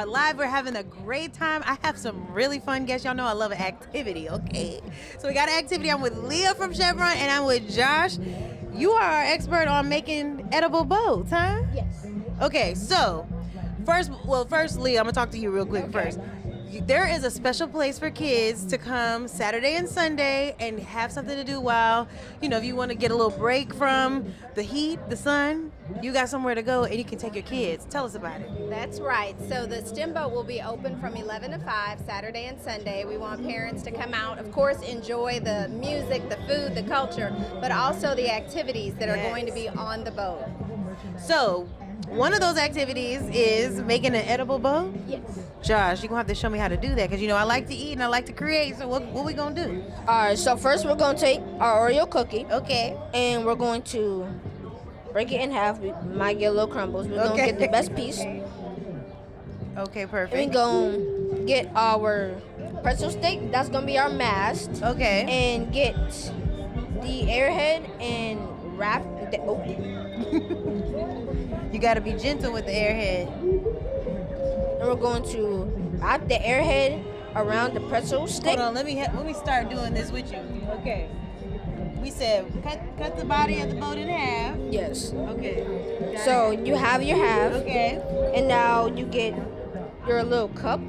Live. We're having a great time. I have some really fun guests. Y'all know I love an activity, okay? So we got an activity. I'm with Leah from Chevron, and I'm with Josh. You are our expert on making edible boats, huh? Yes. Okay, so first, Leah, I'm gonna talk to you real quick first. There is a special place for kids to come Saturday and Sunday and have something to do while, if you want to get a little break from the heat, the sun, you got somewhere to go and you can take your kids. Tell us about it. That's right. So the STEM boat will be open from 11 to 5 Saturday and Sunday. We want parents to come out, of course, enjoy the music, the food, the culture, but also the activities that are going to be on the boat. So one of those activities is making an edible boat? Yes. Josh, you're going to have to show me how to do that because, I like to eat and I like to create. So what we going to do? All right, so first we're going to take our Oreo cookie. Okay. And we're going to break it in half. We might get a little crumbles. We're going to get the best piece. Okay, perfect. And we're going to get our pretzel stick. That's going to be our mast. Okay. And get the airhead and wrap the... Oh. You got to be gentle with the airhead. And we're going to wrap the airhead around the pretzel stick. Hold on, let me start doing this with you. Okay. We said cut the body of the boat in half. Yes. Okay. So you have your half. Okay. And now you get your little cup.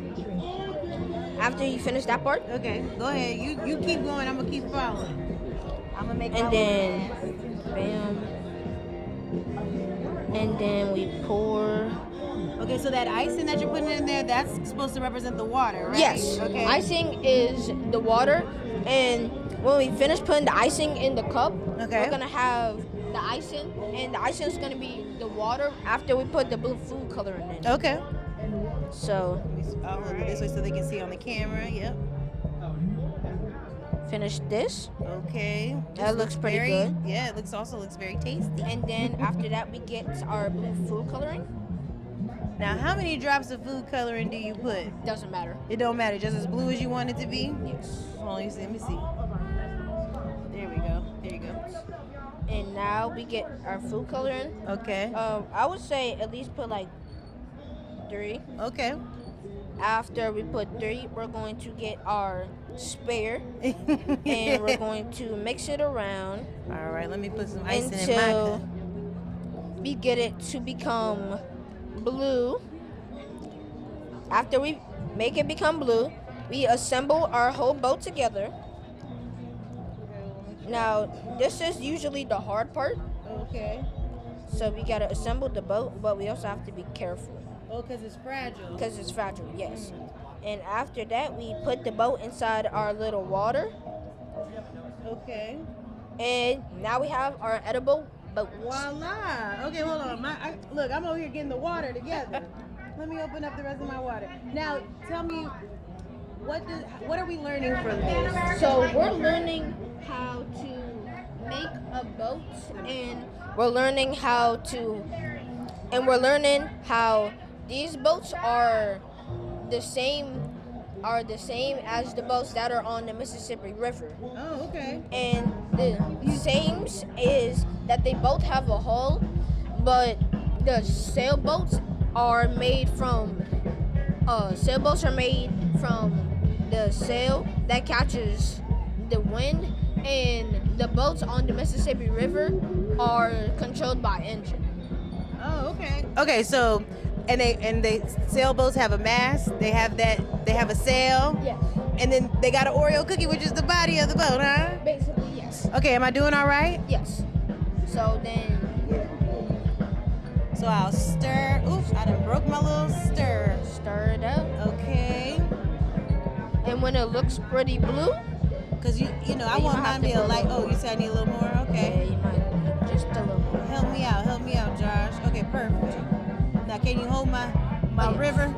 After you finish that part. Okay. Go ahead. You keep going. I'm gonna keep following. I'm gonna make. And then, bam. And then we pour. Okay, so that icing that you're putting in there, that's supposed to represent the water, right? Yes. Okay. Icing is the water, and when we finish putting the icing in the cup, we're gonna have the icing, and the icing is gonna be the water after we put the blue food coloring in. Okay. So. I'll hold it this way so they can see on the camera. Yep. Finish this. Okay. That looks pretty good. Yeah, it also looks very tasty. And then after that, we get our blue food coloring. Now, how many drops of food coloring do you put? Doesn't matter. It don't matter, just as blue as you want it to be? Yes. Hold on, let me see. There we go. There you go. And now we get our food coloring. Okay. I would say at least put like 3. Okay. After we put 3, we're going to get our spare. And we're going to mix it around. All right, let me put some icing in my cup. We get it to become blue. After we make it become blue, we assemble our whole boat together. Now, this is usually the hard part. Okay. So we gotta assemble the boat, but we also have to be careful. Oh, because it's fragile. Because it's fragile, yes. And after that, we put the boat inside our little water. Okay. And now we have our edible boat. Voila. Okay, hold on. Look, I'm over here getting the water together. Let me open up the rest of my water. Now, tell me, what are we learning from this? So we're learning how to make a boat, and we're learning how these boats are the same as the boats that are on the Mississippi River. Oh, okay. And the same is that they both have a hull, but the sailboats are made from the sail that catches the wind, and the boats on the Mississippi River are controlled by engine. Oh, okay. Okay, so and they sailboats have a mast. They have a sail. Yes. And then they got an Oreo cookie, which is the body of the boat, huh? Basically, yes. Okay, am I doing all right? Yes. So then. So I'll stir. Oops, I done broke my little stir. Stir it up. Okay. when it looks pretty blue, Cause you know I you want might have mine to to be a go a light. little Oh, more. you said I need a little more. yeah, Okay. you might just a little more. Help me out, Josh. Okay, perfect. Now, can you hold my Yes. river?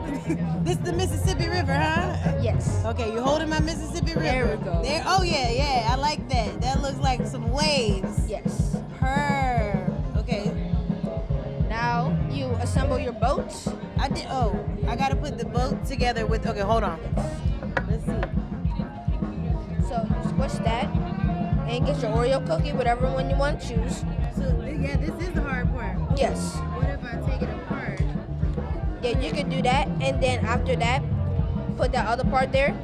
This is the Mississippi River, huh? Yes. Okay, you holding my Mississippi River. There we go. There. Oh yeah. I like that. That looks like some waves. Yes. Okay. Now you assemble your boats. I did. Oh, I gotta put the boat together with. Okay, hold on. Let's see. So you squish that and get your Oreo cookie, whatever one you want to choose. So yeah, this is the hard part. Yes. What if I take it apart? Yeah, you can do that, and then after that, put the other part there,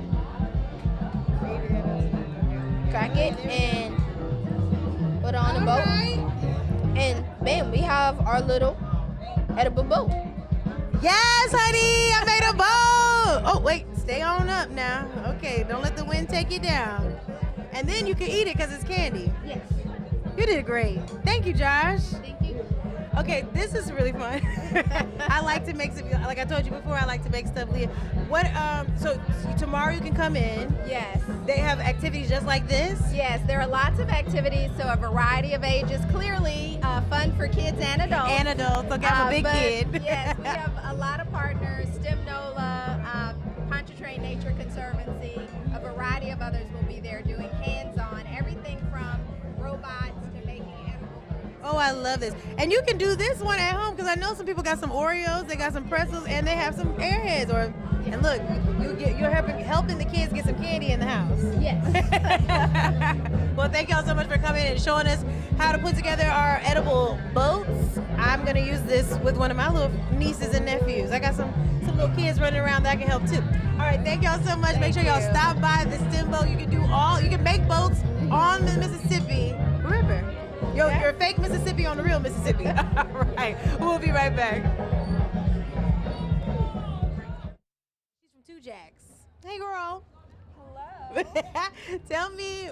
crack it, and put it on the boat, and bam, we have our little edible boat. Yes, honey, I made a boat. Oh wait, stay on up now. Okay, don't let the wind take you down. And then you can eat it because it's candy. Yes. You did great. Thank you, Josh. Thank you. Okay, this is really fun. I like to make some, like I told you before, I like to make stuff. What? So tomorrow you can come in. Yes. They have activities just like this. Yes, there are lots of activities, so a variety of ages. Clearly, fun for kids and adults. And adults. Okay, I'm a big But kid. Yes, we have a lot of partners. Nola, Pontchartrain Nature Conservancy, a variety of others will be there doing hands-on everything from robots to making edible. Oh, I love this. And you can do this one at home because I know some people got some Oreos, they got some pretzels, and they have some Airheads. And look, you're helping the kids get some candy in the house. Yes. Well, thank y'all so much for coming and showing us how to put together our edible boats. I'm gonna use this with one of my little nieces and nephews. I got some little kids running around that can help too. All right, thank y'all so much. Make sure y'all stop by the STEM boat. You can make boats on the Mississippi River. You're fake Mississippi on the real Mississippi. All right, we'll be right back. She's from Two Jacks. Hey, girl. Hello. Tell me.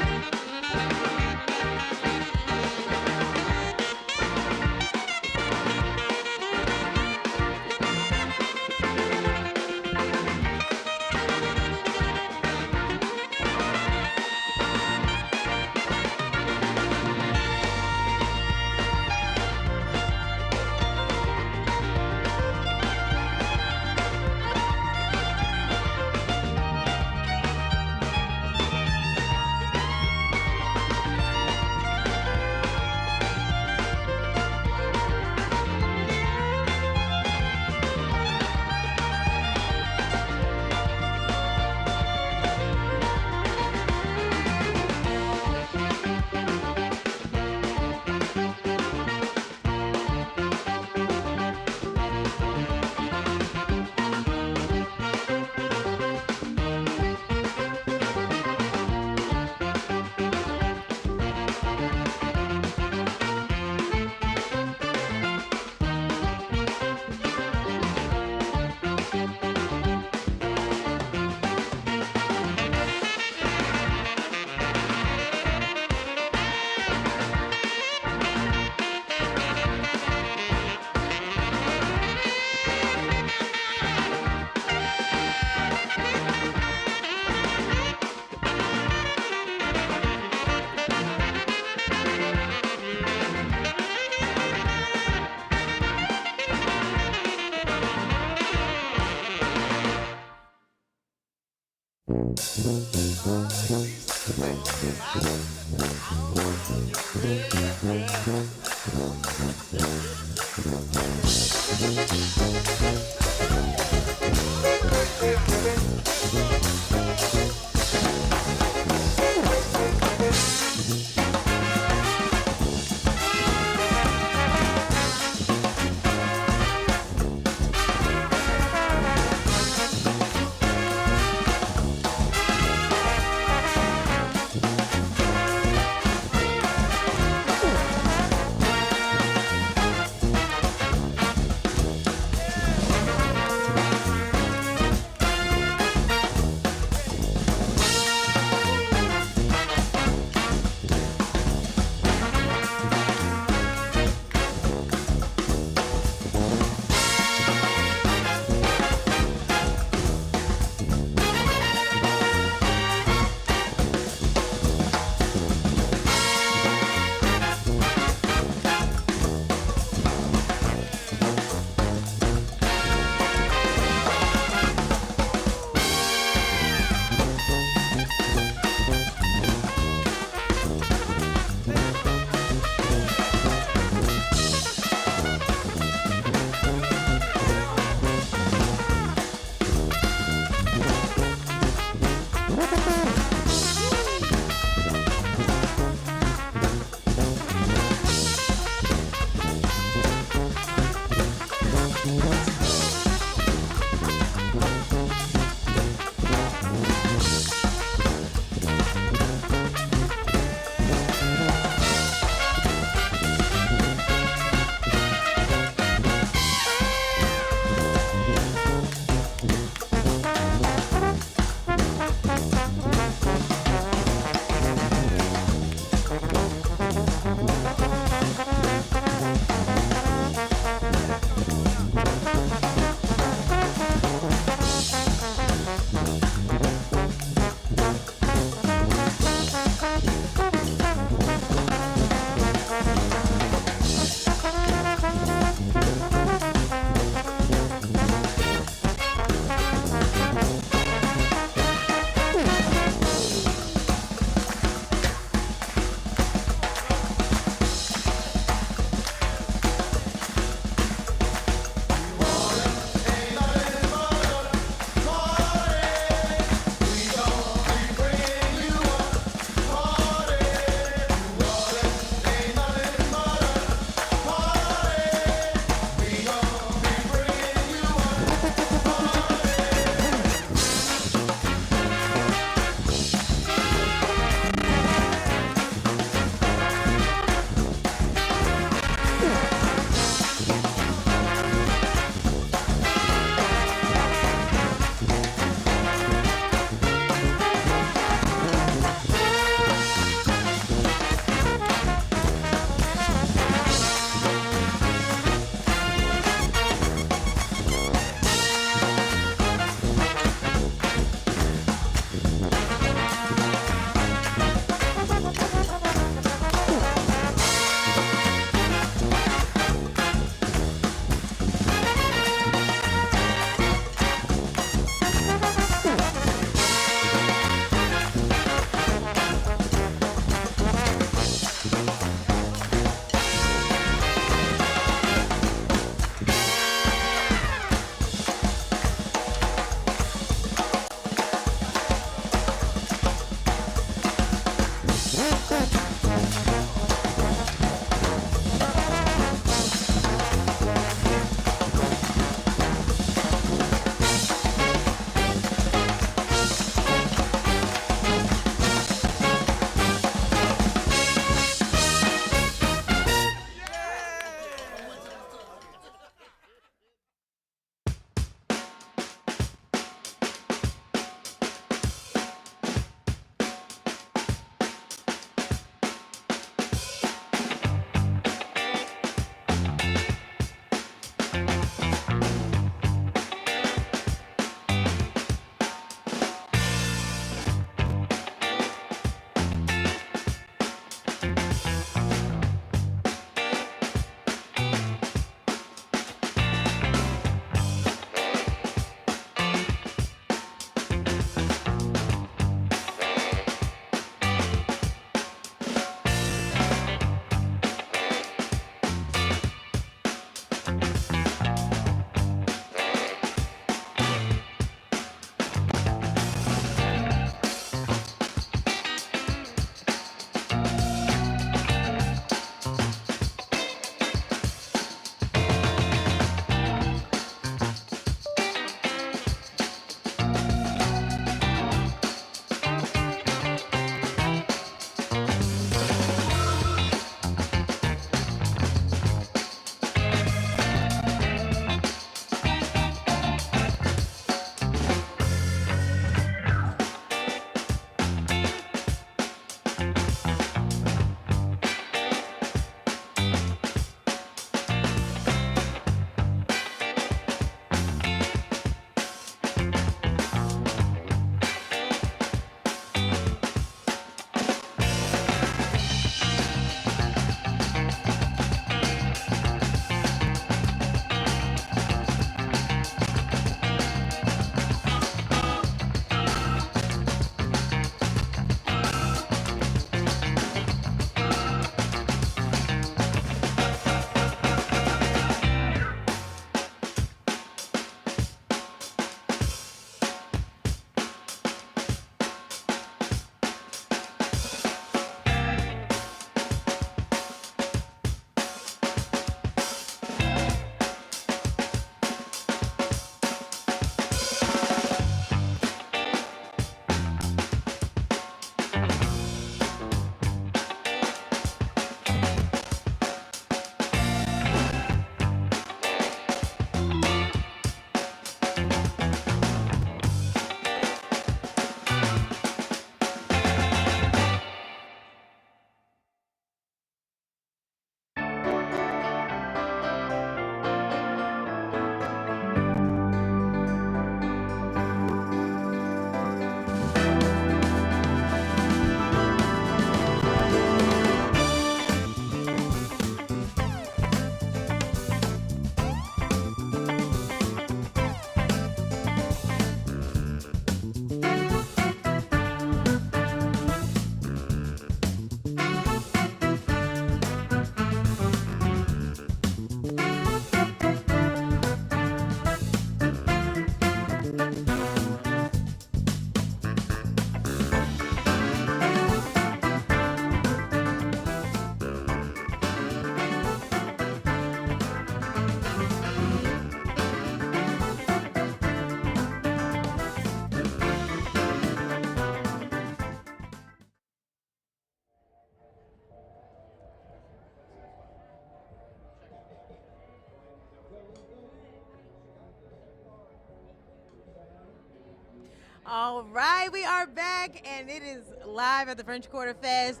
All right, we are back, and it is live at the French Quarter Fest.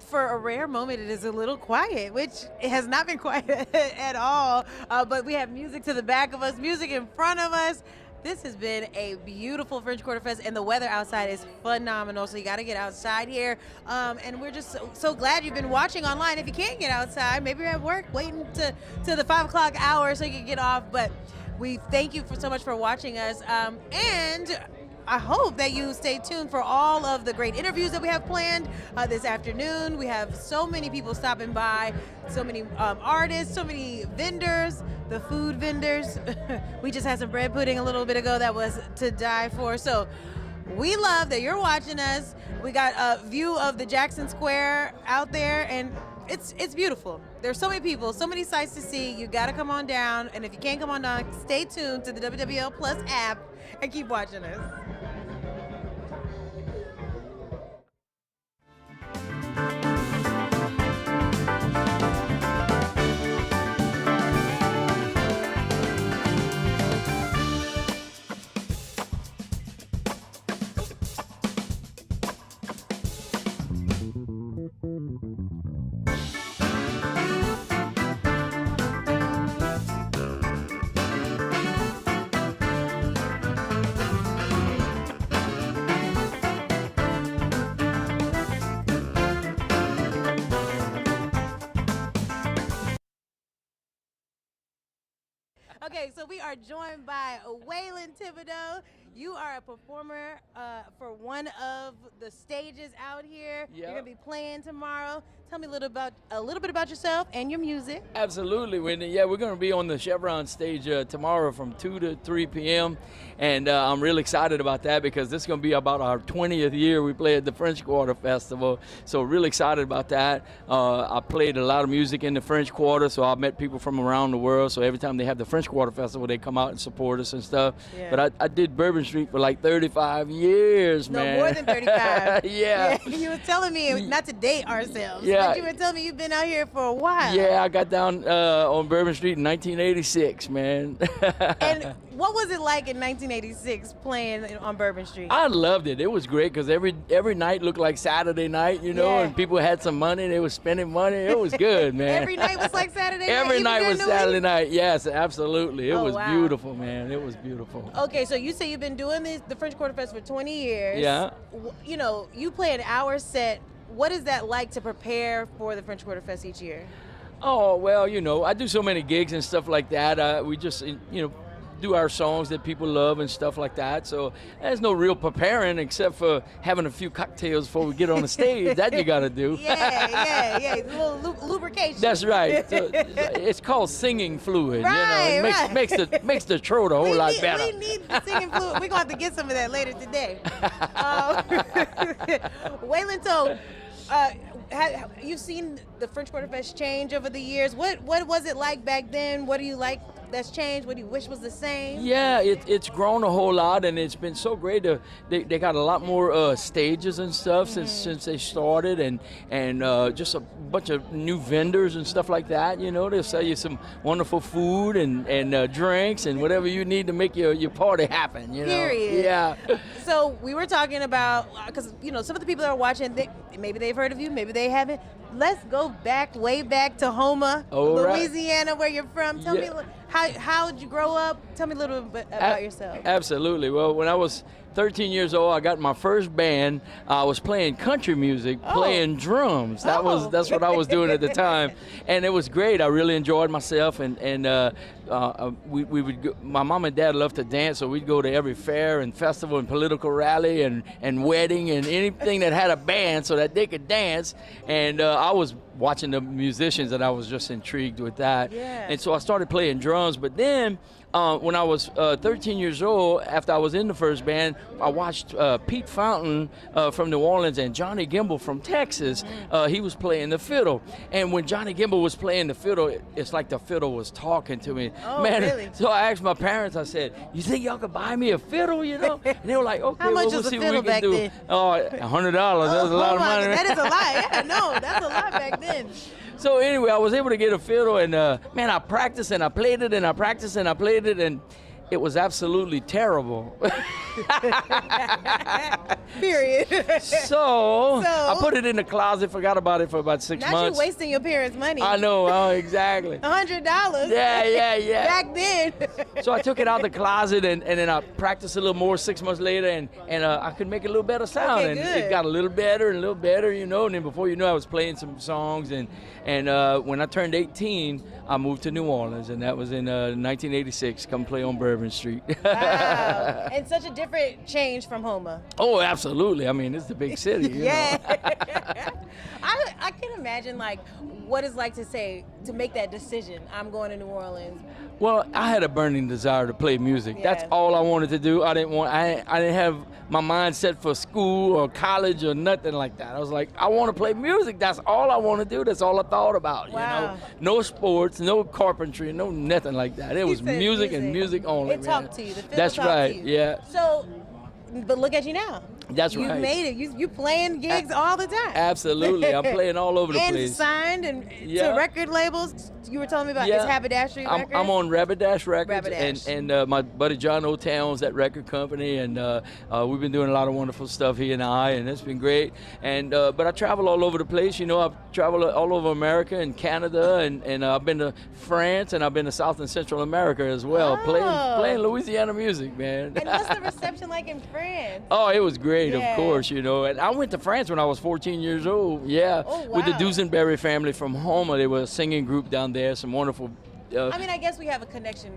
For a rare moment, it is a little quiet, which it has not been quiet at all. But we have music to the back of us, music in front of us. This has been a beautiful French Quarter Fest, and the weather outside is phenomenal, so you got to get outside here. And we're just so glad you've been watching online. If you can't get outside, maybe you're at work waiting to the 5 o'clock hour so you can get off. But we thank you so much for watching us. And I hope that you stay tuned for all of the great interviews that we have planned this afternoon. We have so many people stopping by, so many artists, so many vendors, the food vendors. We just had some bread pudding a little bit ago that was to die for. So we love that you're watching us. We got a view of the Jackson Square out there, and it's beautiful. There's so many people, so many sights to see. You got to come on down, and if you can't come on down, stay tuned to the WWL Plus app and keep watching us. Okay, so we are joined by Waylon Thibodeau. You are a performer for one of the stages out here. Yep. You're gonna be playing tomorrow. Tell me a little bit about yourself and your music. Absolutely, Whitney. Yeah, we're gonna be on the Chevron stage tomorrow from 2 to 3 p.m. And I'm really excited about that because this is gonna be about our 20th year we play at the French Quarter Festival. So really excited about that. I played a lot of music in the French Quarter, so I've met people from around the world. So every time they have the French Quarter Festival, they come out and support us and stuff. Yeah. But I did Bourbon Street for like 35 years, man. No, more than 35. Yeah. You were telling me not to date ourselves. Yeah. But you were telling me you've been out here for a while. Yeah, I got down on Bourbon Street in 1986, man. And what was it like in 1986 playing on Bourbon Street? I loved it. It was great because every night looked like Saturday night, you know, and people had some money. They were spending money. It was good, man. Every night was like Saturday night? Every night was Saturday night. Yes, absolutely. It was beautiful, man. It was beautiful. Okay, so you say you've been doing the French Quarter Fest for 20 years. Yeah. You know, you play an hour set. What is that like to prepare for the French Quarter Fest each year? Oh, well, you know, I do so many gigs and stuff like that. We just, you know, do our songs that people love and stuff like that. So there's no real preparing except for having a few cocktails before we get on the stage. That you got to do. Yeah. A little lubrication. That's right. So it's called singing fluid. Right, you know, it makes the throat a whole lot better. We need the singing fluid. We're going to have to get some of that later today. Waylon, so you've seen the French Quarter Fest change over the years. What was it like back then? What do you like that's changed? What do you wish was the same? Yeah, it's grown a whole lot, and it's been so great. They got a lot more stages and stuff since they started, and just a bunch of new vendors and stuff like that. You know, they'll sell you some wonderful food and drinks and whatever you need to make your party happen. You know? Period. Yeah. So we were talking about, because you know some of the people that are watching, maybe they've heard of you, maybe they haven't. Let's go way back to Houma, Louisiana, where you're from. Tell me how did you grow up? Tell me a little bit about yourself. Absolutely. Well, when I was 13 years old, I got my first band. I was playing country music, playing drums. That's what I was doing at the time, and it was great. I really enjoyed myself, and we would go, my mom and dad loved to dance, so we'd go to every fair and festival and political rally and wedding and anything that had a band so that they could dance. And I was watching the musicians, and I was just intrigued with that. Yeah. And so I started playing drums, but then when I was 13 years old, after I was in the first band, I watched Pete Fountain from New Orleans and Johnny Gimble from Texas. He was playing the fiddle. And when Johnny Gimble was playing the fiddle, it's like the fiddle was talking to me. Oh, man, really? So I asked my parents, I said, you think y'all could buy me a fiddle, you know? And they were like, okay, how much well, we'll was see a what we fiddle can back do. then? Oh, $100. That was a lot of money. That is a lot. Yeah, no, that's a lot back then. So anyway, I was able to get a fiddle, and man, I practiced and I played it, and I practiced and I played it, and it was absolutely terrible. Period. So I put it in the closet, forgot about it for about 6 months. Now you're wasting your parents' money. I know, exactly. $100. Yeah. Back then. So I took it out the closet and then I practiced a little more 6 months later and I could make a little better sound. Okay, and good. it got a little better, you know. And then before you know, I was playing some songs. And when I turned 18, I moved to New Orleans, and that was in 1986. Come play on Bourbon Street. Wow. And such a different change from Houma. Oh, absolutely. I mean, it's the big city. You Yeah. know? I can imagine like what it's like to make that decision. I'm going to New Orleans. Well, I had a burning desire to play music. Yeah. That's all I wanted to do. I didn't have my mind set for school or college or nothing like that. I was like, I want to play music. That's all I want to do. That's all I thought about. Wow. You know, no sports, no carpentry, no nothing like that. It was music and music only. It talked to you. The fiddle That's talked right. to you. Yeah. So, but look at you now. That's right. You made it. You playing gigs all the time. Absolutely. I'm playing all over the and place. signed and Yeah. to record labels. You were telling me about Yeah. it's Haberdashery Records. I'm on Rapidash Records, Rapidash. and my buddy John Joyce owns that record company, and we've been doing a lot of wonderful stuff, he and I, and it's been great. And but I travel all over the place. You know, I've traveled all over America and Canada, and I've been to France, and I've been to South and Central America as well, Oh. playing Louisiana music, man. And what's the reception like in France? Oh, it was great, Yeah. of course, you know. And I went to France when I was 14 years old, yeah, Oh, with the wow. Duesenberry family from Houma. They were a singing group down there, some wonderful. I mean, I guess we have a connection.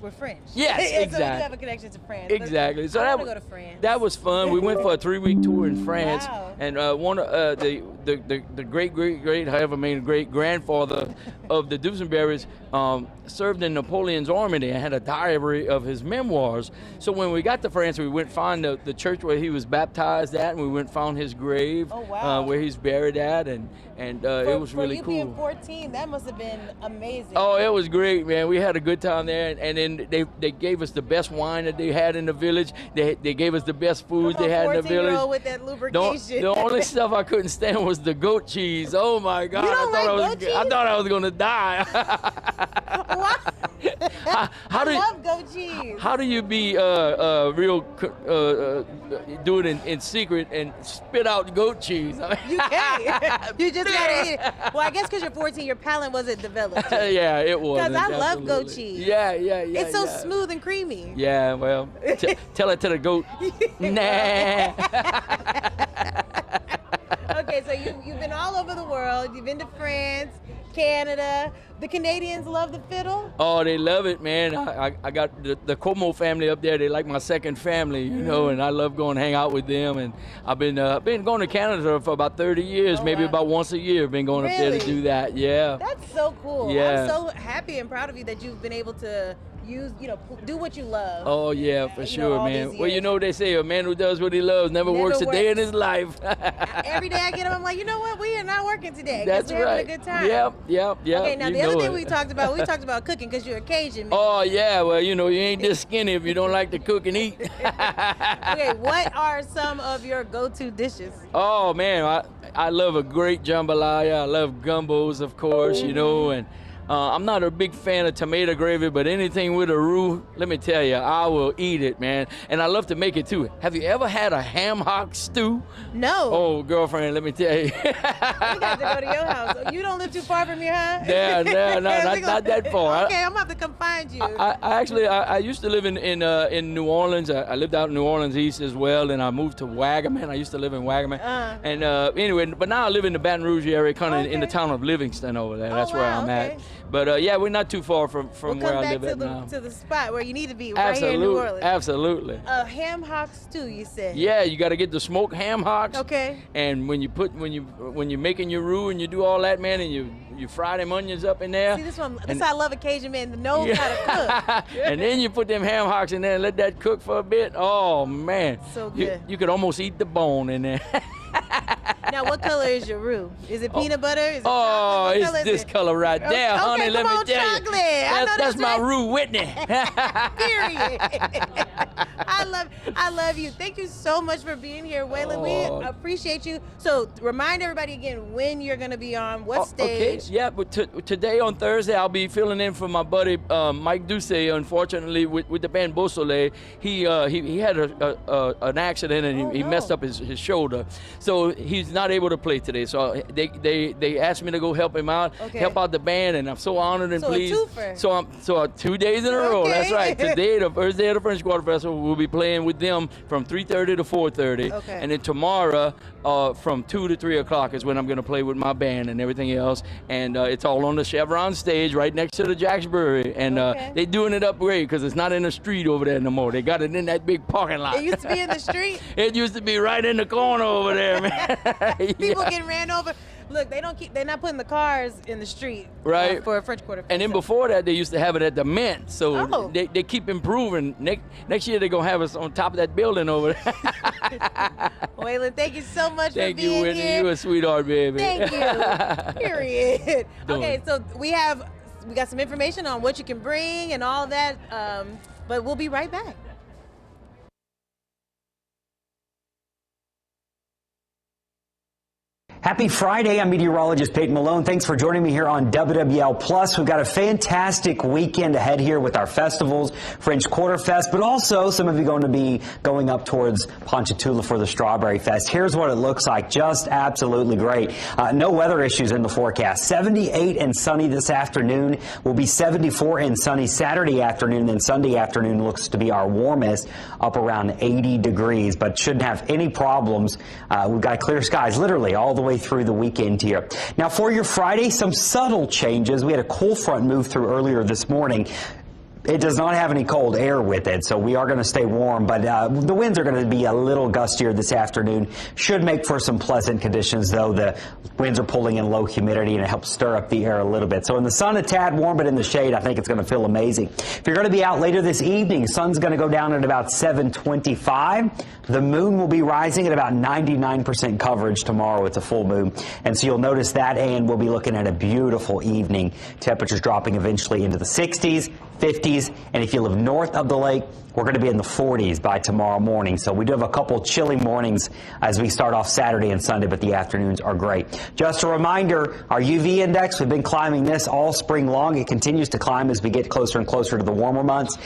We're French. Yes, So we exactly. do have a connection to France. But Exactly. So I that want to go to France. That was fun. We went for a 3-week tour in France, Wow. and one the great however many great grandfather of the Duesenberries served in Napoleon's army. They had a diary of his memoirs. So when we got to France, we went find the church where he was baptized at, and we went found his grave, Oh, wow. where he's buried at, and it was really for cool. you being 14, that must have been amazing. Oh, it was great, man. We had a good time there, and then they gave us the best wine that they had in the village. They gave us the best food they had in the village. 14-year-old with that lubrication. The only stuff I couldn't stand was the goat cheese. Oh my God! You don't I thought I was gonna die. What? How do I love goat cheese. how do you be do it in secret and spit out goat cheese? You can't. You just gotta eat it. Well, I guess because you're 14, your palate wasn't developed. Yeah, it was. Because I love goat absolutely. cheese. Yeah. It's so yeah. smooth and creamy. Yeah, well, tell it to the goat. Nah. Okay, so you've been all over the world. You've been to France, Canada. The Canadians love the fiddle. Oh, they love it, man. I got the Como family up there. They like my second family, you know, and I love going to hang out with them. And I've been going to Canada for about 30 years, maybe wow. about once a year. Been going up there to Really? do that. Yeah. That's so cool. Yeah. I'm so happy and proud of you that you've been able to do what you love. Oh yeah, for sure, all man. these Well, you years. know they say a man who does what he loves never works a day in his life. Every day I get up, I'm like, you know what? We are not working today. 'cause That's we're right. having a good time. Yep. Okay, now you the other know thing it. we talked about cooking because you're a Cajun man. Oh yeah, well you know you ain't this skinny if you don't like to cook and eat. Okay, what are some of your go-to dishes? Oh man, I love a great jambalaya. I love gumbos, of course, you know, and I'm not a big fan of tomato gravy, but anything with a roux, let me tell you, I will eat it, man. And I love to make it too. Have you ever had a ham hock stew? No. Oh, girlfriend, let me tell you. We got to go to your house. You don't live too far from here, huh? No, not that far. Okay, I'm gonna have to come find you. I used to live in New Orleans. I lived out in New Orleans East as well, and I moved to Wagaman. I used to live in Wagaman. And anyway, but now I live in the Baton Rouge area, kind of in the town of Livingston over there. That's where I'm at. But yeah, we're not too far from where I live at now. Come back to the spot where you need to be, right here in New Orleans. Absolutely. A ham hock stew, you said. Yeah, you got to get the smoked ham hocks. Okay. And when you're making your roux and you do all that, man, and you fry them onions up in there. See, this is why I love a Cajun man that knows how to cook. And then you put them ham hocks in there and let that cook for a bit. Oh man, So good. You could almost eat the bone in there. Now, what color is your roux? Is it peanut butter? Is it Oh, chocolate? What it's color is this it? color right there, Okay, honey. Let come me on, tell chocolate. you. I know That's my right. roux, Whitney. Period. I love you. Thank you so much for being here, Waylon. We appreciate you. So remind everybody again when you're going to be on, what stage. Okay. Yeah, but today on Thursday, I'll be filling in for my buddy Mike Ducey. Unfortunately, with the band Beausoleil, he had an accident and he messed up his shoulder. So he's not able to play today. So they asked me to go help him out, help out the band, and I'm so honored and pleased. A twofer. So 2 days in a row. That's right. Today, the first day of the French Quarter Festival, we'll be playing with them from 3:30 to 4:30. Okay. And then tomorrow, from 2 to 3 o'clock is when I'm going to play with my band and everything else. And it's all on the Chevron stage right next to the Jack's Brewery. And they're doing it up great because it's not in the street over there no more. They got it in that big parking lot. It used to be in the street? It used to be right in the corner over there, man. People getting ran over. Look, they're not putting the cars in the street for a French Quarter Festival. And then before that, they used to have it at the Mint. So they keep improving. Next year, they're going to have us on top of that building over there. Waylon, thank you so much for being here. Thank you, Whitney. You a sweetheart, baby. Thank you. Period. Okay, so we got some information on what you can bring and all of that, but we'll be right back. Happy Friday. I'm meteorologist Peyton Malone. Thanks for joining me here on WWL Plus. We've got a fantastic weekend ahead here with our festivals, French Quarter Fest, but also some of you going to be going up towards Ponchatoula for the Strawberry Fest. Here's what it looks like. Just absolutely great. No weather issues in the forecast. 78 and sunny this afternoon. Will be 74 and sunny Saturday afternoon. Then Sunday afternoon looks to be our warmest, up around 80 degrees, but shouldn't have any problems. We've got clear skies literally all the way through the weekend here. Now for your Friday, some subtle changes. We had a cold front move through earlier this morning. It does not have any cold air with it, so we are going to stay warm, but the winds are going to be a little gustier this afternoon. Should make for some pleasant conditions, though. The winds are pulling in low humidity, and it helps stir up the air a little bit. So in the sun, a tad warm, but in the shade, I think it's going to feel amazing. If you're going to be out later this evening, sun's going to go down at about 7:25. The moon will be rising at about 99% coverage tomorrow. It's a full moon, and so you'll notice that, and we'll be looking at a beautiful evening. Temperatures dropping eventually into the 60s, 50s, and if you live north of the lake, we're going to be in the 40s by tomorrow morning. So we do have a couple chilly mornings as we start off Saturday and Sunday, but the afternoons are great. Just a reminder, our UV index, we've been climbing this all spring long. It continues to climb as we get closer and closer to the warmer months.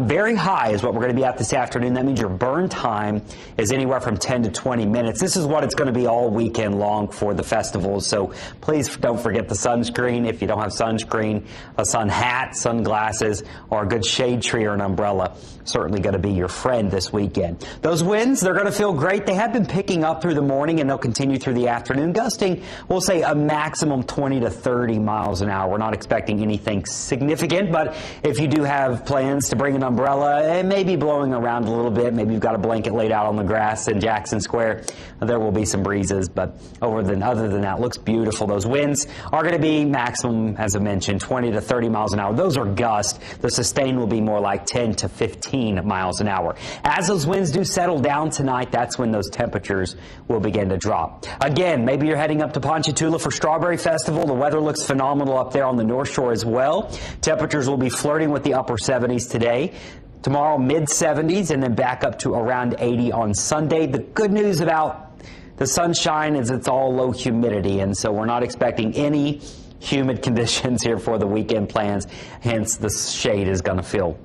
Very high is what we're going to be at this afternoon. That means your burn time is anywhere from 10 to 20 minutes. This is what it's going to be all weekend long for the festivals. So please don't forget the sunscreen. If you don't have sunscreen, a sun hat, sunglasses, or a good shade tree or an umbrella. Certainly going to be your friend this weekend. Those winds, they're going to feel great. They have been picking up through the morning, and they'll continue through the afternoon, gusting, we'll say, a maximum 20 to 30 miles an hour. We're not expecting anything significant, but if you do have plans to bring an umbrella, it may be blowing around a little bit. Maybe you've got a blanket laid out on the grass in Jackson Square. There will be some breezes, but other than that, it looks beautiful. Those winds are going to be maximum, as I mentioned, 20 to 30 miles an hour. Those are gusts. The sustain will be more like 10 to 15 miles an hour. As those winds do settle down tonight, that's when those temperatures will begin to drop. Again, maybe you're heading up to Ponchatoula for Strawberry Festival. The weather looks phenomenal up there on the North Shore as well. Temperatures will be flirting with the upper 70s today. Tomorrow, mid-70s, and then back up to around 80 on Sunday. The good news about the sunshine is it's all low humidity, and so we're not expecting any humid conditions here for the weekend plans. Hence, the shade is going to feel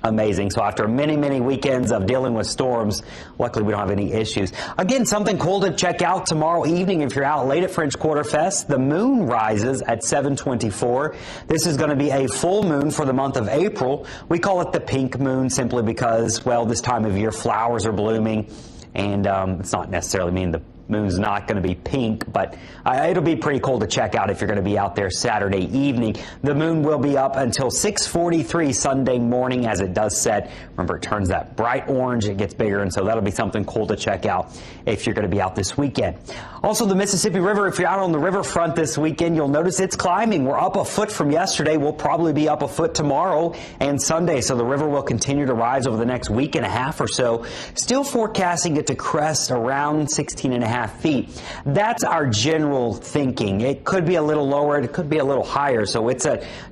amazing. So after many, many weekends of dealing with storms, luckily we don't have any issues. Again, something cool to check out tomorrow evening if you're out late at French Quarter Fest. The moon rises at 7:24. This is going to be a full moon for the month of April. We call it the pink moon simply because, well, this time of year flowers are blooming, and it's not necessarily mean the moon's not going to be pink, but it'll be pretty cool to check out if you're going to be out there Saturday evening. The moon will be up until 6:43 Sunday morning as it does set. Remember, it turns that bright orange, it gets bigger, and so that'll be something cool to check out if you're going to be out this weekend. Also, the Mississippi River, if you're out on the riverfront this weekend, you'll notice it's climbing. We're up a foot from yesterday. We'll probably be up a foot tomorrow and Sunday, so the river will continue to rise over the next week and a half or so. Still forecasting it to crest around 16.5 6.5 feet. That's our general thinking. It could be a little lower, it could be a little higher, so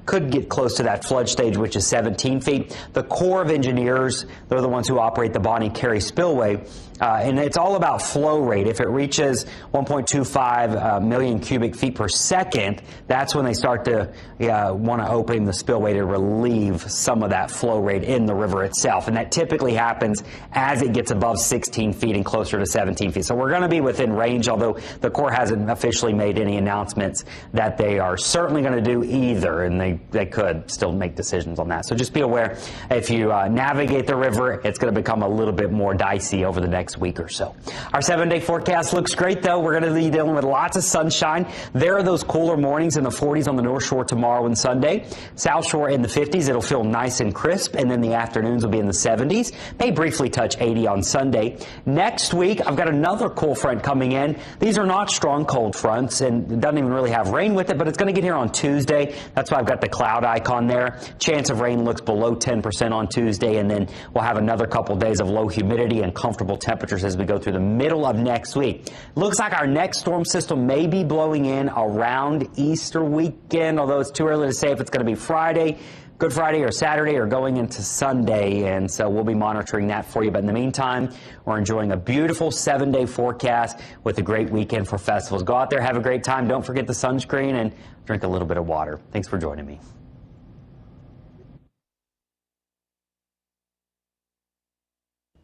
could get close to that flood stage, which is 17 feet. The Corps of Engineers, they're the ones who operate the Bonnie Carey Spillway, and it's all about flow rate. If it reaches 1.25 million cubic feet per second, that's when they start to want to open the spillway to relieve some of that flow rate in the river itself. And that typically happens as it gets above 16 feet and closer to 17 feet. So we're going to be within range, although the Corps hasn't officially made any announcements that they are certainly going to do either, and they could still make decisions on that. So just be aware, if you navigate the river, it's going to become a little bit more dicey over the next week or so. Our 7-day forecast looks great, though. We're going to be dealing with lots of sunshine. There are those cooler mornings in the 40s on the North Shore tomorrow and Sunday. South Shore in the 50s. It'll feel nice and crisp, and then the afternoons will be in the 70s. May briefly touch 80 on Sunday. Next week, I've got another cool front coming in. These are not strong cold fronts, and it doesn't even really have rain with it, but it's going to get here on Tuesday. That's why I've got the cloud icon there. Chance of rain looks below 10% on Tuesday, and then we'll have another couple days of low humidity and comfortable temperatures as we go through the middle of next week. Looks like our next storm system may be blowing in around Easter weekend, although it's too early to say if it's going to be Friday, Good Friday or Saturday, or going into Sunday, and so we'll be monitoring that for you. But in the meantime, we're enjoying a beautiful 7-day forecast with a great weekend for festivals. Go out there, have a great time. Don't forget the sunscreen and drink a little bit of water. Thanks for joining me.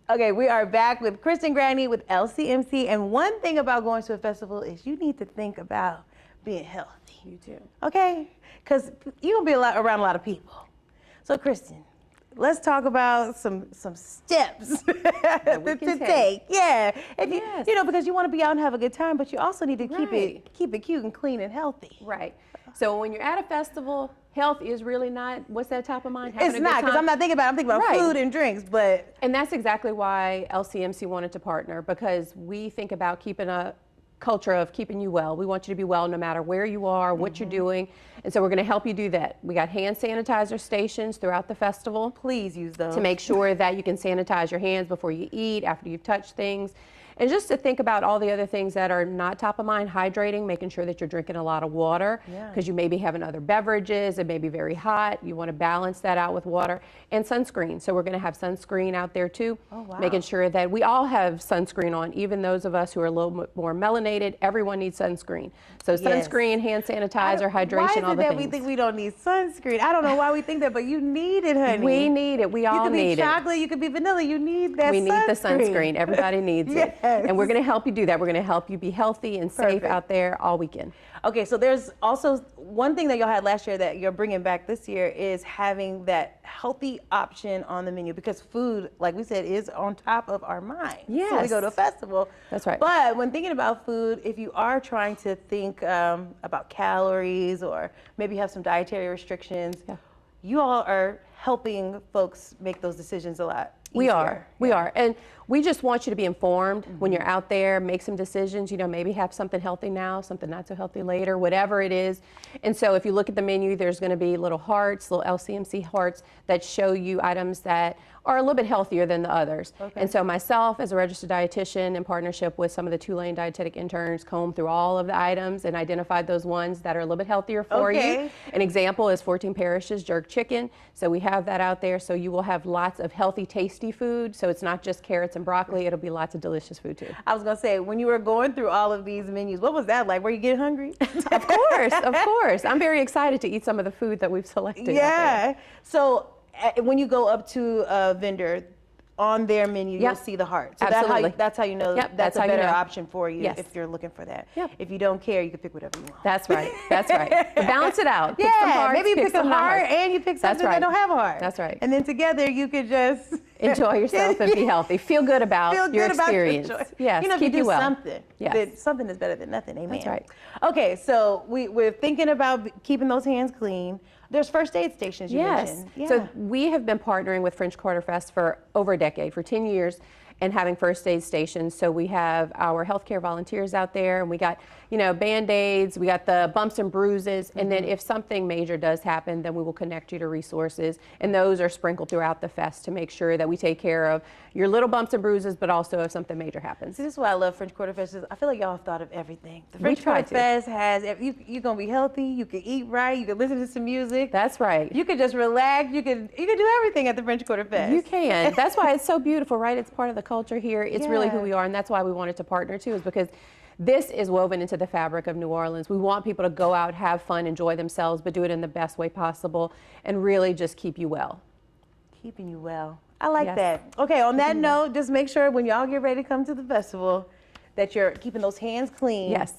Okay, we are back with Kristen Graney with LCMC, and one thing about going to a festival is you need to think about being healthy. You too. Okay? Because you're going to be around a lot of people. So, Kristen, let's talk about some steps to take. Yeah. If you know, because you want to be out and have a good time, but you also need to keep it cute and clean and healthy. Right. So when you're at a festival, health is really not what's that top of mind. It's not, because I'm not thinking about it. I'm thinking about food and drinks, but. And that's exactly why LCMC wanted to partner, because we think about keeping a culture of keeping you well. We want you to be well no matter where you are, what you're doing. And so we're going to help you do that. We got hand sanitizer stations throughout the festival. Please use those. To make sure that you can sanitize your hands before you eat, after you've touched things. And just to think about all the other things that are not top of mind, hydrating, making sure that you're drinking a lot of water, because you may be having other beverages, it may be very hot, you want to balance that out with water, and sunscreen. So we're going to have sunscreen out there too, making sure that we all have sunscreen on, even those of us who are a little bit more melanated. Everyone needs sunscreen. So sunscreen, hand sanitizer, hydration, all the things. Why is it that we think we don't need sunscreen? I don't know why we think that, but you need it, honey. We need it. We all need it. You could be chocolate, you could be vanilla, you need that sunscreen. We need the sunscreen. Everybody needs it. And we're going to help you do that. We're going to help you be healthy and safe out there all weekend. Okay, so there's also one thing that y'all had last year that you're bringing back this year is having that healthy option on the menu, because food, like we said, is on top of our mind. Yes. So we go to a festival. That's right. But when thinking about food, if you are trying to think about calories or maybe have some dietary restrictions, you all are helping folks make those decisions a lot easier. We are. And we just want you to be informed when you're out there, make some decisions, you know, maybe have something healthy now, something not so healthy later, whatever it is. And so if you look at the menu, there's going to be little hearts, little LCMC hearts that show you items that are a little bit healthier than the others. And so myself, as a registered dietitian, in partnership with some of the Tulane dietetic interns, combed through all of the items and identified those ones that are a little bit healthier for you. An example is 14 Parishes jerk chicken. So we have that out there. So you will have lots of healthy, tasty food. So it's not just carrots and broccoli. It'll be lots of delicious food too. I was going to say, when you were going through all of these menus, what was that like? Were you getting hungry? Of course, of course. I'm very excited to eat some of the food that we've selected. Yeah. So when you go up to a vendor, on their menu, you'll see the heart. So that's how you know that's a better option for you if you're looking for that. If you don't care, you can pick whatever you want. That's right. That's right. But balance it out. Pick some hearts, maybe you pick a heart and you pick something that don't have a heart. That's right. And then together you could just enjoy yourself and be healthy. Feel good about your experience. Yes, you know, keep if you do well. something, something is better than nothing. Amen. That's right. Okay, so we're thinking about keeping those hands clean. There's first aid stations you mentioned. So we have been partnering with French Quarter Fest for over a decade, for 10 years. and having first aid stations. So we have our healthcare volunteers out there, and we got, you know, Band-Aids, we got the bumps and bruises, and then if something major does happen, then we will connect you to resources, and those are sprinkled throughout the fest to make sure that we take care of your little bumps and bruises, but also if something major happens. See, this is why I love French Quarter Fest. I feel like y'all have thought of everything. The We French try Quarter to. Fest has, you're going to be healthy, you can eat right, you can listen to some music. That's right. You can just relax, you can do everything at the French Quarter Fest. You can. That's why it's so beautiful, right? It's part of the culture here. It's really who Yeah. we are, and that's why we wanted to partner too, is because this is woven into the fabric of New Orleans. We want people to go out, have fun, enjoy themselves, but do it in the best way possible, and really just keep you well. Keeping you well. I like Yes. that. Okay, on that note, just make sure when y'all get ready to come to the festival that you're keeping those hands clean. Yes,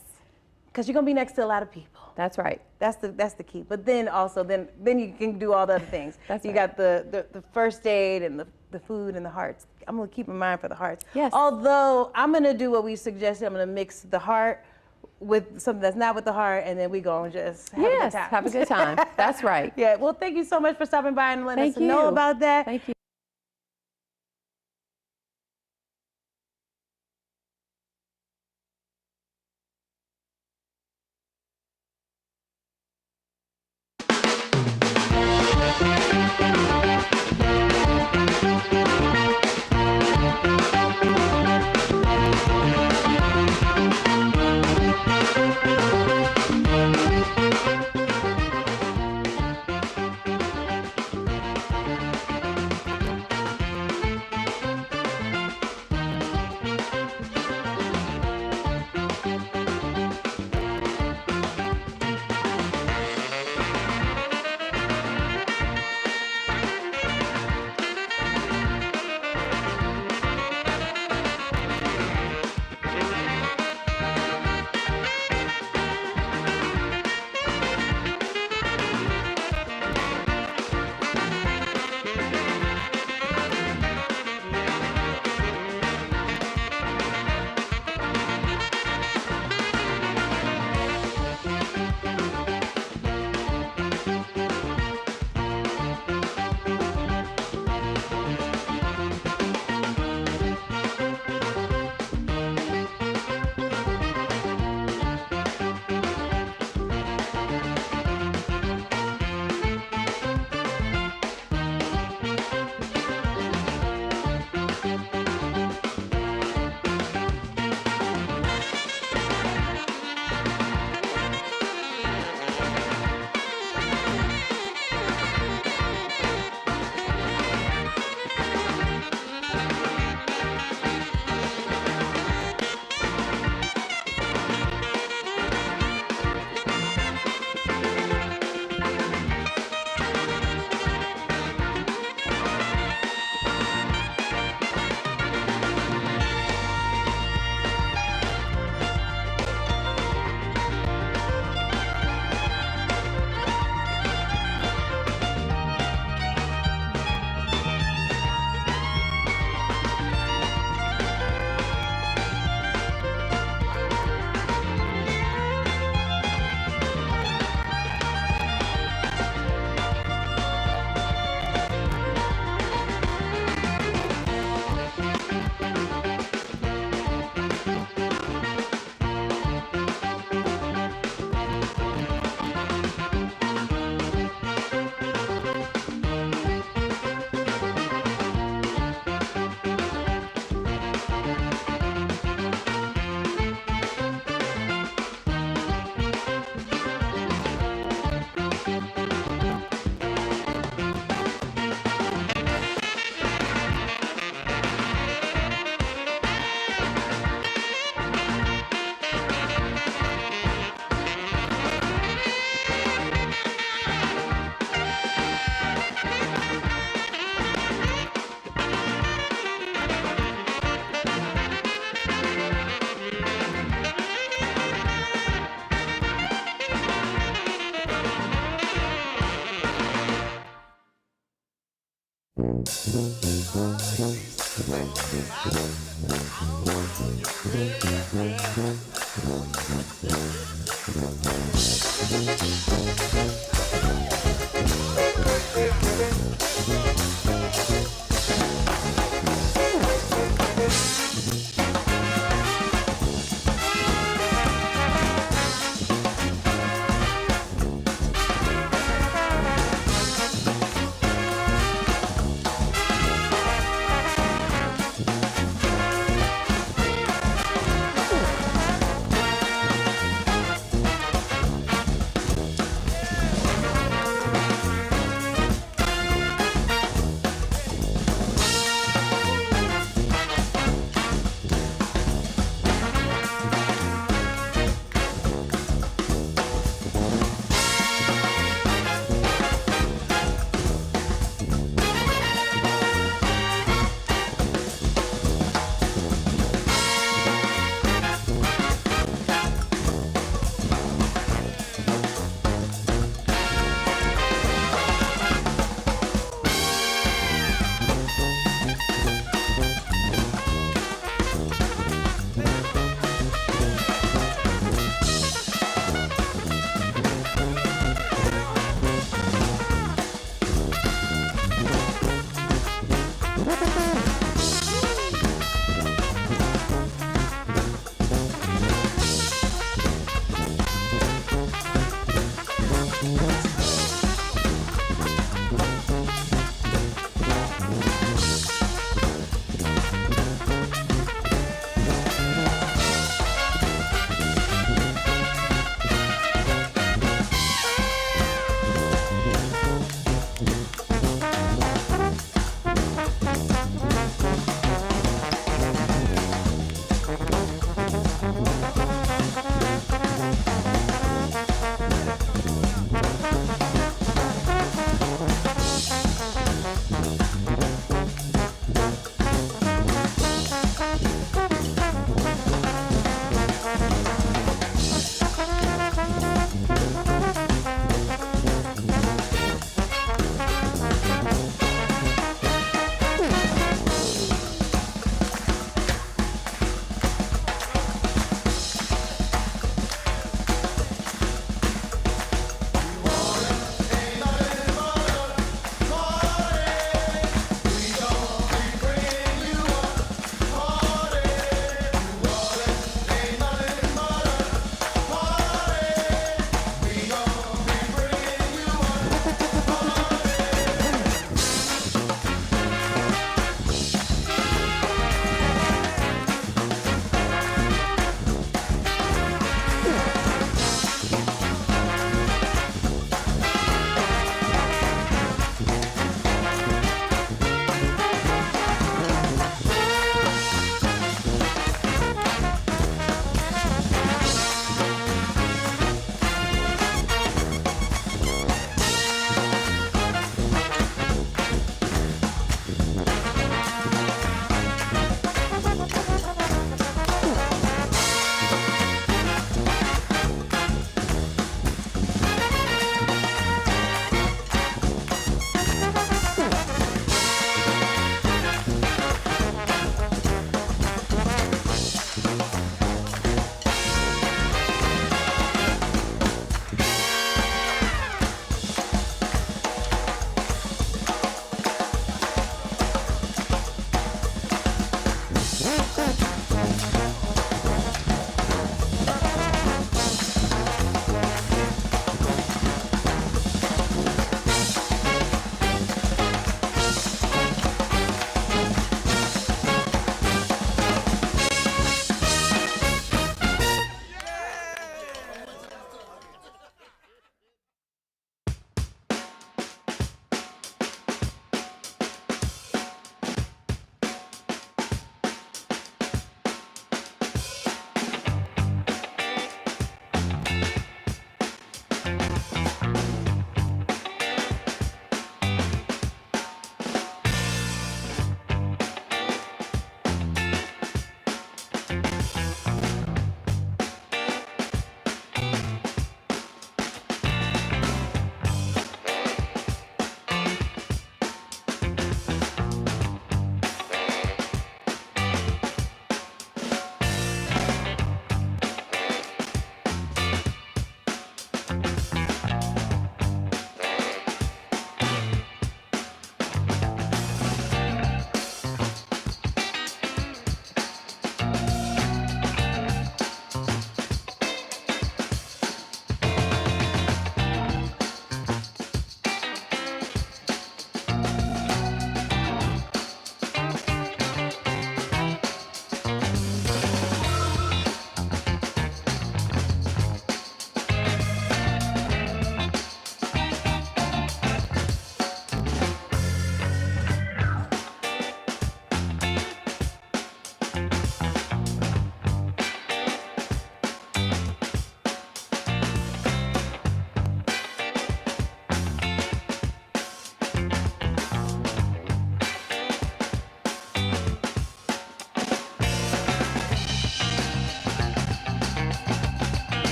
Because you're going to be next to a lot of people. that's right. That's the key. But then also, then you can do all the other things. That's you right. got the first aid and the food and the hearts. I'm going to keep in mind for the hearts. Yes. Although I'm going to do what we suggested. I'm going to mix the heart with something that's not with the heart, and then we go and just have a good Yes, time. have a good time. That's right. Yeah. Well, thank you so much for stopping by and letting Thank us know you. about that. Thank you.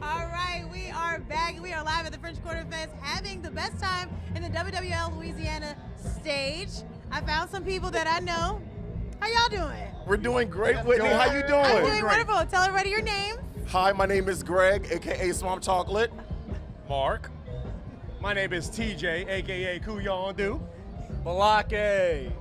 All right, we are back. We are live at the French Quarter Fest, having the best time in the WWL Louisiana stage. I found some people that I know. How y'all doing? We're doing great, Whitney. How you doing? I'm doing wonderful. Tell everybody your name. Hi, my name is Greg, aka Swamp Chocolate. Mark. My name is TJ, aka Couillon Du. Balake.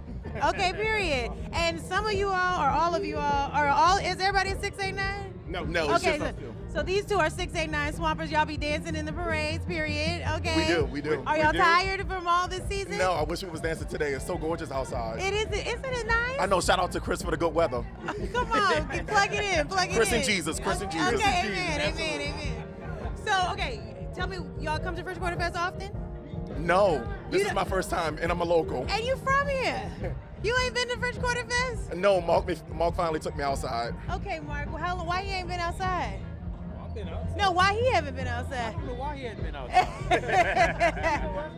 Okay, period. And some of you all, or all of you all, is everybody at 689? No, it's Okay, just a few. so these two are 689 Swampers. Y'all be dancing in the parades, period. Okay. We do. Are y'all tired from all this season? No, I wish we was dancing today. It's so gorgeous outside. Isn't it nice? I know, shout out to Chris for the good weather. Come on, plug it in. Chris and Jesus, Chris and Jesus. Okay, amen. So, okay, tell me, y'all come to French Quarter Fest often? No, this is my first time, and I'm a local. And you from here? You ain't been to French Quarter Fest? No, Mark finally took me outside. Okay, Mark, well, why you ain't been outside? I've been outside. No, why he haven't been outside? I don't know why he hadn't been outside.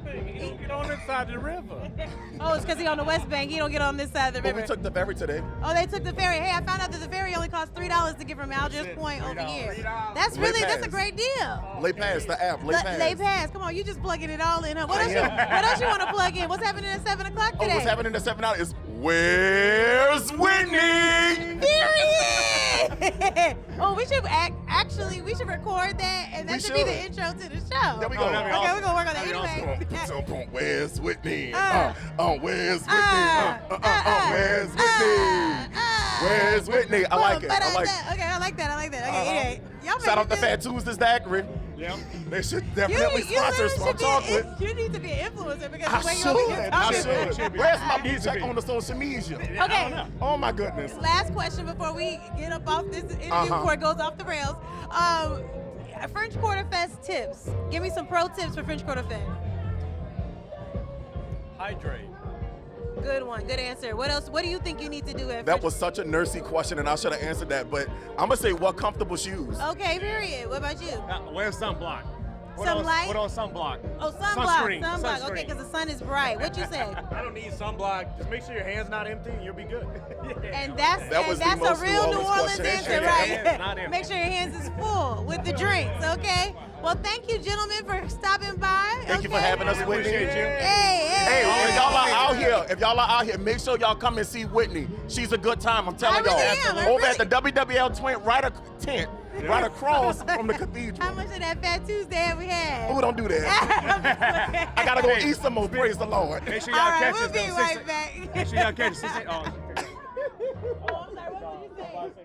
He don't get on this side of the river. Oh, it's because he on the West Bank. He don't get on this side of the But river. we took the ferry today. Oh, they took the ferry. Hey, I found out that the ferry only costs $3 to get from Algiers Point over here. That's Late that's a pass. great deal. Late pass, the app, late pass. Late pass. Come on, you just plugging it all in. Huh? What else you want to plug in? What's happening at 7 o'clock today? Oh, what's happening at 7 hours is Where's Whitney? Period. Oh, we should we should record that, and that We should be the should. intro to the show. There we go. Okay, we're gonna work on that That'd be anyway. awesome. Where's Whitney? Where's Whitney? Where's Whitney? Where's Whitney? I like it. Okay, I like that. Okay, anyway, y'all Shout out make to Fat Tuesdays Daiquiri. Yeah. They should definitely sponsor Swamp Chocolate. You need to be an influencer because I the way you over here talking. should. Where's my blue check on the social media? Okay. Oh my goodness. Last question before we get up off this interview before it goes off the rails. French Quarter Fest tips. Give me some pro tips for French Quarter Fest. Hydrate. Good one. Good answer. What else? What do you think you need to do at That French? was such a nursey question, and I should have answered that. But I'm gonna say, what comfortable shoes? Okay, period. What about you? Wear sunblock. Sunlight? Put on sunblock. Oh, sunblock. Sunscreen. Sunblock. Sunscreen. Okay, because the sun is bright. What you say? I don't need sunblock. Just make sure your hand's not empty and you'll be good. And that's That was the a most real New New Orleans Orleans question. answer, Hands not right? empty. Make sure your hands is full with the drinks, okay? Well, thank you, gentlemen, for stopping by. Thank you for having us, Whitney. Appreciate you. Hey, If y'all are out here, make sure y'all come and see Whitney. She's a good time, I'm telling I really y'all. am. Over at the WWL tent, right across from the cathedral. How much of that Fat Tuesday have we had? Oh, don't do that. I gotta go eat some more, praise the Lord. Make sure All y'all right, catch we'll us. be though, right 6 back. Make sure y'all catch us. 6 Oh, I'm sorry, what did you say?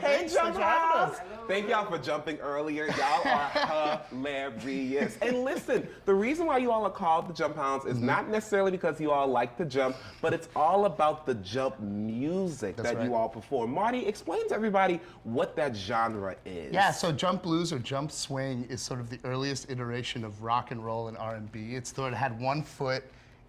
Hey, Jump House! Thank y'all for jumping earlier. Y'all are hilarious. And listen, the reason why you all are called the Jump Hounds is not necessarily because you all like to jump, but it's all about the jump music that you all perform. Marty, explain to everybody what that genre is. Yeah, so jump blues or jump swing is sort of the earliest iteration of rock and roll and R&B. It sort of had one foot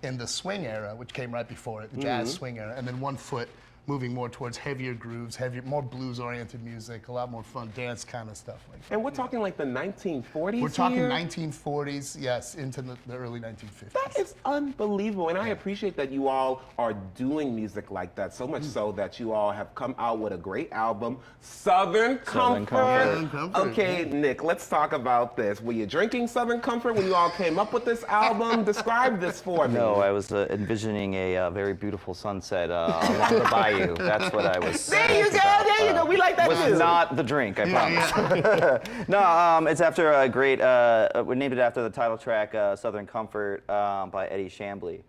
in the swing era, which came right before it, the jazz swing era, and then one foot moving more towards heavier grooves, more blues-oriented music, a lot more fun dance kind of stuff like that. And we're talking like the 1940s We're talking here? 1940s, yes, into the early 1950s. That is unbelievable, and I appreciate that you all are doing music like that, so much so that you all have come out with a great album, Southern Comfort. Southern Comfort. Okay, Nick, let's talk about this. Were you drinking Southern Comfort when you all came up with this album? Describe this for me. No, I was envisioning a very beautiful sunset along the bayou. That's what I was. There you go. We like that was too. not the drink, I promise. No, it's after a great. We named it after the title track, "Southern Comfort" by Eddie Chambly,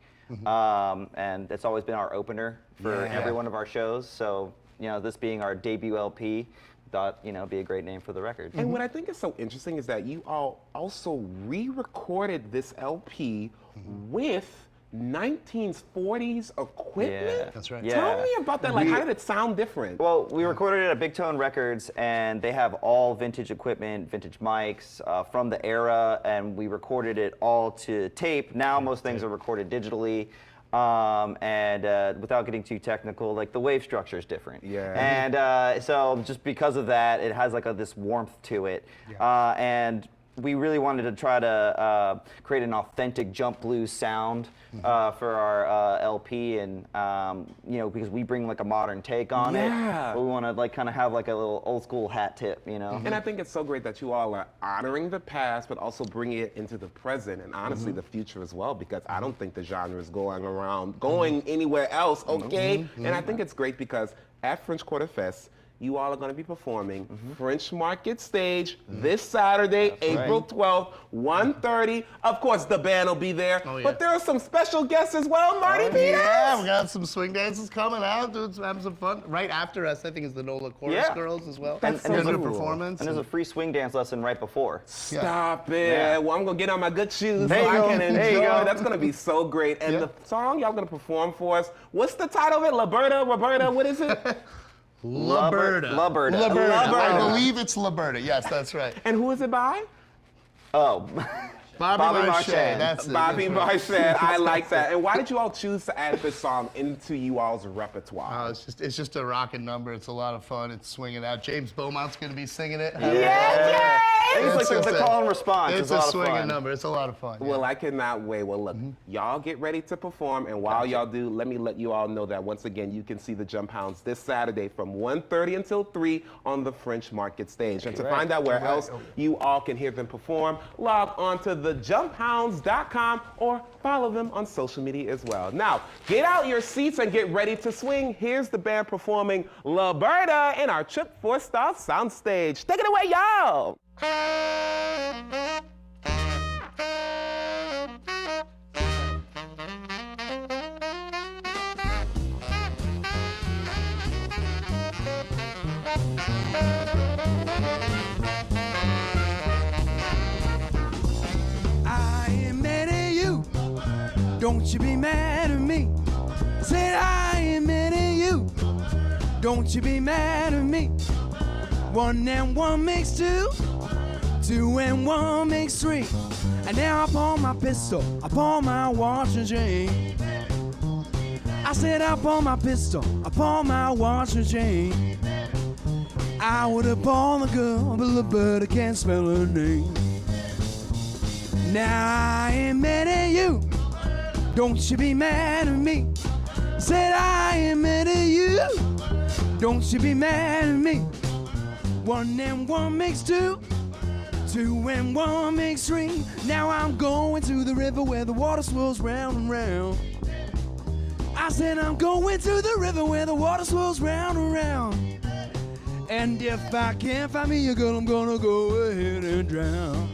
and it's always been our opener for every one of our shows. So this being our debut LP, thought, it'd be a great name for the record. And what I think is so interesting is that you all also re-recorded this LP with 1940s equipment. Yeah, that's right. Yeah. Tell me about that. Like, how did it sound different? Well, we recorded it at Big Tone Records, and they have all vintage equipment, vintage mics from the era, and we recorded it all to tape. Now most things are recorded digitally. And without getting too technical, like the wave structure is different. Yeah. And so just because of that, it has like this warmth to it. Yeah. And we really wanted to try to create an authentic jump blues sound for our LP, and because we bring like a modern take on it, but we want to like kind of have like a little old school hat tip, And I think it's so great that you all are honoring the past, but also bringing it into the present and honestly the future as well, because I don't think the genre is going anywhere else, okay? And I think it's great because at French Quarter Fest, you all are going to be performing French Market Stage this Saturday, April 12th, 1:30. Of course, the band will be there, but there are some special guests as well. Marty Peters! Yeah, we got some swing dancers coming out, having some fun. Right after us, I think, is the Nola Chorus Girls as well. That's and there's so a cool. performance. And there's a free swing dance lesson right before. Stop it. Yeah. Well, I'm going to get on my good shoes There so you I go. can There you enjoy. go. That's going to be so great. And the song y'all going to perform for us, what's the title of it? Roberta, what is it? Laberta. Laberta. I believe it's Laberta. Yes, that's right. And who is it by? Oh. Bobby Marchand. Marchand. That's it. Bobby That's right. Marchand. I like that. And why did you all choose to add this song into you all's repertoire? It's just a rocking number. It's a lot of fun. It's swinging out. James Beaumont's going to be singing it. It's like the call and response. It's a a lot of swinging fun. number. It's a lot of fun. Well, I cannot wait. Well, look, y'all get ready to perform, and while y'all do, let me let you all know that once again, you can see the Jump Hounds this Saturday from 1:30 until 3 on the French Market Stage. And to find out where else you all can hear them perform, log on to thejumphounds.com or follow them on social media as well. Now, get out your seats and get ready to swing. Here's the band performing Laberta in our Trip 4-Star soundstage. Take it away, y'all! I ain't mad at you, don't you be mad at me. Said I ain't mad at you, don't you be mad at me. 1 and 1 makes 2, 2 and 1 makes 3. And now I pull my pistol, I pull my watch and chain. I said I pull my pistol, I pull my watch and chain. I would have pulled the girl, but the bird can't spell her name. Now I ain't mad at you, don't you be mad at me. Said I ain't mad at you, don't you be mad at me. 1 and 1 makes 2, 2 and 1 makes 3. Now I'm going to the river where the water swirls round and round. I said I'm going to the river where the water swirls round and round. And if I can't find me a girl, I'm gonna go ahead and drown.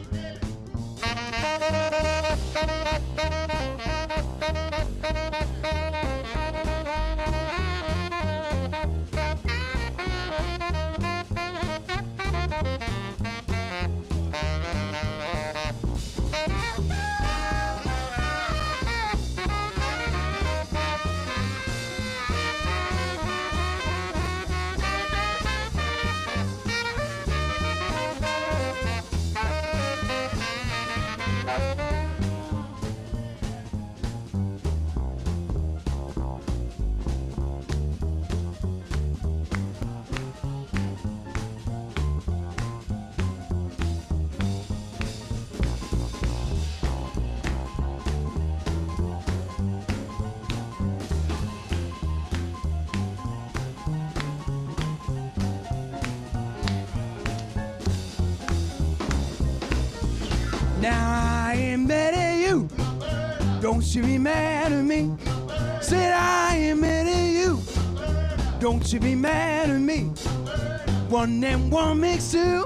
Now I ain't mad at you, don't you be mad at me. Said I ain't mad at you, don't you be mad at me. 1 and 1 makes 2,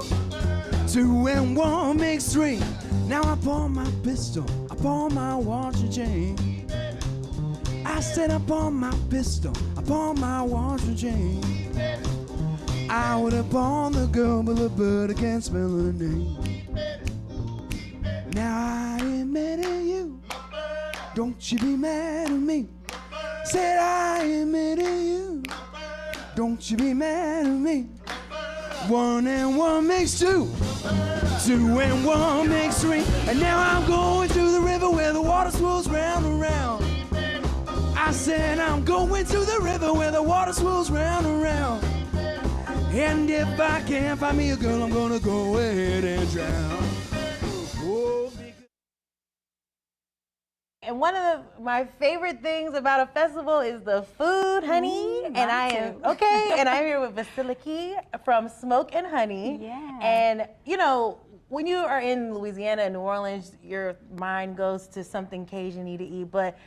2 and 1 makes 3. Now I pull my pistol, I pull my watch and chain. I said I pull my pistol, I pull my watch and chain. Out upon the gumble, but I can't spell her name. Now I ain't mad at you. Don't you be mad at me. Said I ain't mad at you. Don't you be mad at me. 1 and 1 makes 2. 2 and 1 makes 3. And now I'm going to the river where the water swirls round and round. I said I'm going to the river where the water swirls round and round. And if I can't find me a girl, I'm gonna go ahead and drown. Oh, And one of my favorite things about a festival is the food, honey. And I am okay. And I'm here with Vasiliki from Smoke and Honey. Yeah. And you know, when you are in Louisiana and New Orleans, your mind goes to something Cajun-y to eat. But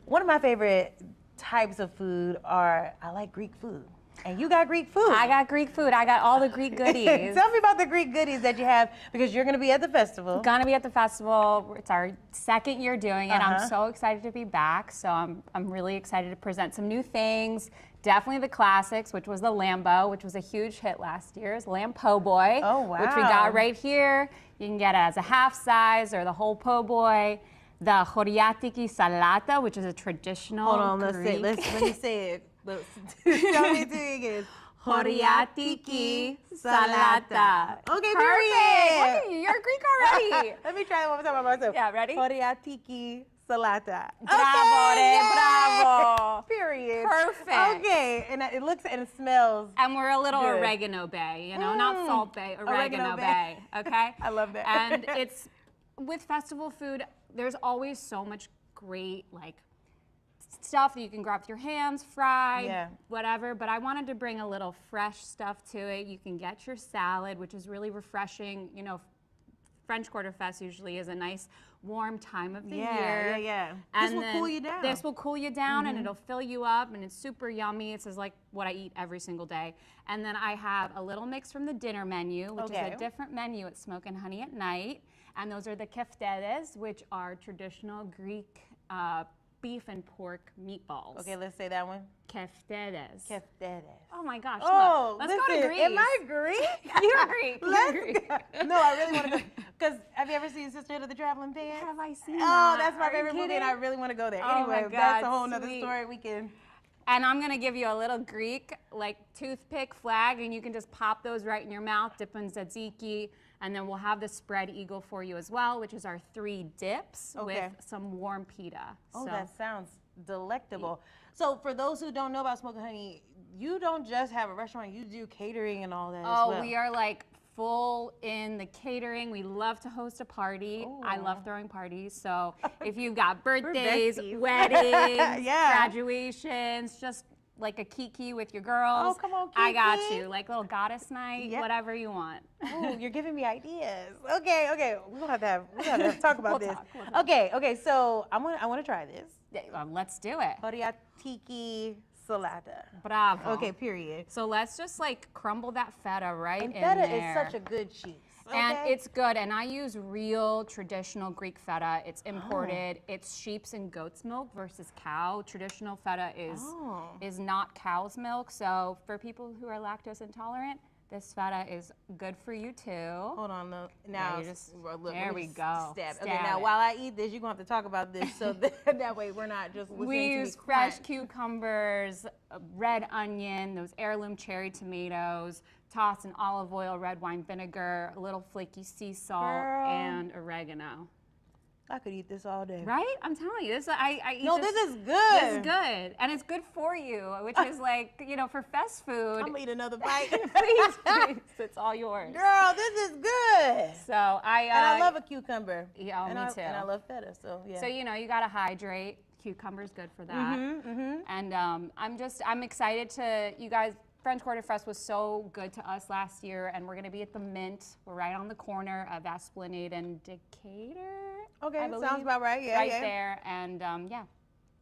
one of my favorite types of food I like Greek food. And you got Greek food. I got Greek food. I got all the Greek goodies. Tell me about the Greek goodies that you have, because you're going to be at the festival. Gonna be at the festival. It's our second year doing it. I'm so excited to be back. So I'm really excited to present some new things. Definitely the classics, which was the Lambo, which was a huge hit last year. It's Lamb Po' Boy, which we got right here. You can get it as a half size or the whole po' boy. The Horiatiki Salata, which is a traditional Hold on, Greek. let me say it. Tell me again. Horiatiki Salata. Okay, perfect. You're Greek already. Let me try it one more time by myself. Yeah, ready? Horiatiki Salata. Bravo, Okay, bravo. Period. Perfect. Okay, and it looks and it smells. And we're a little good. oregano bay, you know, not salt bay, oregano bay. Okay? I love that. And it's with festival food, there's always so much great like stuff that you can grab with your hands, fry, whatever. But I wanted to bring a little fresh stuff to it. You can get your salad, which is really refreshing. You know, French Quarter Fest usually is a nice warm time of the year. And this will cool you down. This will cool you down and it'll fill you up, and it's super yummy. It's just like what I eat every single day. And then I have a little mix from the dinner menu, which is a different menu at Smoke and Honey at night. And those are the keftedes, which are traditional Greek beef and pork meatballs. Okay, let's say that one. Keftedes. Keftedes. Oh my gosh, oh, look. Let's go to Greece. Am I Greek? You're Greek. You're Greek. No, I really want to go. Because have you ever seen Sisterhood of the Traveling Pants? Have I seen Oh, that? that's my Are you favorite movie, kidding? and I really want to go there. Oh Anyway, my God, that's a whole nother sweet. story we can. And I'm gonna give you a little Greek, like toothpick flag, and you can just pop those right in your mouth, dip in tzatziki, and then we'll have the spread eagle for you as well, which is our 3 dips with some warm pita. Oh, so, that sounds delectable. So for those who don't know about Smoke and Honey, you don't just have a restaurant, you do catering and all that as well. we are like full in the catering. We love to host a party. I love throwing parties. So if you've got birthdays, besties. weddings, graduations, just like a kiki with your girls. Oh, come on, I got Kiki. you. Like little goddess night, whatever you want. Oh, you're giving me ideas. Okay. We'll have to talk about We'll this. talk. Okay. So I want to try this. Let's do it. Horiatiki Salata. Bravo. Okay, period. So let's just like crumble that feta right And in feta there. is such a good cheese. And it's good, and I use real traditional Greek feta. It's imported. It's sheep's and goat's milk versus cow. Traditional feta is not cow's milk. So for people who are lactose intolerant, this feta is good for you too. Hold on, now there we go. Stab. Okay, now while I eat this, you're gonna have to talk about this so that way we're not just listening We to use me fresh crunch. cucumbers, red onion, those heirloom cherry tomatoes, toss in olive oil, red wine vinegar, a little flaky sea salt, and oregano. I could eat this all day. Right? I'm telling you, this I eat No, this is good. This is good, and it's good for you, which is like, you know, for fast food. I'm gonna eat another bite. please, it's all yours. Girl, this is good. So and I love a cucumber. Yeah, and me too. And I love feta, so yeah. So you know, you gotta hydrate. Cucumber's good for that. And I'm excited to you guys. French Quarter Fest was so good to us last year, and we're gonna be at the Mint. We're right on the corner of Esplanade and Decatur. Okay, I believe. sounds about right. Yeah, right there, and yeah.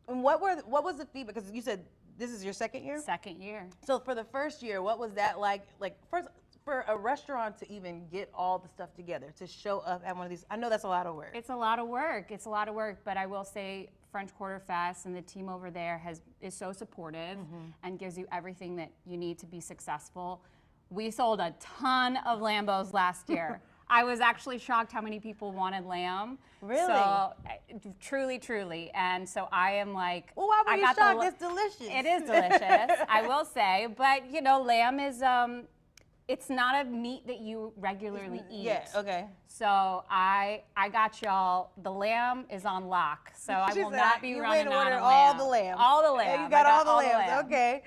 And what was the feedback? Because you said this is your second year. Second year. So for the first year, what was that like? Like first for a restaurant to even get all the stuff together to show up at one of these. I know that's a lot of work. It's a lot of work. It's a lot of work, but I will say French Quarter Fest and the team over there is so supportive and gives you everything that you need to be successful. We sold a ton of Lambos last year. I was actually shocked how many people wanted lamb. Really? So, truly, truly. And so I am like, well, why were I you got shocked? It's delicious. It is delicious, I will say. But, you know, lamb is, it's not a meat that you regularly eat. Yeah, okay. So I got y'all, the lamb is on lock. So I will not be running out of lamb. all the lamb. All the lamb. You got all the lambs. Okay.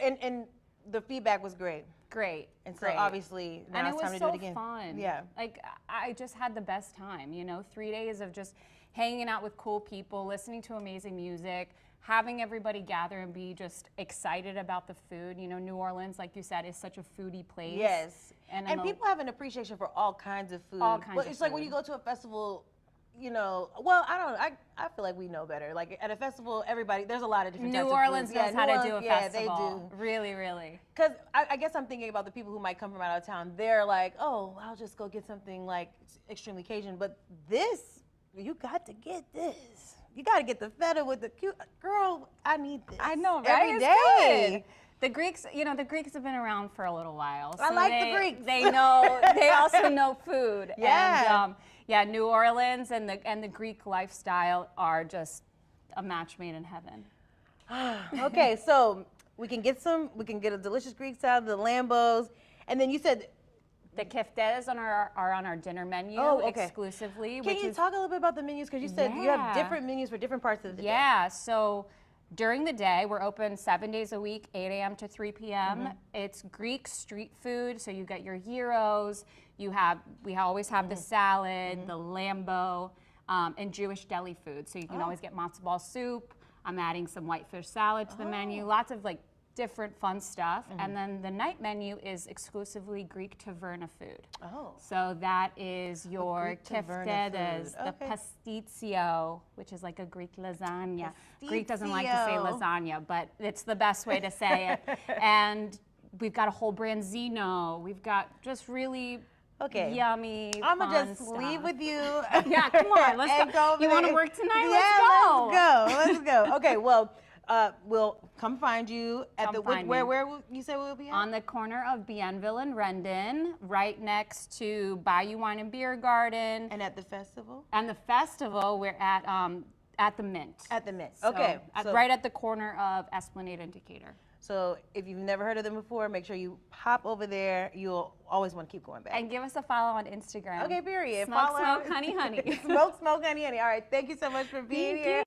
And the feedback was great. Great. And so great. obviously now and it's it was time to so do it again. fun. Yeah. Like I just had the best time, you know, 3 days of just hanging out with cool people, listening to amazing music, having everybody gather and be just excited about the food. You know, New Orleans, like you said, is such a foodie place. Yes. And people have an appreciation for all kinds of food. All kinds of It's like when food. you go to a festival, you know, well, I feel like we know better. Like at a festival, there's a lot of different types New of Orleans foods. knows how to do a yeah, festival. they do. Really, really. Because I guess I'm thinking about the people who might come from out of town. They're like, oh, I'll just go get something like extremely Cajun. But this, you got to get this. You got to get the feta with the cute. Girl, I need this. I know, right? Every It's day. good. The Greeks, you know, the Greeks have been around for a little while. I like the Greeks. They know. They also know food. Yeah. And, yeah, New Orleans and the Greek lifestyle are just a match made in heaven. Okay, so we can get a delicious Greek salad, the lambos, and then you said the keftes are on our dinner menu exclusively. Can you talk a little bit about the menus? Because you said you have different menus for different parts of the day. Yeah, so during the day, we're open 7 days a week, 8 a.m. to 3 p.m. It's Greek street food, so you get your gyros. We always have the salad, the lambo, and Jewish deli food. So you can always get matzo ball soup. I'm adding some whitefish salad to the menu. Lots of like different fun stuff. And then the night menu is exclusively Greek taverna food. Oh. So that is your keftedes, the pastitsio, which is like a Greek lasagna. Greek doesn't like to say lasagna, but it's the best way to say it. And we've got a whole branzino. We've got just really yummy, I'm fun gonna just stuff. leave with you. Yeah, come on, let's go. You want to work tonight? Yeah, let's go. Okay, well, we'll come find you at where will you say we'll be at? On the corner of Bienville and Rendon, right next to Bayou Wine and Beer Garden. And at the festival? And the festival, we're at the Mint. At the Mint. So, Okay. Right at the corner of Esplanade and Decatur. So if you've never heard of them before, make sure you pop over there. You'll always want to keep going back. And give us a follow on Instagram. Okay, period. Smoke, honey, honey. Smoke, honey, honey. All right, thank you so much for being here. You.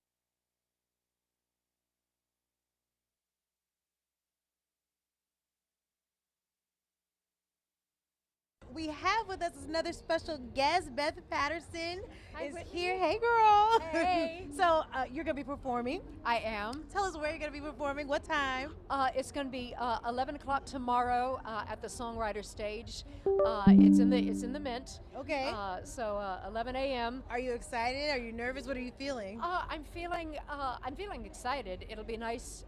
We have with us another special guest, Beth Patterson is Whitney. here. Hey, girl. Hey. So you're going to be performing. I am. Tell us where you're going to be performing, what time. It's going to be 11 o'clock tomorrow at the Songwriter Stage. It's in the Mint. Okay. So 11 a.m. Are you excited? Are you nervous? What are you feeling? I'm feeling excited. It'll be nice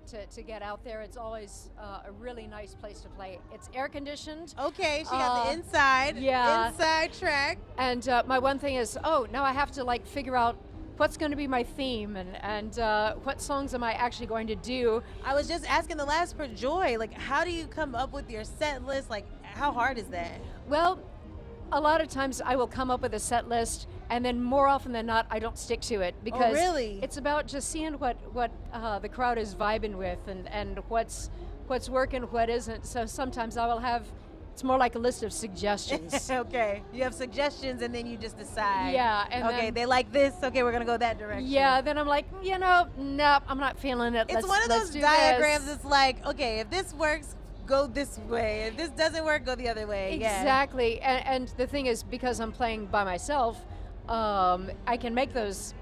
to get out there. It's always a really nice place to play. It's air conditioned. Okay, she got the inside. Yeah. Inside track. And my one thing is, now I have to like figure out what's going to be my theme and what songs am I actually going to do. I was just asking the last for Joy, like how do you come up with your set list? Like how hard is that? Well, a lot of times I will come up with a set list and then more often than not I don't stick to it because it's about just seeing what the crowd is vibing with and what's working, what isn't. So sometimes I will have, it's more like a list of suggestions. Okay, you have suggestions and then you just decide. Yeah. And okay, they like this. Okay, we're gonna go that direction. Yeah. Then I'm like, nope, I'm not feeling it. It's one of those diagrams. It's like, okay, if this works, go this way. If this doesn't work, go the other way. Exactly. Yeah. And the thing is, because I'm playing by myself, I can make those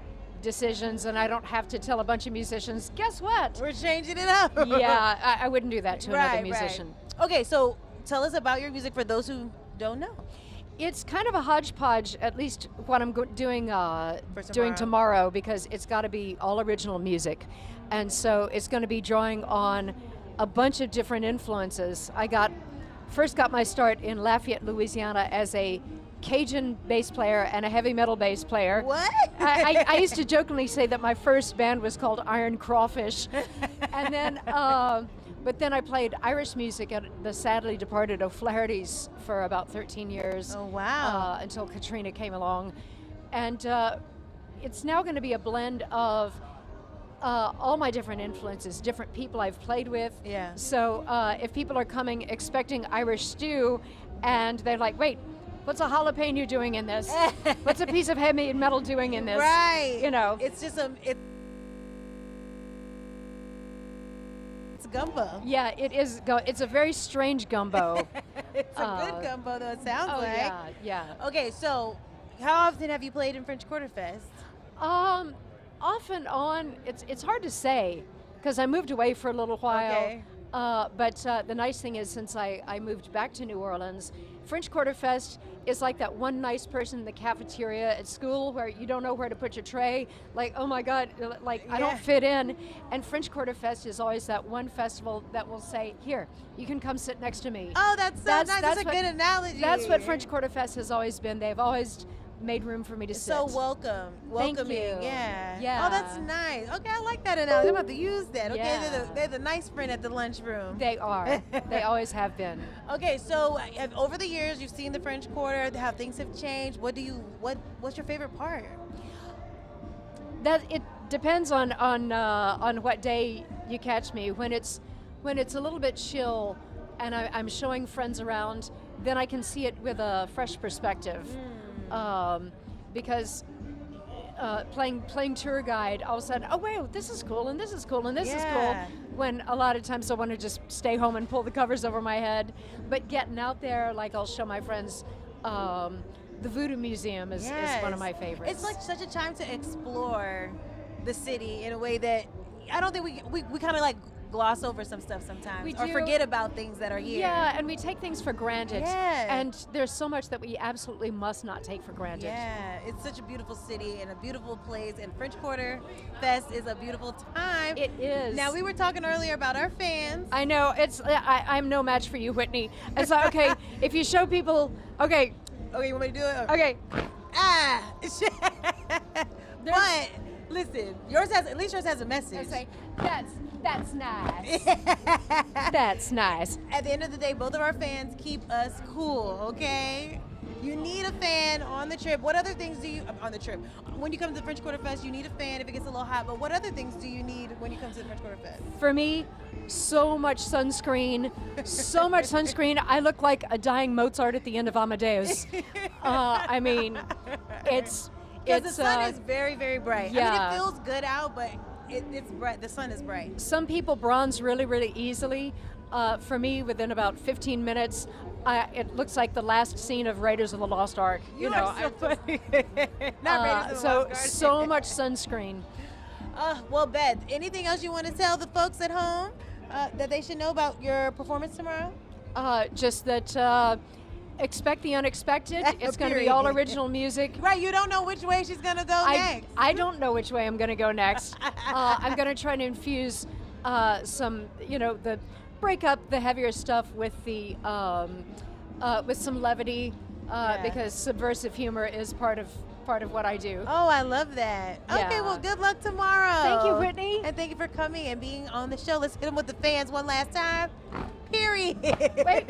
decisions and I don't have to tell a bunch of musicians, guess what? We're changing it up. Yeah, I wouldn't do that to another musician. Right. Okay, so tell us about your music for those who don't know. It's kind of a hodgepodge, at least what I'm doing tomorrow, because it's got to be all original music. And so it's going to be drawing on a bunch of different influences. I first got my start in Lafayette, Louisiana as a Cajun bass player and a heavy metal bass player. What? I used to jokingly say that my first band was called Iron Crawfish. And then But then I played Irish music at the sadly departed O'Flaherty's for about 13 years. Oh, wow. Until Katrina came along. And it's now going to be a blend of all my different influences, different people I've played with. Yeah. So if people are coming expecting Irish stew and they're like, wait, what's a jalapeno doing in this? What's a piece of heavy metal doing in this? Right. You know. It's just it's gumbo. Yeah, it is. It's a very strange gumbo. It's a good gumbo, though, it sounds oh, like. yeah. Okay, so how often have you played in French Quarter Fest? Off and on. It's hard to say because I moved away for a little while. Okay. But the nice thing is, since I moved back to New Orleans, French Quarter Fest is like that one nice person in the cafeteria at school where you don't know where to put your tray. Like, oh my God, like I don't fit in. And French Quarter Fest is always that one festival that will say, here, you can come sit next to me. Oh, that's so nice. That's a what- good analogy. That's what French Quarter Fest has always been. They've always made room for me to sit. So Thank welcoming. you. Yeah. Yeah. Oh, that's nice. Okay, I like that analogy. I'm about to use that. Okay, Yeah. they're the nice friend at the lunchroom. They are. They always have been. Okay, so over the years, you've seen the French Quarter, how things have changed. What's your favorite part? That it depends on what day you catch me. When it's a little bit chill, and I'm showing friends around, then I can see it with a fresh perspective. Because playing tour guide, all of a sudden, oh wait, this is cool, and this is cool, and this is cool. When a lot of times I want to just stay home and pull the covers over my head, but getting out there, like I'll show my friends. The Voodoo Museum is one of my favorites. It's like such a time to explore the city in a way that I don't think we kind of like gloss over some stuff sometimes or forget about things that are here. Yeah, and we take things for granted. Yeah. And there's so much that we absolutely must not take for granted. Yeah, it's such a beautiful city and a beautiful place, and French Quarter Fest is a beautiful time. It is. Now, we were talking earlier about our fans. I know, I'm no match for you, Whitney. It's like, okay, if you show people, okay. Okay, you want me to do it? Okay. But listen, at least yours has a message. I say, that's nice. That's nice. At the end of the day, both of our fans keep us cool, okay? You need a fan on the trip. What other things do you, on the trip? When you come to the French Quarter Fest, you need a fan if it gets a little hot, but what other things do you need when you come to the French Quarter Fest? For me, so much sunscreen. So much sunscreen. I look like a dying Mozart at the end of Amadeus. I mean, it's... Because the sun is very, very bright. Yeah. I mean, it feels good out, but it's bright. The sun is bright. Some people bronze really, really easily. For me, within about 15 minutes, it looks like the last scene of Raiders of the Lost Ark. You know, are so funny. Not Raiders of the Lost Ark. So much sunscreen. Well, Beth, anything else you want to tell the folks at home that they should know about your performance tomorrow? Just that expect the unexpected. It's going to be all original music. Right, you don't know which way she's going to go next. I don't know which way I'm going to go next. I'm going to try to infuse some, break up the heavier stuff with the with some levity because subversive humor is part of what I do. Oh, I love that. Yeah. Okay, well, good luck tomorrow. Thank you, Whitney. And thank you for coming and being on the show. Let's hit them with the fans one last time. Period. Wait.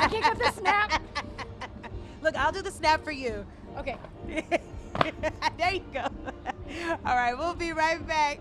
I can't get the snap. Look, I'll do the snap for you. Okay. There you go. All right, we'll be right back.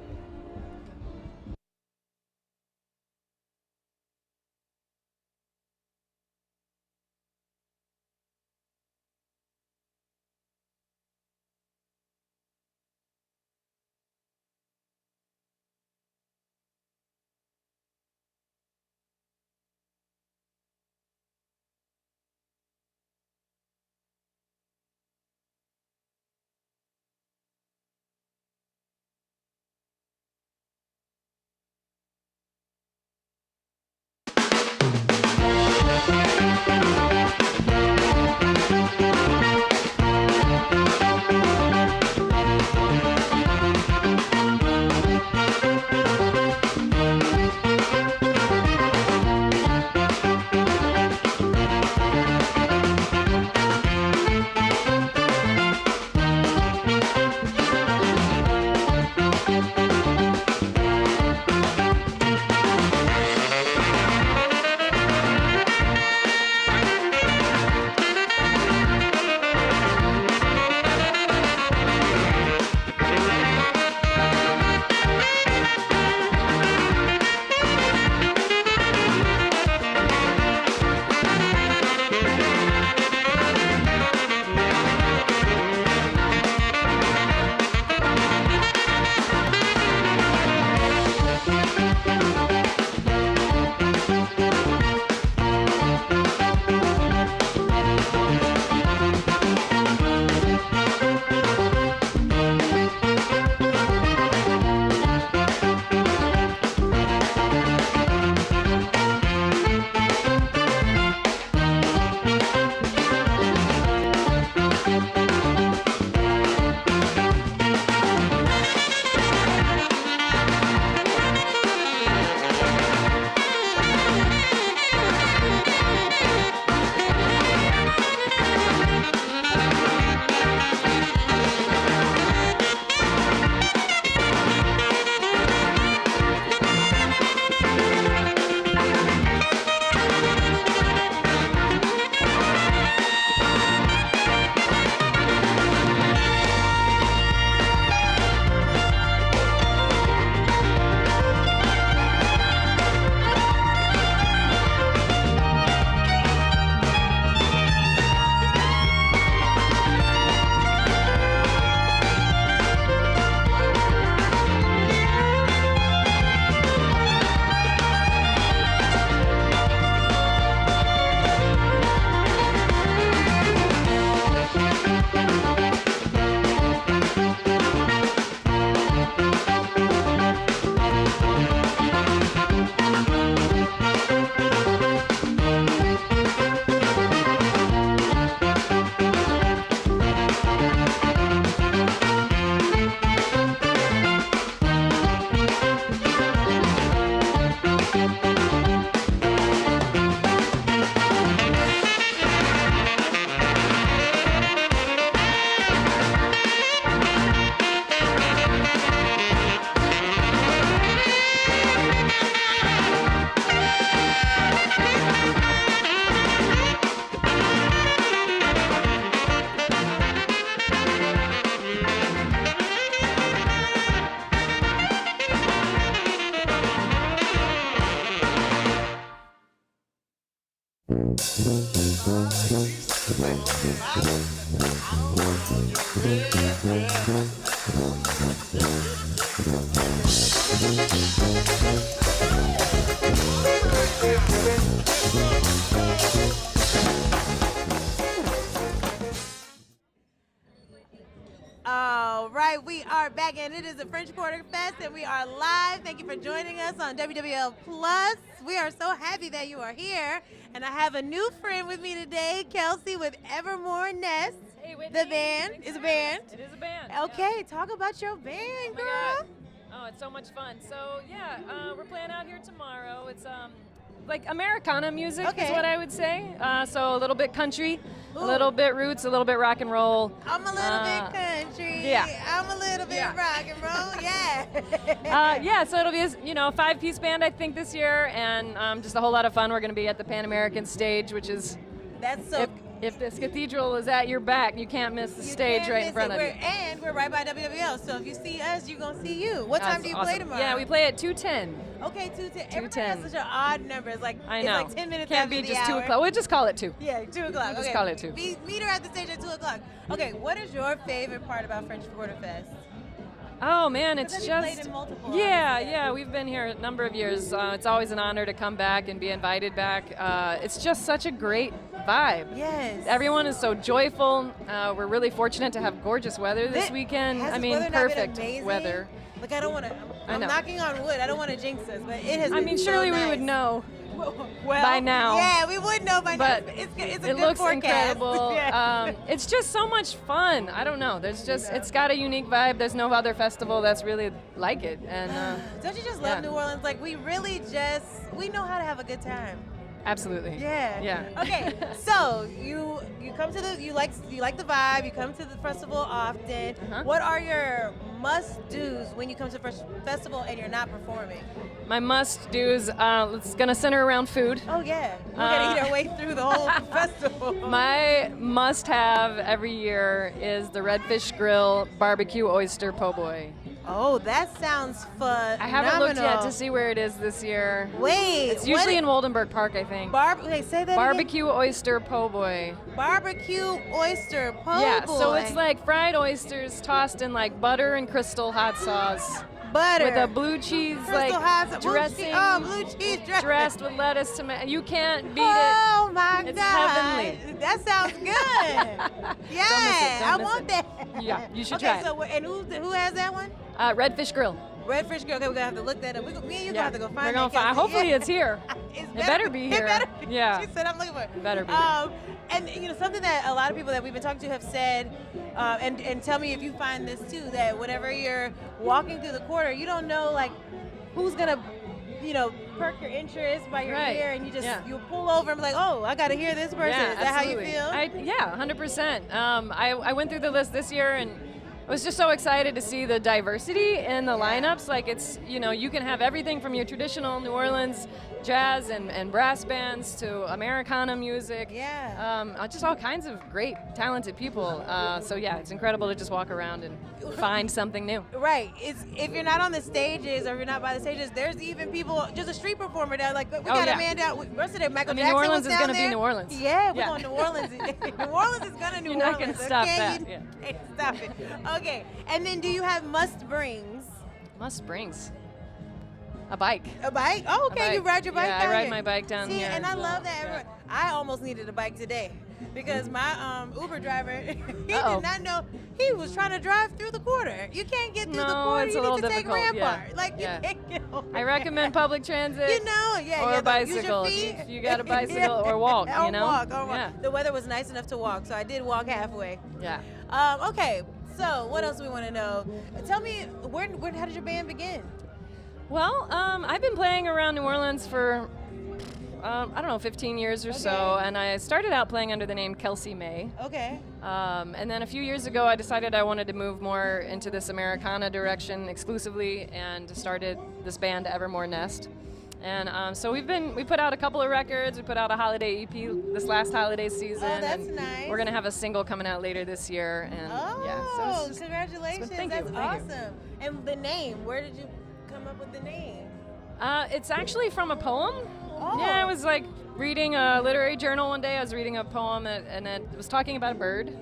All right, we are back, and it is the French Quarter Fest, and we are live. Thank you for joining us on WWL Plus. We are so happy that you are here, and I have a new friend with me today, Kelsey with Evermore Nest. Hey, Whitney. The band is a band. It is a band. Okay, talk about your band, girl. Oh, oh, it's so much fun. So yeah, we're playing out here tomorrow. It's like Americana music is what I would say. So a little bit country, a little bit roots, a little bit rock and roll. I'm a little bit country. Yeah. I'm a little bit rock and roll. Yeah. So it'll be a 5-piece band I think this year, and just a whole lot of fun. We're going to be at the Pan American stage, which is that's so. If this cathedral is at your back, you can't miss the stage right in front of you. And we're right by WWL, so if you see us, you're going to see you. What time do you play tomorrow? Yeah, we play at 2:10. Okay, 2:10. Everybody has such an odd number. It's like, I know. It's like 10 minutes Can't after be the just hour. 2 o'clock. We'll just call it 2. Yeah, 2 o'clock. We'll Okay. just call it 2. Meet her at the stage at 2 o'clock. Okay, what is your favorite part about French Quarter Fest? Oh man, it's played in multiple, yeah. We've been here a number of years. It's always an honor to come back and be invited back. It's just such a great vibe. Yes. Everyone is so joyful. We're really fortunate to have gorgeous weather this weekend. Has I this mean, weather not been perfect amazing? weather. Like I don't want to. I'm know. knocking on wood. I don't want to jinx us, but it has. I been mean, so surely nice. we would know well, by now. Yeah, we would know by now. But It's a it good looks forecast. incredible. Yeah. It's just so much fun. I don't know. It's got a unique vibe. There's no other festival that's really like it. And don't you just love New Orleans? Like we really we know how to have a good time. Absolutely. Yeah. Yeah. Okay. So you come to you like the vibe. You come to the festival often. What are your must-dos when you come to the festival and you're not performing? My must-dos, it's going to center around food. Oh, yeah. We're going to eat our way through the whole festival. My must-have every year is the Redfish Grill Barbecue Oyster Po' Boy. Oh, that sounds fun. I haven't looked yet to see where it is this year. Wait. It's usually in Waldenburg Park, I think. Say that Barbecue again? Oyster Po' Boy. Barbecue Oyster Po' Boy. Yeah, so it's like fried oysters tossed in like butter and crystal hot sauce. Butter. With a blue cheese dressing. Blue cheese dressing. Dressed with lettuce, tomato. You can't beat it. Oh my It's God. heavenly. That sounds good. Yeah, I want that. Yeah, you should okay, try so and who has that one? Redfish Grill. Redfish Grill. Okay, we're gonna have to look that up. Me and you gonna have to go find We're that. gonna find. Hopefully, it's here. It better be here. It better be. Yeah. She said, "I'm looking for it." It better be here. And something that a lot of people that we've been talking to have said, and tell me if you find this too, that whenever you're walking through the quarter, you don't know like who's gonna, perk your interest by your ear, and you just you pull over and be like, "Oh, I gotta hear this person." Yeah, Is that absolutely. how you feel? Yeah, 100%. I went through the list this year and I was just so excited to see the diversity in the lineups. Like it's, you can have everything from your traditional New Orleans jazz and brass bands to Americana music. Yeah. Just all kinds of great, talented people. So yeah, it's incredible to just walk around and find something new. Right. If you're not on the stages or you're not by the stages, there's even people, just a street performer down. Like we got a man down. Yesterday, Michael Jackson New Orleans was is down going to there. be New Orleans. Yeah, we're going to New Orleans. New Orleans is going to New You're Orleans. not going to stop that. You can't stop it. Okay. And then do you have must-brings? Must-brings. A bike. A bike? Oh, okay. You ride your bike down I ride here. my bike down See, here. and I love that. I almost needed a bike today because my Uber driver, he did not know. He was trying to drive through the quarter. You can't get through the quarter. It's you a little need to difficult. take Rampart. Like, you Yeah. can't get over I recommend public transit. Or a bicycle. Use your feet. If you got a bicycle or walk, Or you know? walk. Yeah. The weather was nice enough to walk, so I did walk halfway. Yeah. Okay, so what else do we want to know? Tell me, how did your band begin? Well, I've been playing around New Orleans for, 15 years or so, and I started out playing under the name Kelsey May. Okay. And then a few years ago, I decided I wanted to move more into this Americana direction exclusively, and started this band Evermore Nest. And so we put out a couple of records. We put out a holiday EP this last holiday season. Oh, that's and nice. We're gonna have a single coming out later this year. And Oh, congratulations! thank you, That's thank you. awesome. And the name? Where did you come up with the name? It's actually from a poem. Oh. Yeah, it was like reading a literary journal one day. I was reading a poem, and it was talking about a bird,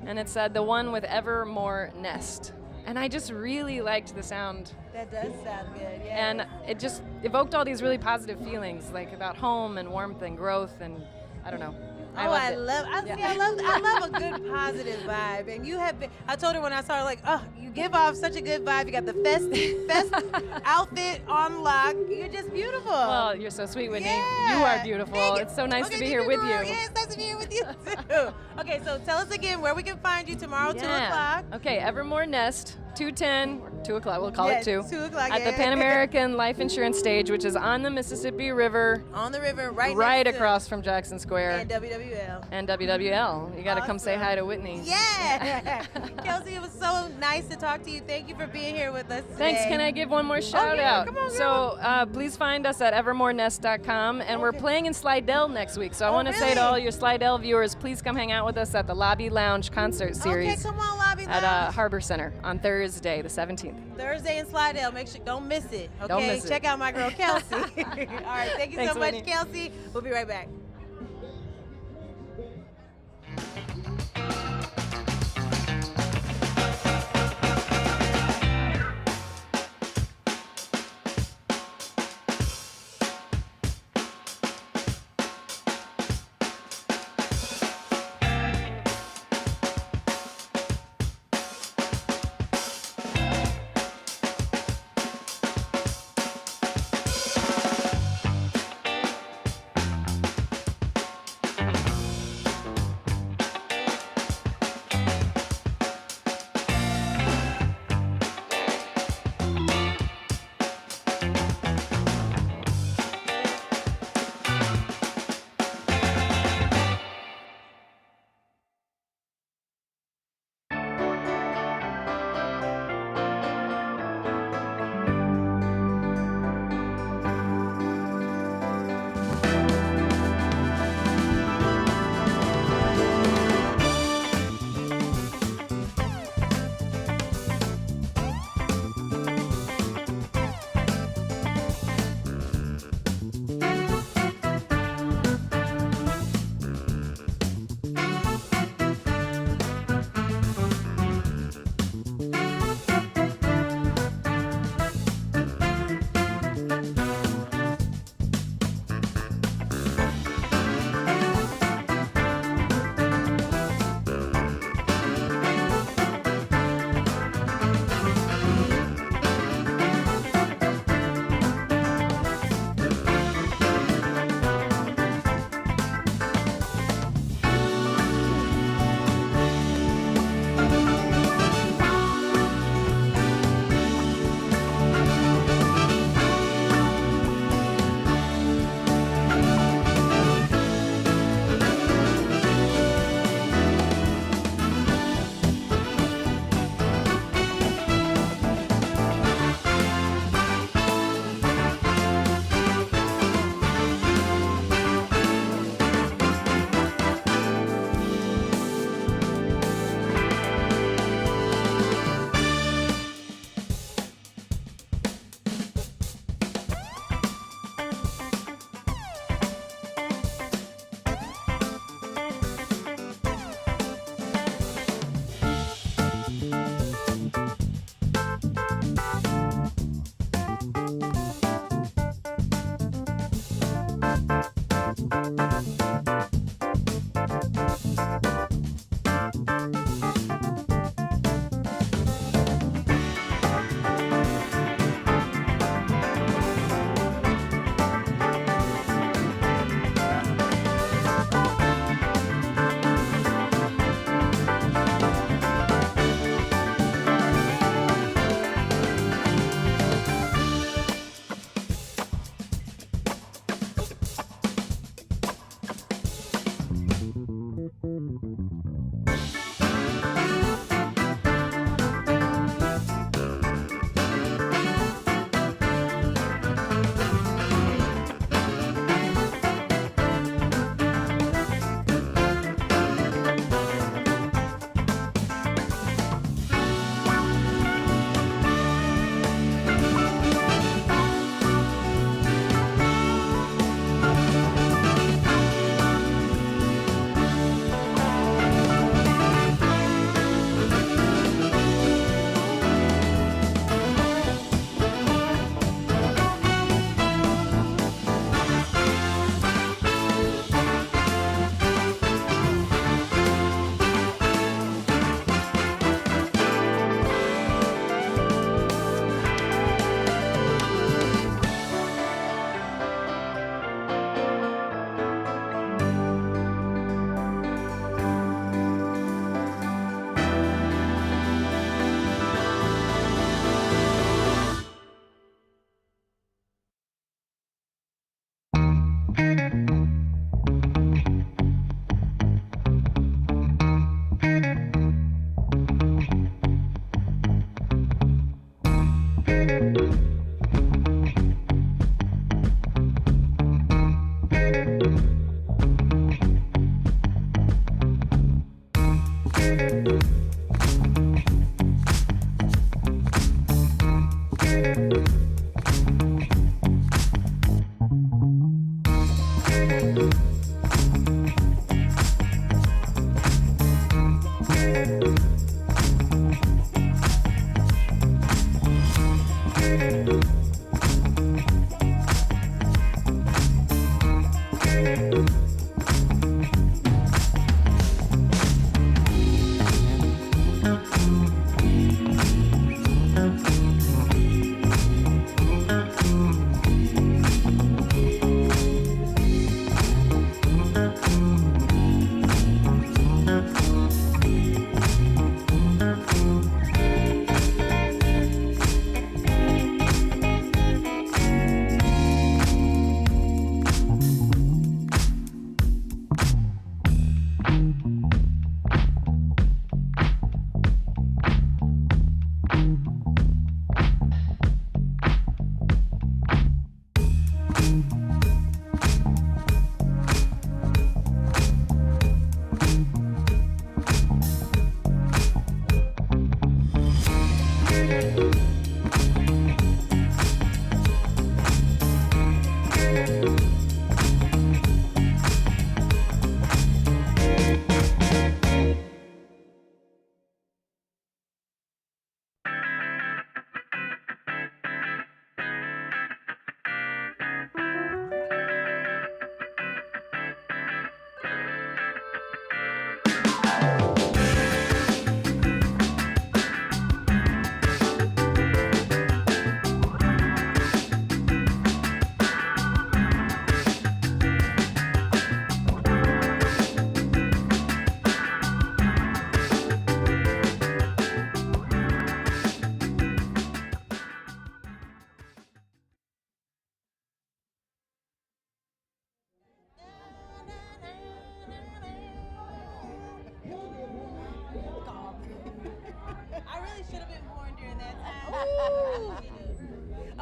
and it said, the one with Evermore Nest. And I just really liked the sound. That does sound good, yeah. And it just evoked all these really positive feelings, like about home and warmth and growth, and I don't know. I love a good positive vibe. And you have been, I told her when I saw her, like, oh, you give off such a good vibe. You got the fest outfit on lock. You're just beautiful. Well, you're so sweet, Whitney. Yeah. You are beautiful. It's so nice to be here with you. Yeah, it's nice to be here with you too. Okay, so tell us again where we can find you tomorrow, 2 o'clock. Okay, Evermore Nest, 210, or 2 o'clock, we'll call it 2. 2 o'clock, At the Pan American Life Insurance Stage, which is on the Mississippi River. On the river, right across from Jackson Square. And WWL. And WWL. You got to come say hi to Whitney. Yeah. Kelsey, it was so nice to talk to you. Thank you for being here with us today. Thanks. Can I give one more shout out? Come on, so please find us at evermorenest.com, and we're playing in Slidell next week. So I want to say to all your Slidell viewers, please come hang out with us at the Lobby Lounge concert series. Okay, come on, Lobby Lounge. At Harbor Center on Thursday, the 17th. Thursday in Slidell. Make sure, don't miss it. Okay, Don't miss it. Check out my girl Kelsey. All right, thank you Thanks, so much, Whitney. Kelsey. We'll be right back.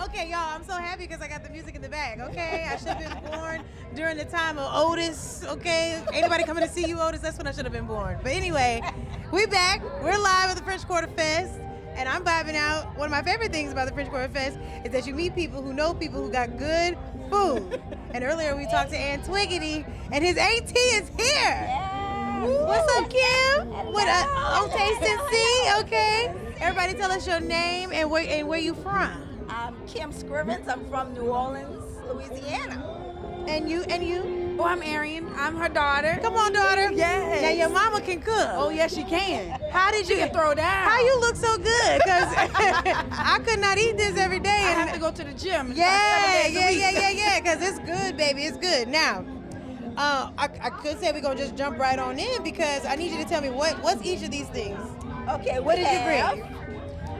Okay, y'all, I'm so happy because I got the music in the bag, okay? I should have been born during the time of Otis, okay? Anybody coming to see you, Otis? That's when I should have been born. But anyway, we back. We're live at the French Quarter Fest, and I'm vibing out. One of my favorite things about the French Quarter Fest is that you meet people who know people who got good food. And earlier we talked to Aunt Twiggity, and his Auntie is here. Yeah. What's up, Kim? What on Taste and See, okay? Everybody tell us your name and where you from. I'm Kim Scrivens. I'm from New Orleans, Louisiana. And you? Oh, I'm Arian. I'm her daughter. Come on, daughter. Yes. Now your mama can cook. Oh, yes, she can. How did you can throw down? How you look so good? Because I could not eat this every day. I have to go to the gym. Yeah. Because it's good, baby. It's good. Now, I could say we're gonna just jump right on in because I need you to tell me what's each of these things. Okay. What did you bring?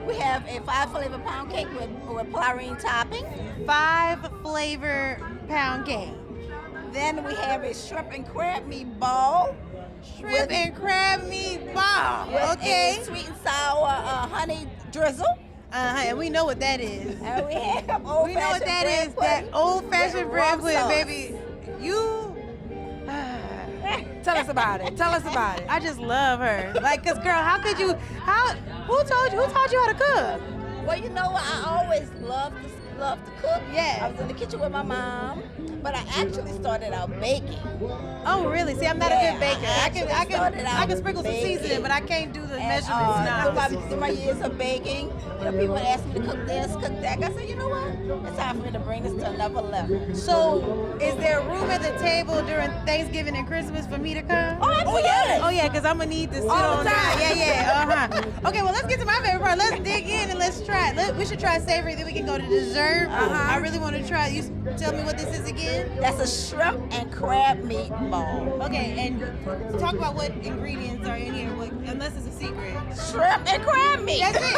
We have a 5-flavor pound cake with Clarine topping. 5-flavor pound cake. Then we have a shrimp and crab meatball. Shrimp and crab meatball. With Okay. a sweet and sour honey drizzle. And we know what that is. And we have old-fashioned We know what that bread is. pudding That old-fashioned with bread rum pudding, sauce. baby. You. Tell us about it. Tell us about it. I just love her. Like, cause girl, how could you? Who taught you how to cook? Well, you know what? I always loved to cook. Yeah. I was in the kitchen with my mom, but I actually started out baking. Oh, really? See, I'm not a good baker. I can sprinkle some seasoning, but I can't do the measurements. Through my years of baking, people ask me to cook this, cook that. I said, you know what? It's time for me to bring this to another level. So, is there room at the table during Thanksgiving and Christmas for me to come? Oh, absolutely. Oh yeah, because I'm gonna need to sit All on the time. that. Yeah. Okay, well let's get to my favorite part. Let's dig in and let's try it. We should try savory, then we can go to dessert. I really want to try. You tell me what this is again. That's a shrimp and crab meatball. Okay, and talk about what ingredients are in here, unless it's a secret. Shrimp and crab meat. That's it.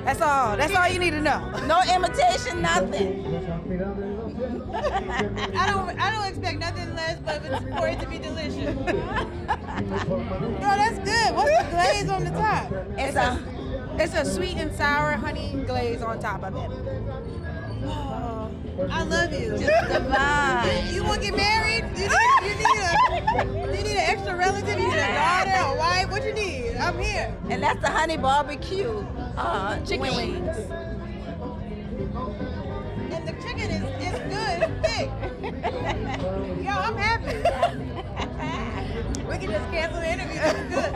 That's all. That's all you need to know. No imitation, nothing. I don't expect nothing less, but for it to be delicious. Girl, that's good. What's the glaze on the top? It's a sweet and sour honey glaze on top of it. Oh, I love you. Just divine. You want to get married? You need an extra relative. You need a daughter, a that's the honey barbecue Chicken wings. And the chicken is good. It's big. Yo, I'm happy. We can just cancel the interview. This is good.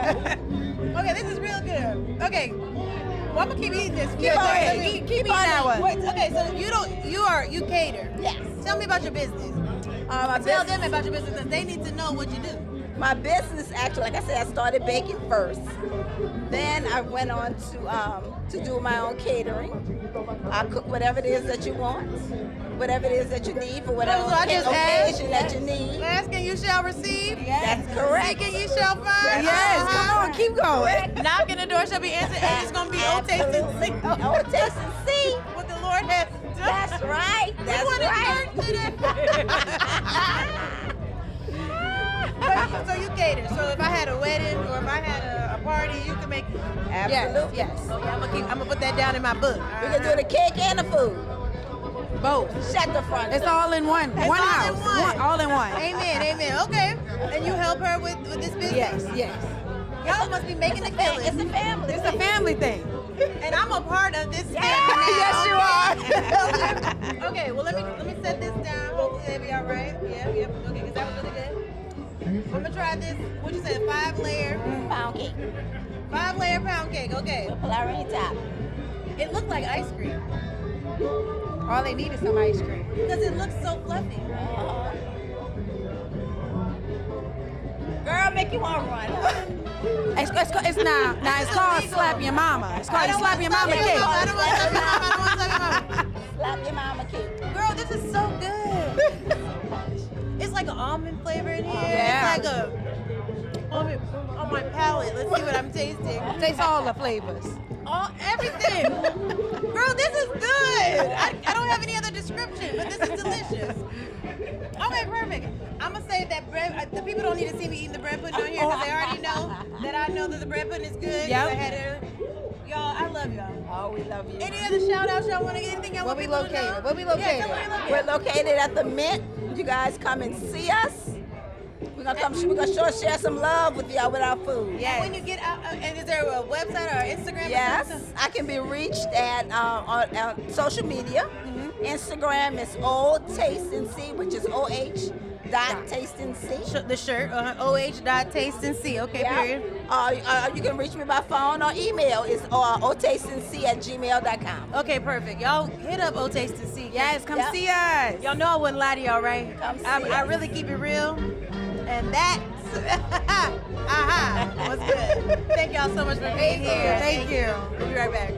Okay, this is real good. Okay. Well, I'm gonna keep eating this. Keep on eating. Keep on that one. eating. Okay, so you cater. Yes. Tell me about your business. Tell them about your business because they need to know what you do. My business, actually, like I said, I started baking first. Then I went on to do my own catering. I cook whatever it is that you want, whatever it is that you need for whatever occasion that you need. Ask and you shall receive. That's correct. Seek and you shall find. Yes, come on, keep going. Knock and the door shall be answered, and it's gonna be oh taste and see. Oh taste and see what the Lord has done. That's right. That's right. So you cater. So if I had a wedding or if I had a party, you can make. Absolutely. Yes. Okay, I'm gonna put that down in my book. We can do the cake and the food. Both. Shut the front. It's all in one. It's One all house. in one. All in one. Amen. Amen. Okay. And you help her with this business? Yes. Y'all must be making a killing. It's a family. It's a family thing. And I'm a part of this family now. Yes, you are. Okay, well let me set this down. Hopefully they'll be all right. Yep. Okay, because that was really good. I'm gonna try this. What'd you say? A 5-layer pound cake. 5-layer pound cake. Okay. Flowery top. It looked like ice cream. All they need is some ice cream. Because it looks so fluffy. Girl, make you want to run. It's called slap your mama. It's called slap your mama cake. I don't want to slap your mama. I don't want to slap your mama. Slap your mama cake. Girl, this is so good. It's like an almond flavor in here. Yeah. It's like a on my palate. Let's see what I'm tasting. Taste all the flavors. Everything. Girl, this is good. I don't have any other description, but this is delicious. Okay, perfect. I'm gonna say that bread. The people don't need to see me eating the bread pudding on here because they already know that I know that the bread pudding is good. Yep. Y'all, I love y'all. Oh, we love you. Any other shout outs y'all want to get? Anything y'all want people to know? Where we located? Yeah, tell me where We're located at the Mint. You guys come and see us. We're gonna share some love with y'all with our food. Yeah. When you get out, and is there a website or Instagram? Yes, I can be reached at on social media. Instagram is Old Taste and See, which is OH.taste-and-see. The shirt, OH.taste-and-see. Okay, period. You can reach me by phone or email. It's otaste-and-see@gmail.com. Okay, perfect. Y'all hit up OTaste-and-See. Yes, come see us. Y'all know I wouldn't lie to y'all, right? I really keep it real. And that's what's good. Thank y'all so much for being here. Thank you. We'll be right back.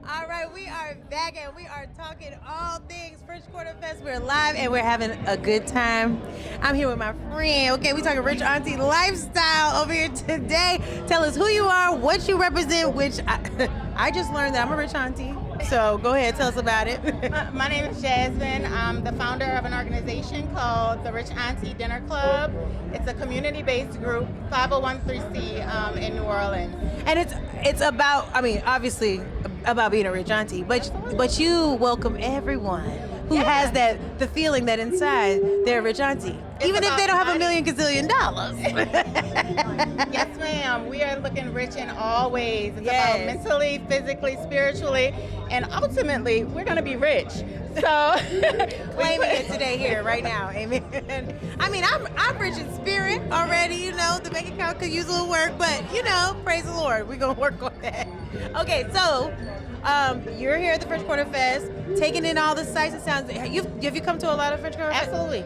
All right, we are back and we are talking all things French Quarter Fest. We're live and we're having a good time. I'm here with my friend. Okay, we talking rich auntie lifestyle over here today. Tell us who you are, what you represent, which I just learned that I'm a rich auntie. So go ahead, tell us about it. My name is Jasmine. I'm the founder of an organization called the Rich Auntie Dinner Club. It's a community-based group, 501c in New Orleans. And it's about, I mean, obviously about being a rich auntie, but you welcome everyone who has the feeling that inside they're a rich auntie, even if they don't have $1 million gazillion dollars. Yes, ma'am. We are looking rich in all ways. It's about mentally, physically, spiritually, and ultimately, we're going to be rich. So claiming it today here, right now. Amen. I mean, I'm rich in spirit already, you know, the bank account could use a little work, but, you know, praise the Lord. We're going to work on that. Okay, so you're here at the French Quarter Fest, taking in all the sights and sounds. Have you come to a lot of French Quarter Fest? Absolutely.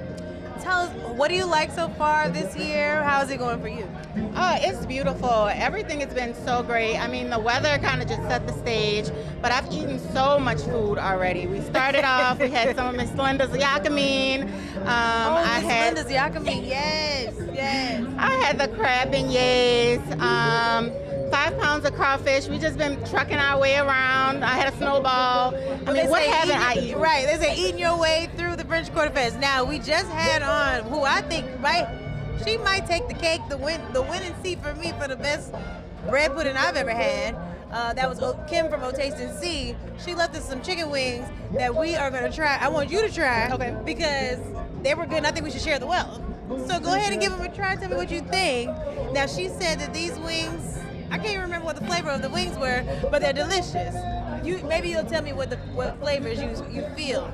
Tell us, what do you like so far this year? How is it going for you? Oh, it's beautiful. Everything has been so great. I mean, the weather kind of just set the stage, but I've eaten so much food already. We started off, we had some of Miss Linda's yakamine. Linda's yakamine, yes. I had the crab beignets, 5 pounds of crawfish. We just been trucking our way around. I had a snowball. I mean, what haven't I eaten? Right, they say eating your way through the French Quarter Fest. Now, we just had on, who I think, she might take the cake, the winning seat for me for the best bread pudding I've ever had. That was Kim from O Taste and See. She left us some chicken wings that we are going to try. I want you to try, because they were good and I think we should share the wealth. So go ahead and give them a try. Tell me what you think. Now, she said that these wings, I can't even remember what the flavor of the wings were, but they're delicious. Maybe you'll tell me what flavors you feel.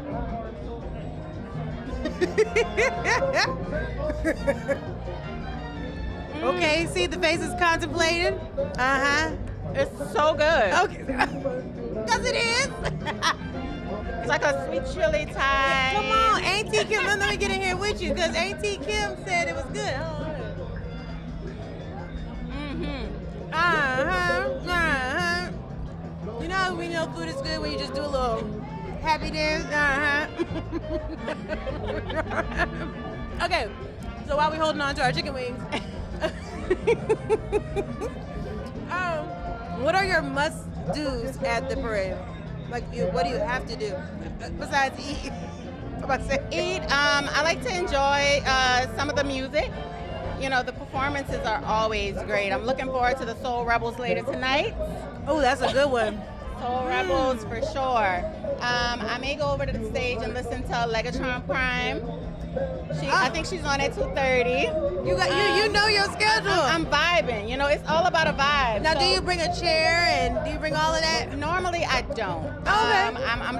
Okay, see, the face is contemplating. It's so good. Okay. Because it is. It's like a sweet chili Thai. Come on, Auntie Kim, let me get in here with you, because Auntie Kim said it was good. You know, we know food is good when you just do a little happy dance. Okay, so while we're holding on to our chicken wings, what are your must-dos at the parade? Like, what do you have to do besides eat? Eat. I like to enjoy some of the music. You know, the performances are always great. I'm looking forward to the Soul Rebels later tonight. Oh, that's a good one. Soul Rebels for sure. I may go over to the stage and listen to Legatron Prime. I think she's on at 2:30. You know your schedule. I'm vibing. You know, it's all about a vibe. Now, do you bring a chair and do you bring all of that? Normally, I don't. Okay.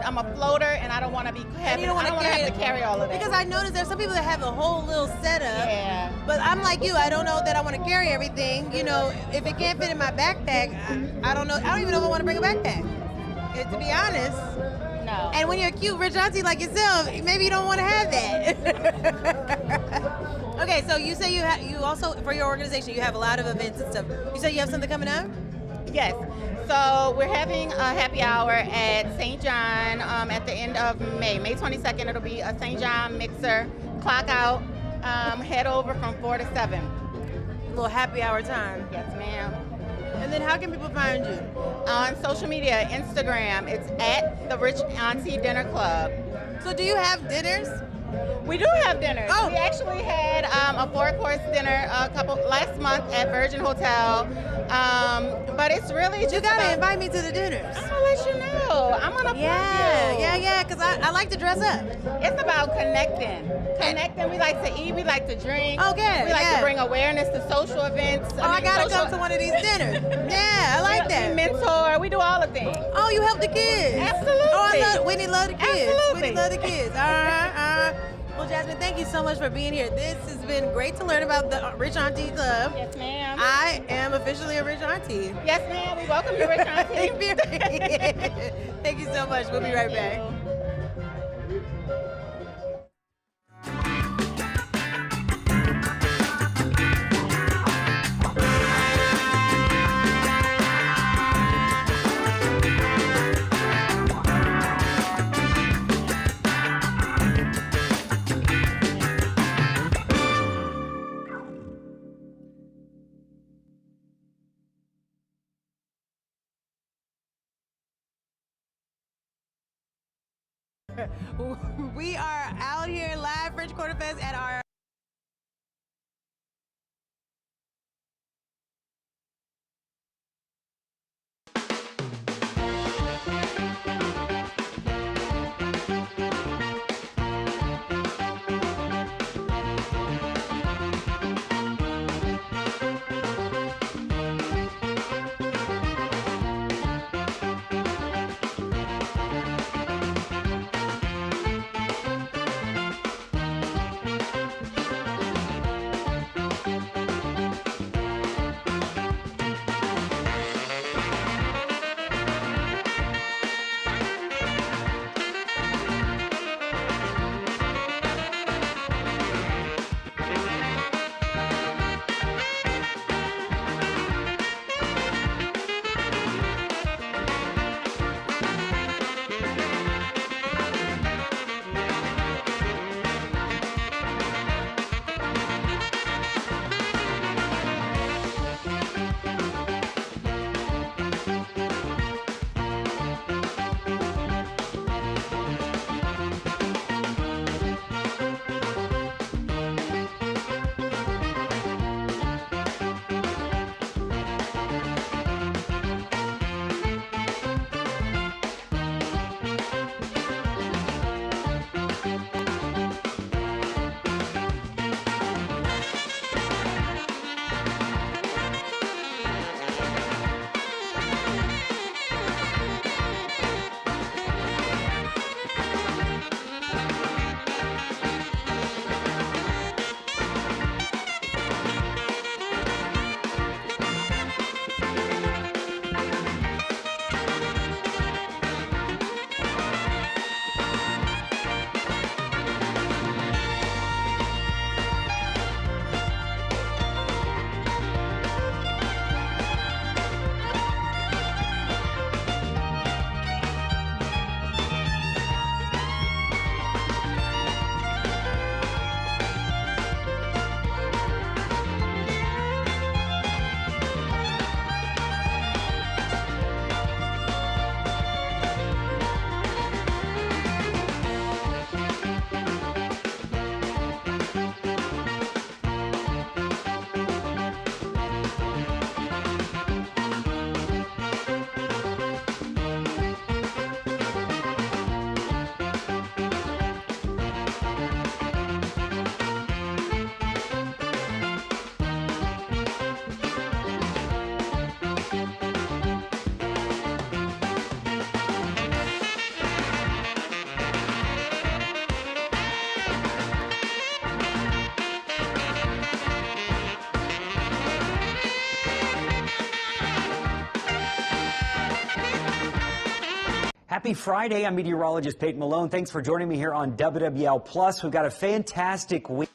I'm a floater, and I don't want to be having. I don't want to have to carry all of that. Because I noticed there's some people that have a whole little setup. Yeah. But I'm like you. I don't know that I want to carry everything. You know, if it can't fit in my backpack, I don't know. I don't even know if I want to bring a backpack. To be honest. No. And when you're a cute rich auntie like yourself, maybe you don't want to have that. Okay, so you say you also, for your organization, you have a lot of events and stuff. You say you have something coming up? Yes. So we're having a happy hour at St. John at the end of May. May 22nd, it'll be a St. John mixer, clock out, head over from 4 to 7. A little happy hour time. Yes, ma'am. And then how can people find you? On social media, Instagram, it's at the Rich Auntie Dinner Club. So do you have dinners? We do have dinners. Oh. We actually had a 4-course dinner last month at Virgin Hotel. But it's really just you gotta invite me to the dinners. I'm gonna let you know. I'm gonna plug you. Yeah, because I like to dress up. It's about connecting. We like to eat, we like to drink. Okay. We like to bring awareness to social events. I gotta come to one of these dinners. Yeah, I like that. We mentor, we do all the things. Oh, you help the kids. Absolutely. Oh, Whitney love the kids. Absolutely. Whitney love the kids. All right. Well, Jasmine, thank you so much for being here. This has been great to learn about the Rich Auntie Club. Yes, ma'am. I am officially a Rich Auntie. Yes, ma'am. We welcome you, Rich Auntie. Thank you so much. We'll be right back. We are out here live French Quarter Fest at our Happy Friday. I'm meteorologist Peyton Malone. Thanks for joining me here on WWL Plus. We've got a fantastic week.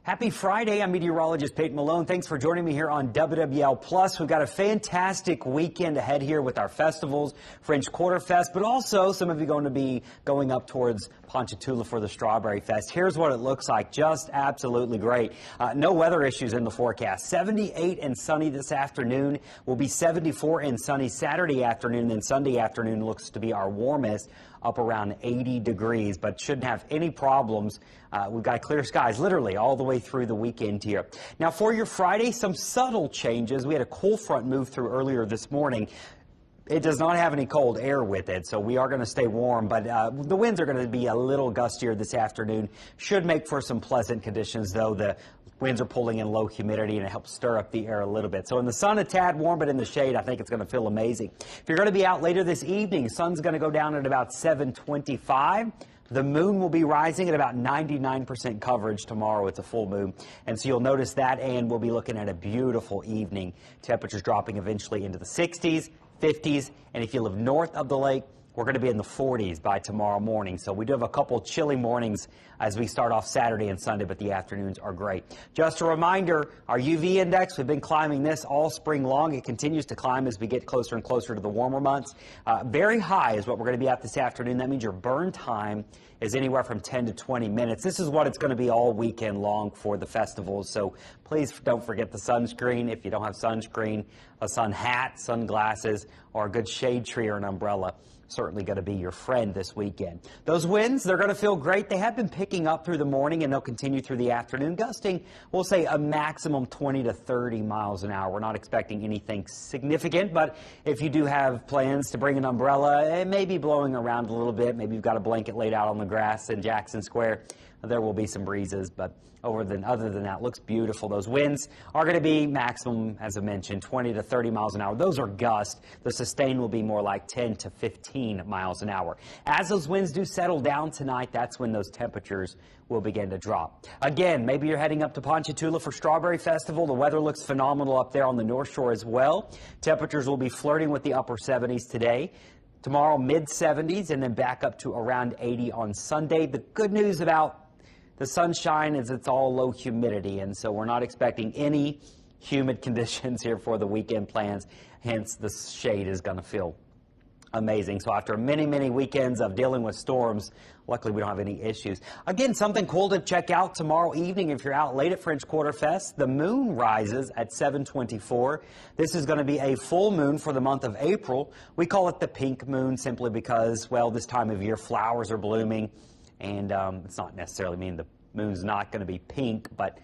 Happy Friday. I'm meteorologist Peyton Malone. Thanks for joining me here on WWL Plus. We've got a fantastic weekend ahead here with our festivals, French Quarter Fest, but also some of you going to be going up towards Ponchatoula for the Strawberry Fest. Here's what it looks like. Just absolutely great. No weather issues in the forecast. 78 and sunny this afternoon. Will be 74 and sunny Saturday afternoon, and Sunday afternoon looks to be our warmest, up around 80 degrees, but shouldn't have any problems. We've got clear skies literally all the way through the weekend here. Now for your Friday, some subtle changes. We had a cold front move through earlier this morning. It does not have any cold air with it, so we are going to stay warm, but the winds are going to be a little gustier this afternoon. Should make for some pleasant conditions, though. The winds are pulling in low humidity, and it helps stir up the air a little bit. So in the sun, a tad warm, but in the shade, I think it's going to feel amazing. If you're going to be out later this evening, sun's going to go down at about 7:25. The moon will be rising at about 99% coverage tomorrow. It's a full moon. And so you'll notice that, and we'll be looking at a beautiful evening. Temperatures dropping eventually into the 60s, 50s, and if you live north of the lake, We're going to be in the 40s by tomorrow morning. So we do have a couple chilly mornings as we start off Saturday and Sunday, but the afternoons are great. Just a reminder, our UV index, we've been climbing this all spring long. It continues to climb as we get closer and closer to the warmer months. Very high is what we're going to be at this afternoon. That means your burn time is anywhere from 10 to 20 minutes. This is what it's going to be all weekend long for the festivals. So please don't forget the sunscreen. If you don't have sunscreen, a sun hat, sunglasses, or a good shade tree or an umbrella, certainly going to be your friend this weekend. Those winds, they're going to feel great. They have been picking up through the morning and they'll continue through the afternoon, gusting, we'll say a maximum 20 to 30 miles an hour. We're not expecting anything significant, but if you do have plans to bring an umbrella, it may be blowing around a little bit. Maybe you've got a blanket laid out on the grass in Jackson Square. There will be some breezes, but other than that, it looks beautiful. Those winds are going to be maximum, as I mentioned, 20 to 30 miles an hour. Those are gusts. The sustain will be more like 10 to 15 miles an hour. As those winds do settle down tonight, that's when those temperatures will begin to drop. Again, maybe you're heading up to Ponchatoula for Strawberry Festival. The weather looks phenomenal up there on the North Shore as well. Temperatures will be flirting with the upper 70s today. Tomorrow, mid-70s, and then back up to around 80 on Sunday. The good news about the sunshine is it's all low humidity, and so we're not expecting any humid conditions here for the weekend plans. Hence, the shade is going to feel amazing. So after many, many weekends of dealing with storms, luckily we don't have any issues. Again, something cool to check out tomorrow evening if you're out late at French Quarter Fest. The moon rises at 7:24. This is going to be a full moon for the month of April. We call it the pink moon simply because, well, this time of year flowers are blooming. And it's not necessarily mean the moon's not going to be pink, but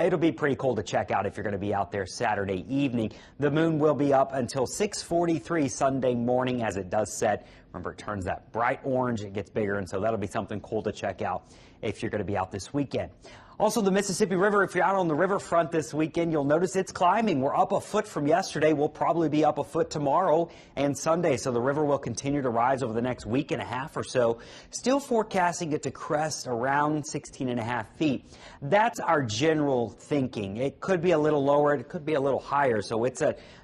it'll be pretty cool to check out if you're going to be out there Saturday evening. The moon will be up until 6:43 Sunday morning as it does set. Remember, it turns that bright orange, it gets bigger, and so that'll be something cool to check out if you're going to be out this weekend. Also, the Mississippi River, if you're out on the riverfront this weekend, you'll notice it's climbing. We're up a foot from yesterday. We'll probably be up a foot tomorrow and Sunday, so the river will continue to rise over the next week and a half or so. Still forecasting it to crest around 16.5 feet. That's our general thinking. It could be a little lower. It could be a little higher, so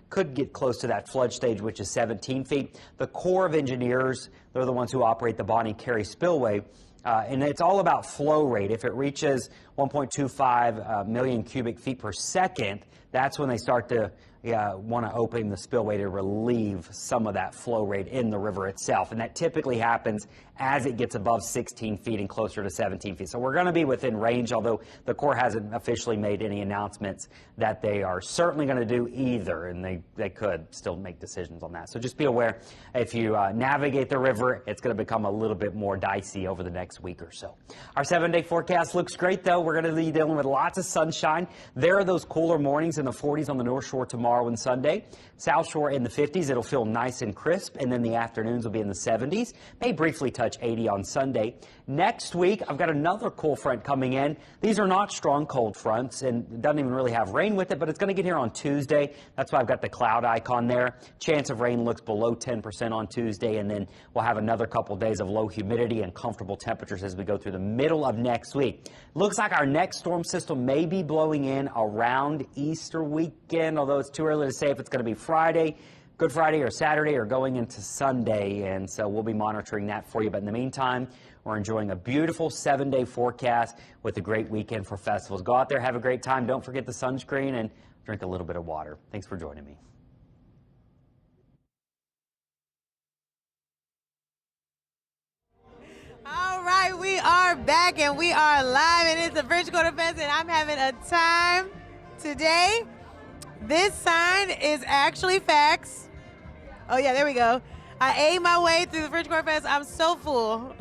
could get close to that flood stage, which is 17 feet. The Corps of Engineers, they're the ones who operate the Bonnie Carey Spillway. And it's all about flow rate. If it reaches 1.25 million cubic feet per second, that's when they start to want to open the spillway to relieve some of that flow rate in the river itself. And that typically happens as it gets above 16 feet and closer to 17 feet. So we're going to be within range, although the Corps hasn't officially made any announcements that they are certainly going to do either, and they could still make decisions on that. So just be aware, if you navigate the river, it's going to become a little bit more dicey over the next week or so. Our 7-day forecast looks great, though. We're going to be dealing with lots of sunshine. There are those cooler mornings in the 40s on the North Shore tomorrow and Sunday. South Shore in the 50s. It'll feel nice and crisp, and then the afternoons will be in the 70s. May briefly touch 80 on Sunday. Next week, I've got another cool front coming in. These are not strong cold fronts, and it doesn't even really have rain with it, but it's going to get here on Tuesday. That's why I've got the cloud icon there. Chance of rain looks below 10% on Tuesday, and then we'll have another couple days of low humidity and comfortable temperatures as we go through the middle of next week. Looks like our next storm system may be blowing in around Easter weekend, although it's too early to say if it's going to be Friday, Good Friday or Saturday, or going into Sunday, and so we'll be monitoring that for you. But in the meantime, we're enjoying a beautiful 7-day forecast with a great weekend for festivals. Go out there, have a great time. Don't forget the sunscreen and drink a little bit of water. Thanks for joining me. All right, we are back and we are live, and it's the French Quarter Fest, and I'm having a time today. This sign is actually facts. Oh yeah, there we go. I ate my way through the French Quarter Fest. I'm so full.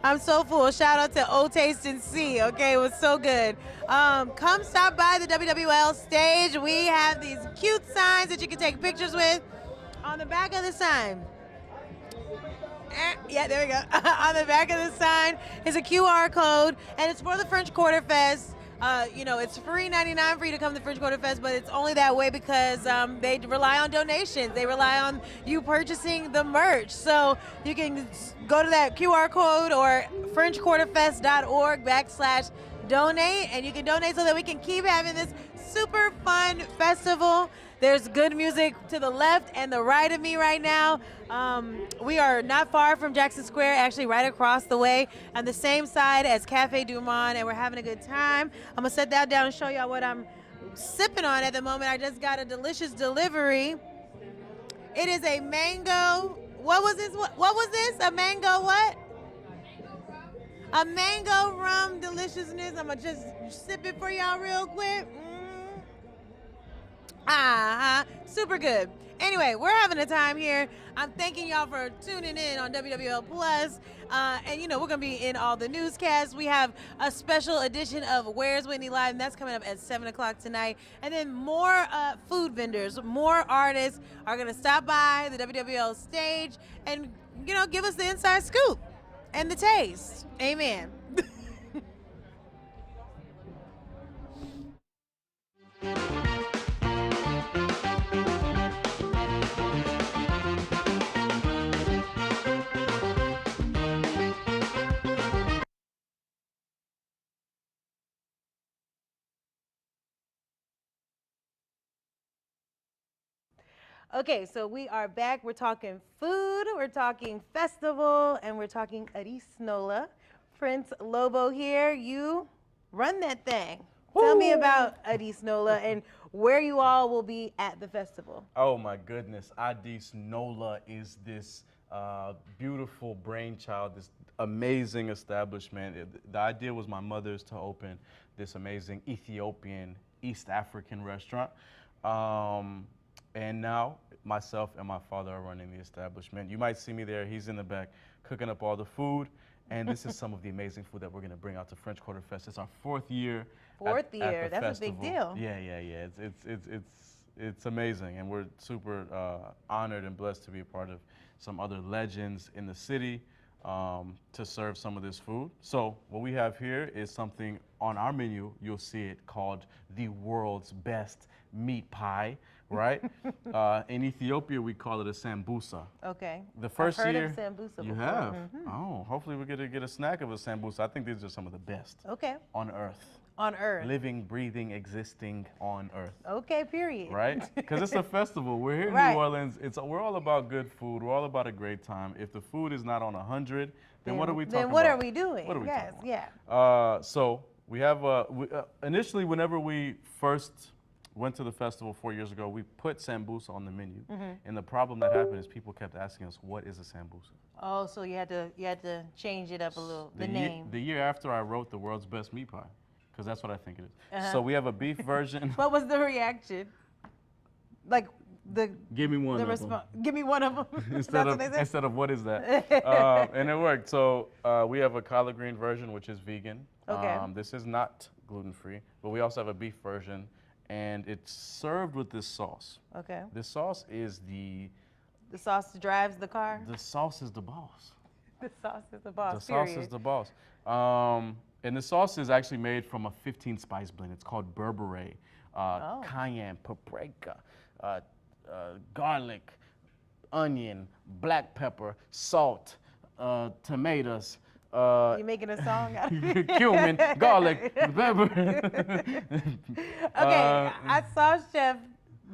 I'm so full. Shout out to O Taste and See. Okay, it was so good. Come stop by the WWL stage. We have these cute signs that you can take pictures with. On the back of the sign. Yeah, there we go. On the back of the sign is a QR code, and it's for the French Quarter Fest. It's $3.99 for you to come to the French Quarter Fest, but it's only that way because they rely on donations. They rely on you purchasing the merch. So you can go to that QR code or FrenchQuarterFest.org/donate, and you can donate so that we can keep having this super fun festival There's good music to the left and the right of me right now. We are not far from Jackson Square, actually right across the way on the same side as Cafe Du Monde, and we're having a good time. I'm gonna set that down and show y'all what I'm sipping on at the moment. I just got a delicious delivery. It is a mango, what was this? What was this? A mango what? A mango rum deliciousness. I'm gonna just sip it for y'all real quick. Super good. Anyway, we're having a time here. I'm thanking y'all for tuning in on WWL Plus. And you know, we're gonna be in all the newscasts. We have a special edition of Where's Whitney Live, and that's coming up at 7 o'clock tonight. And then more food vendors, more artists are gonna stop by the WWL stage and, you know, give us the inside scoop and the taste. Amen. Okay, so we are back. We're talking food, we're talking festival, and we're talking Addis Nola. Prince Lobo here. You run that thing. Tell me about Addis Nola and where you all will be at the festival. Oh my goodness, Addis Nola is this beautiful brainchild, this amazing establishment. The idea was my mother's to open this amazing Ethiopian, East African restaurant. And now myself and my father are running the establishment. You might see me there. He's in the back cooking up all the food. And this is some of the amazing food that we're going to bring out to French Quarter Fest. It's our fourth year. Fourth at year. the That's festival. A big deal. Yeah. It's amazing. And we're super honored and blessed to be a part of some other legends in the city to serve some of this food. So what we have here is something on our menu. You'll see it called the world's best meat pie, right? In Ethiopia, we call it a sambusa. Okay. The first I've heard year, of sambusa you before. have. Mm-hmm. Oh, hopefully we get a snack of a sambusa. I think these are some of the best. Okay. On Earth. On Earth. Living, breathing, existing on Earth. Okay, period. Right? Because it's a festival. We're here in New Orleans. We're all about good food. We're all about a great time. If the food is not on 100, then what are we talking about? Then what are we doing? What are we yes, talking about? So we have, initially whenever we first went to the festival 4 years ago, we put sambusa on the menu. Mm-hmm. And the problem that happened is people kept asking us, what is a sambusa? Oh, so you had to change it up a little, the name. The year after I wrote the world's best meat pie, because that's what I think it is. So we have a beef version. What was the reaction? Like Give me one of them. Give me one of them. instead of what is that? And it worked. So we have a collard green version, which is vegan. Okay. This is not gluten-free, but we also have a beef version, and it's served with this sauce. Okay. This sauce is the sauce drives the car? The sauce is the boss. The sauce is the boss, The sauce is the boss. And the sauce is actually made from a 15-spice blend. It's called berbere, cayenne, paprika, garlic, onion, black pepper, salt, tomatoes. You making a song out of it? Cumin, garlic, pepper. Okay, I saw Chef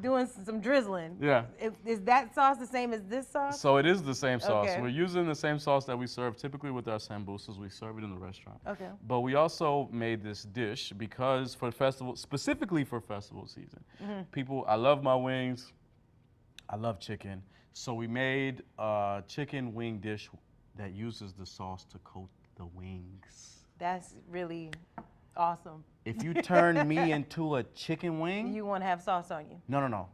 doing some drizzling. Yeah. Is that sauce the same as this sauce? So it is the same sauce. Okay. We're using the same sauce that we serve typically with our sambusas. We serve it in the restaurant. Okay. But we also made this dish because for festival, specifically for festival season, people, I love my wings. I love chicken. So we made a chicken wing dish that uses the sauce to coat the wings. That's really awesome. If you turn me into a chicken wing, you want to have sauce on you. No.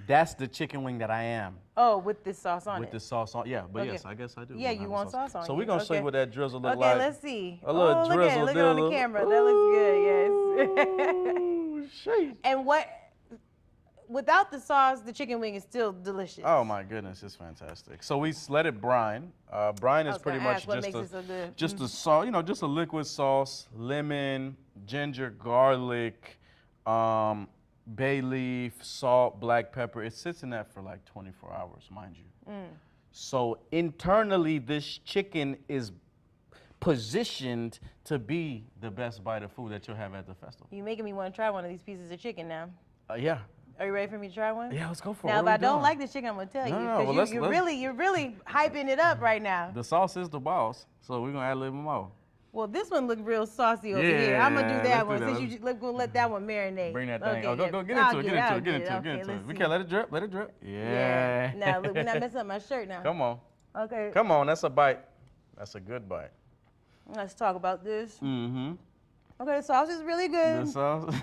That's the chicken wing that I am. Oh, with this sauce on it. With the sauce on, yeah. But Okay. yes, I guess I do. Yeah, you want sauce on So you. we're gonna show you what that drizzle look like. Okay, let's see. A little look drizzle. Look at it on the camera. That looks good. Yes. And without the sauce, the chicken wing is still delicious. Oh my goodness, it's fantastic. So we let it brine. Brine is pretty much just a sauce, just a liquid sauce, lemon, ginger, garlic, bay leaf, salt, black pepper. It sits in that for like 24 hours, mind you. So internally, this chicken is positioned to be the best bite of food that you'll have at the festival. You're making me want to try one of these pieces of chicken now. Yeah. Are you ready for me to try one? Yeah, let's go for it. Now, What if are I we don't doing? like the chicken, I'm gonna tell you. No, Because well, you're really hyping it up right now. The sauce is the boss, so we're gonna add a little more. Well, this one looked real saucy over here. I'm gonna do that one since you're gonna let that one marinate. Bring that thing. Okay, go yeah. get I'll into it. Get into it. We can't let it drip. Let it drip. Yeah. Now look, we're not messing up my shirt now. Come on. Okay. Come on. That's a bite. That's a good bite. Let's talk about this. Mm-hmm. Okay, the sauce is really good. The sauce.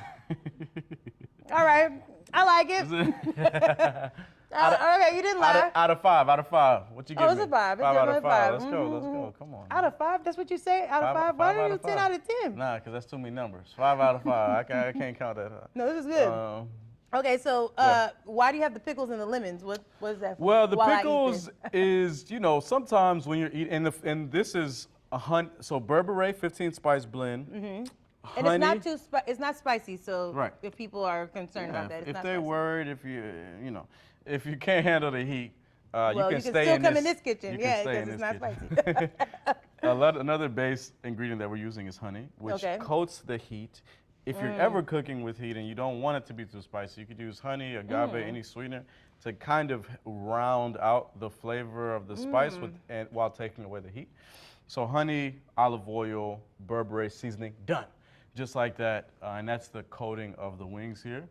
All right, I like it. Okay, you didn't lie. Out of five. What you give me? Oh, it's a 5. It's Five out of definitely five. 5. Let's go. Let's go. Come on. Out of 5? That's what you say? Out of 5? Why don't you 10 out of 10? Nah, because that's too many numbers. 5 out of 5. I can't count that. No, this is good. Okay, so why do you have the pickles and the lemons? What is that for? Well, the While I eat pickles this? is, sometimes when you're eating, and this is so Berbere 15 spice blend. Mm-hmm. Honey. And it's not it's not spicy, so Right. if people are concerned about that, it's if not they're spicy. worried, if you can't handle the heat, Well, you can stay still in come this, in this kitchen, you yeah, can stay in because this it's not kitchen. spicy. Another base ingredient that we're using is honey, which Okay. coats the heat. If you're ever cooking with heat and you don't want it to be too spicy, you could use honey, agave, any sweetener to kind of round out the flavor of the spice while taking away the heat. So honey, olive oil, Berbere seasoning, done. Just like that, and that's the coating of the wings here.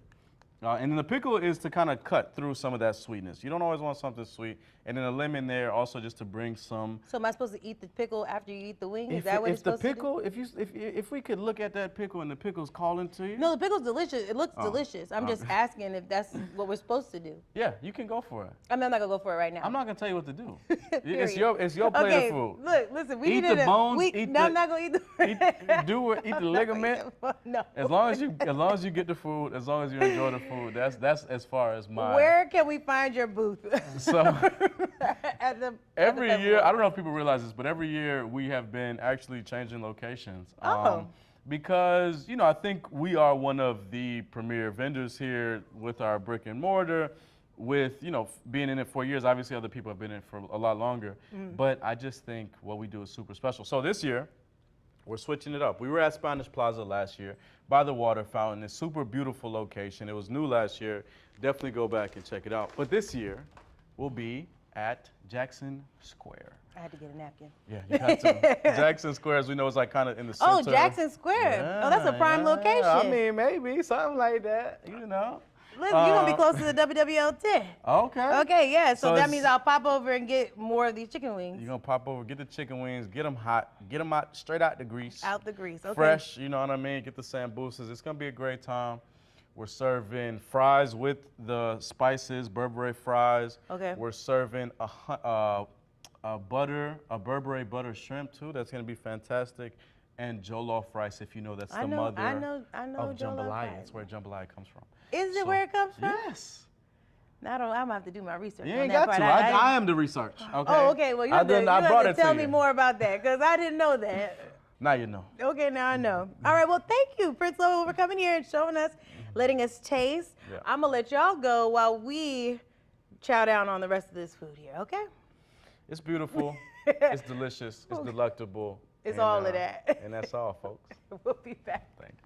And then the pickle is to kind of cut through some of that sweetness. You don't always want something sweet. And then a lemon there also just to bring some. So am I supposed to eat the pickle after you eat the wing? Is that what it's supposed to do? If we could look at that pickle and the pickle's calling to you. No, the pickle's delicious. It looks delicious. I'm just asking if that's what we're supposed to do. Yeah, you can go for it. I'm not gonna go for it right now. I'm not gonna tell you what to do. It's your plate of food. Look, listen, we eat need the bones. I'm not gonna eat the. Eat the ligament. No. As long as you get the food, as long as you enjoy the food, that's as far as my. Where can we find your booth? So every at the year, I don't know if people realize this, but every year we have been actually changing locations. Because I think we are one of the premier vendors here with our brick and mortar. With being in it 4 years, obviously other people have been in it for a lot longer. But I just think what we do is super special. So this year, we're switching it up. We were at Spanish Plaza last year by the water fountain. It's a super beautiful location. It was new last year. Definitely go back and check it out. But this year, we'll be at Jackson Square. I had to get a napkin. Yeah, you had to. Jackson Square, as we know, is like kind of in the center. Oh, Jackson Square. Yeah, That's a prime location. I mean, maybe something like that. Listen, you're going to be close to the WWL 10. Okay. Okay, yeah. So that it's- means I'll pop over and get more of these chicken wings. You're going to pop over, get the chicken wings, get them hot, get them out straight out the grease. Out the grease, okay. Fresh, you know what I mean? Get the sambusas. It's going to be a great time. We're serving fries with the spices, Berbere fries. Okay. We're serving a Berbere butter shrimp too. That's going to be fantastic. And jollof rice, if you know that's the mother of jollof jambalaya. rice. That's where jambalaya comes from. Is it where it comes from? Yes. I'm going to have to do my research You on ain't that got part. to. I am the research. Okay. Oh, okay. Well, you have to tell me you. more about that because I didn't know that. Now you know. Okay, now I know. All right, well, thank you, Prince Lowe, for coming here and showing us, letting us taste. Yeah. I'm going to let y'all go while we chow down on the rest of this food here, okay? It's beautiful. It's delicious. It's delectable. It's all of that. And that's all, folks. We'll be back. Thank you.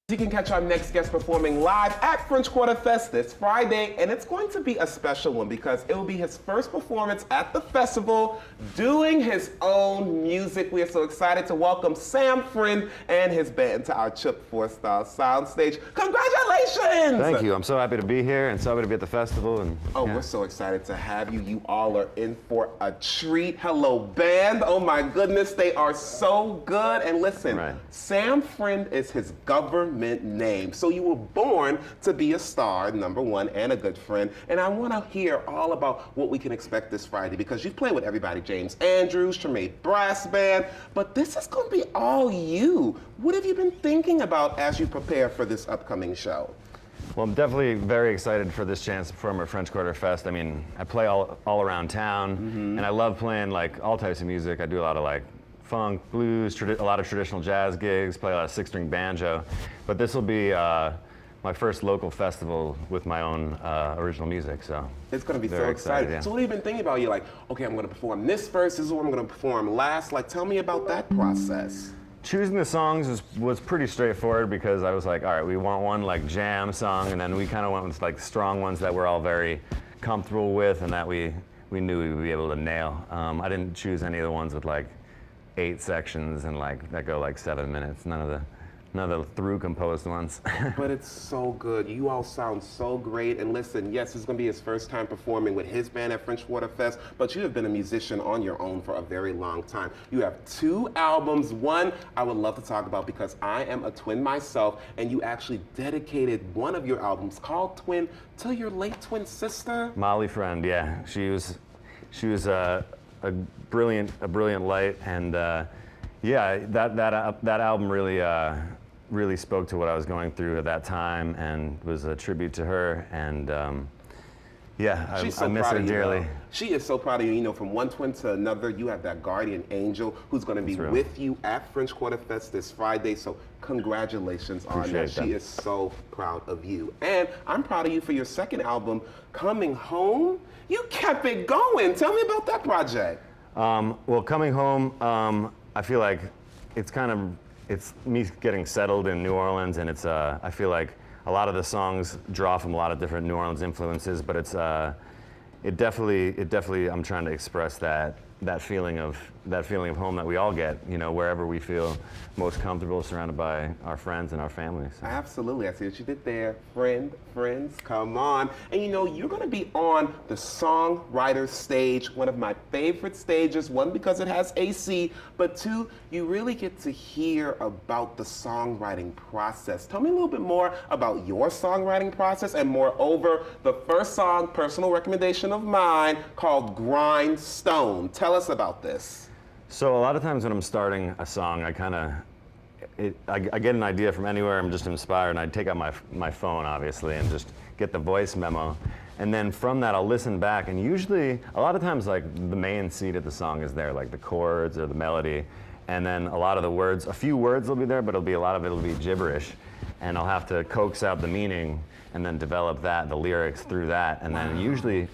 You can catch our next guest performing live at French Quarter Fest this Friday, and it's going to be a special one because it will be his first performance at the festival doing his own music. We are so excited to welcome Sam Friend and his band to our Chip 4-Style soundstage. Congratulations! Thank you. I'm so happy to be here and so happy to be at the festival. And we're so excited to have you. You all are in for a treat. Hello, band. Oh my goodness, they are so good. And listen, Sam Friend is his government name. So you were born to be a star, number one, and a good friend. And I want to hear all about what we can expect this Friday because you've played with everybody, James Andrews, Tremaine Brass Band, but this is going to be all you. What have you been thinking about as you prepare for this upcoming show? Well, I'm definitely very excited for this chance to perform at French Quarter Fest. I mean, I play all around town, and I love playing like all types of music. I do a lot of like funk, blues, a lot of traditional jazz gigs, play a lot of 6-string banjo. But this will be my first local festival with my own original music, so. It's going to be so very exciting. yeah. So what have you been thinking about? You're like, okay, I'm going to perform this first, this is what I'm going to perform last. Like, tell me about that process. choosing the songs was pretty straightforward because I was like, all right, we want one like jam song, and then we kind of went with like strong ones that we're all very comfortable with and that we knew we would be able to nail. I didn't choose any of the ones with like 8 sections and like that go like 7 minutes. None of the through composed ones. But it's so good. You all sound so great. And listen, yes, this is going to be his first time performing with his band at French Quarter Fest, but you have been a musician on your own for a very long time. You have 2 albums. One I would love to talk about because I am a twin myself, and you actually dedicated one of your albums called Twin to your late twin sister. Molly Friend, yeah. She was a brilliant light, and yeah, that album really spoke to what I was going through at that time and was a tribute to her, and yeah, I miss her dearly. She is so proud of you. You know, from one twin to another, you have that guardian angel who's going to be with you at French Quarter Fest this Friday, so congratulations on that. She is so proud of you. And I'm proud of you for your second album, Coming Home. You kept it going. Tell me about that project. Well, Coming Home, I feel like it's me getting settled in New Orleans, and it's I feel like a lot of the songs draw from a lot of different New Orleans influences, but it definitely I'm trying to express that feeling of home that we all get, you know, wherever we feel most comfortable, surrounded by our friends and our families. So. Absolutely, I see what you did there. Friends, come on. And you know, you're gonna be on the songwriter stage, one of my favorite stages, one because it has AC, but 2, you really get to hear about the songwriting process. Tell me a little bit more about your songwriting process, and moreover, the first song, personal recommendation of mine, called Grindstone. Tell us about this. So a lot of times when I'm starting a song, I get an idea from anywhere. I'm just inspired, and I take out my phone, obviously, and just get the voice memo. And then from that, I'll listen back, and usually, a lot of times, like, the main seed of the song is there, like the chords or the melody, and then a lot of the words, a few words will be there, but a lot of it will be gibberish, and I'll have to coax out the meaning and then develop the lyrics through that, and then usually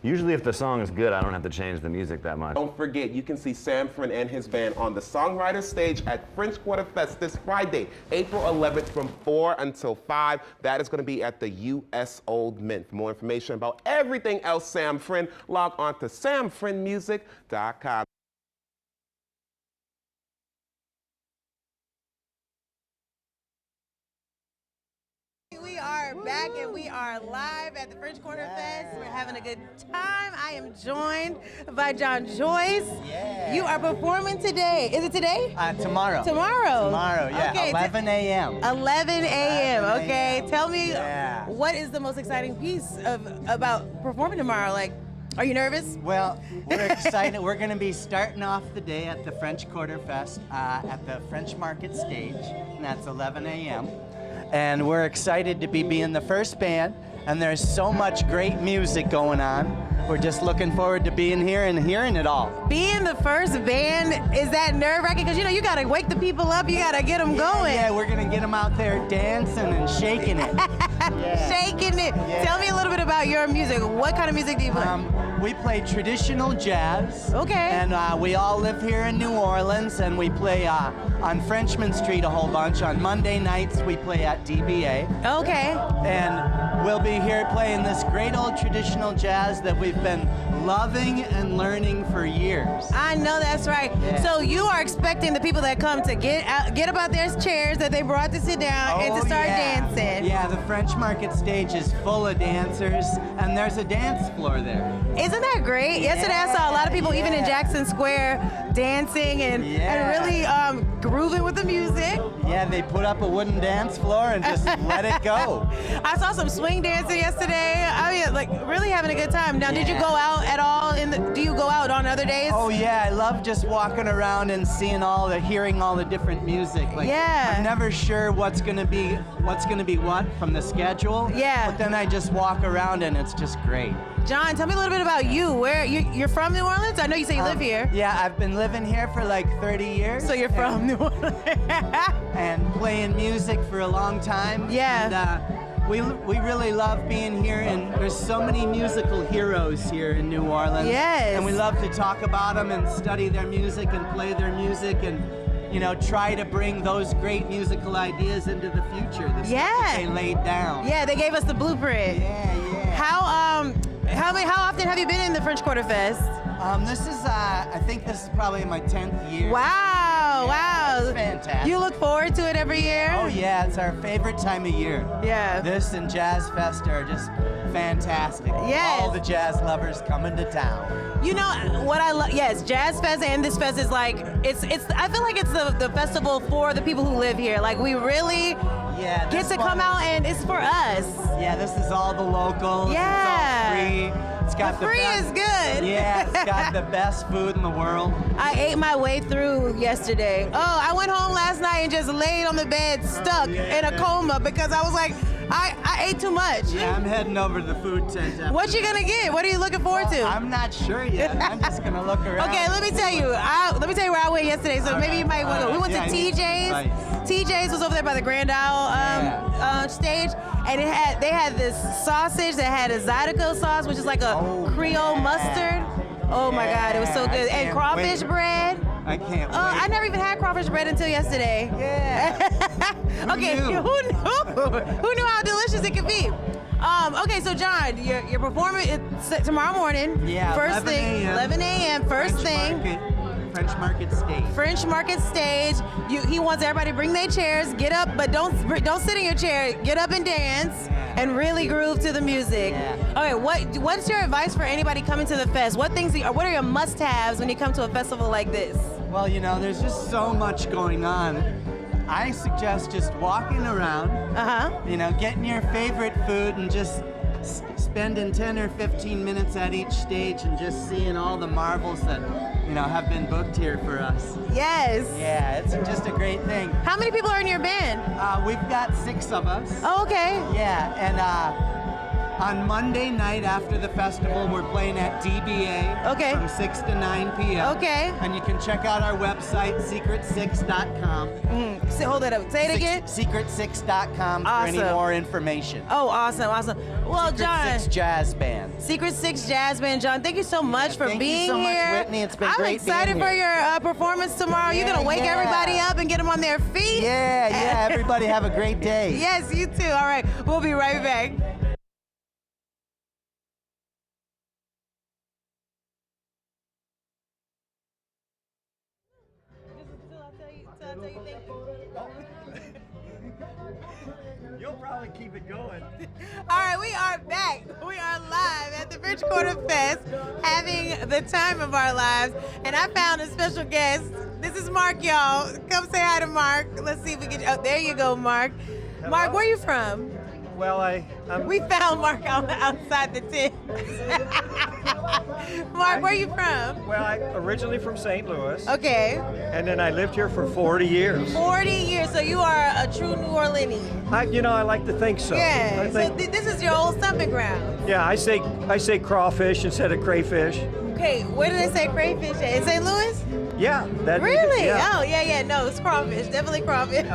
if the song is good, I don't have to change the music that much. Don't forget, you can see Samfrin and his band on the songwriter stage at French Quarter Fest this Friday, April 11th from 4 until 5. That is going to be at the U.S. Old Mint. For more information about everything else Samfrin, log on to samfrinmusic.com. We are back and we are live at the French Quarter Fest. We're having a good time. I am joined by John Joyce. Yeah. You are performing today. Is it today? Tomorrow. Tomorrow. Tomorrow, yeah. Okay. 11 a.m. 11 a.m. Okay. Tell me, what is the most exciting piece about performing tomorrow? Like, are you nervous? Well, we're excited. We're going to be starting off the day at the French Quarter Fest at the French Market stage, and that's 11 a.m. And we're excited to be being the first band, and there's so much great music going on. We're just looking forward to being here and hearing it all. Being the first band, is that nerve-wracking? Because, you know, you got to wake the people up, you got to get them going. Yeah, we're going to get them out there dancing and shaking it. Shaking it. Yeah. Tell me a little bit about your music. What kind of music do you play? We play traditional jazz. Okay. And we all live here in New Orleans, and we play on Frenchman Street a whole bunch. On Monday nights, we play at DBA. Okay. And we'll be here playing this great old traditional jazz that we've been loving and learning for years. I know that's right. Yeah. So you are expecting the people that come to get up out their chairs that they brought to sit down and to start dancing. Yeah, the French Market stage is full of dancers, and there's a dance floor there. Isn't that great? Yesterday I saw a lot of people, even in Jackson Square, dancing and really grooving with the music. Yeah, they put up a wooden dance floor and just let it go. I saw some swing dancing yesterday. I mean, like, really having a good time. Now, did you go out at all? Do you go out on other days? Oh yeah, I love just walking around and seeing hearing all the different music. Like, I'm never sure what's gonna be what from the schedule. Yeah. But then I just walk around and it's just great. John, tell me a little bit about you. Where you're from New Orleans? I know you say you live here. Yeah, I've been living here for like 30 years. So you're from New Orleans. And playing music for a long time. Yeah. And, we really love being here, and there's so many musical heroes here in New Orleans. Yes. And we love to talk about them and study their music and play their music, and you know, try to bring those great musical ideas into the future. The stuff that they laid down. Yeah, they gave us the blueprint. Yeah. How often have you been in the French Quarter Fest? This is, I think this is probably my 10th year. Wow, It's fantastic. You look forward to it every year? Oh yeah, it's our favorite time of year. Yeah. This and Jazz Fest are just fantastic. Yes. All the jazz lovers coming to town. You know what I love? Yes, Jazz Fest and this fest is like it's. I feel like it's the festival for the people who live here. Like we really get to come out and it's for us. Yeah, this is all the locals. Yeah. It's all free. It's got the free best, is good. Yeah, it's got the best food in the world. I ate my way through yesterday. Oh, I went home last night and just laid on the bed stuck in a coma because I was like, I ate too much. Yeah, I'm heading over to the food tent. After What you gonna get? What are you looking forward to? I'm not sure yet. I'm just gonna look around. Okay, let me tell you. Where I went yesterday. So maybe you might want to go. We went to TJ's. Right. TJ's was over there by the Grand Isle stage, and they had this sausage that had a Zydeco sauce, which is like a Creole mustard. Oh my God, it was so good. And crawfish bread. I can't wait. I never even had crawfish bread until yesterday. Yeah. Okay, who knew? Who knew how delicious it could be? Okay, so John, your performance is tomorrow morning. Yeah, First thing, 11 a.m. First thing. French Market Stage. French Market Stage. He wants everybody to bring their chairs, get up, but don't sit in your chair. Get up and dance and really groove to the music. Okay, what's your advice for anybody coming to the fest? What are your must-haves when you come to a festival like this? Well, you know, there's just so much going on. I suggest just walking around, you know, getting your favorite food and just spending 10 or 15 minutes at each stage and just seeing all the marvels that, you know, have been booked here for us. Yes. Yeah, it's just a great thing. How many people are in your band? We've got 6 of us. Oh, okay. Yeah, and on Monday night after the festival, we're playing at DBA from 6 to 9 p.m. Okay. And you can check out our website, secret6.com. Hold it up. Say it again. Secret6.com for any more information. Oh, awesome. Well, Secret John. 6 Jazz Band. Secret 6 Jazz Band. John, thank you so much for being here. Thank you so much, Whitney. It's been I'm great excited being for here. your performance tomorrow. You're going to wake everybody up and get them on their feet. Yeah, everybody have a great day. Yes, you too. All right, we'll be right back. You'll probably keep it going. All right, we are back. We are live at the French Quarter Fest, having the time of our lives. And I found a special guest. This is Mark, y'all. Come say hi to Mark. Let's see if we can. Oh, there you go, Mark. Hello. Mark, where are you from? Well, we found Mark outside the tent. Mark, where are you from? Well, I originally from St. Louis. Okay. And then I lived here for 40 years. 40 years, so you are a true New Orleanian. I like to think so. Yeah, I think, so this is your old stomping ground. yeah, I say crawfish instead of crayfish. Okay, where do they say crayfish at? In St. Louis? Yeah. Really? Yeah. Oh, yeah. No, it's crawfish. Definitely crawfish.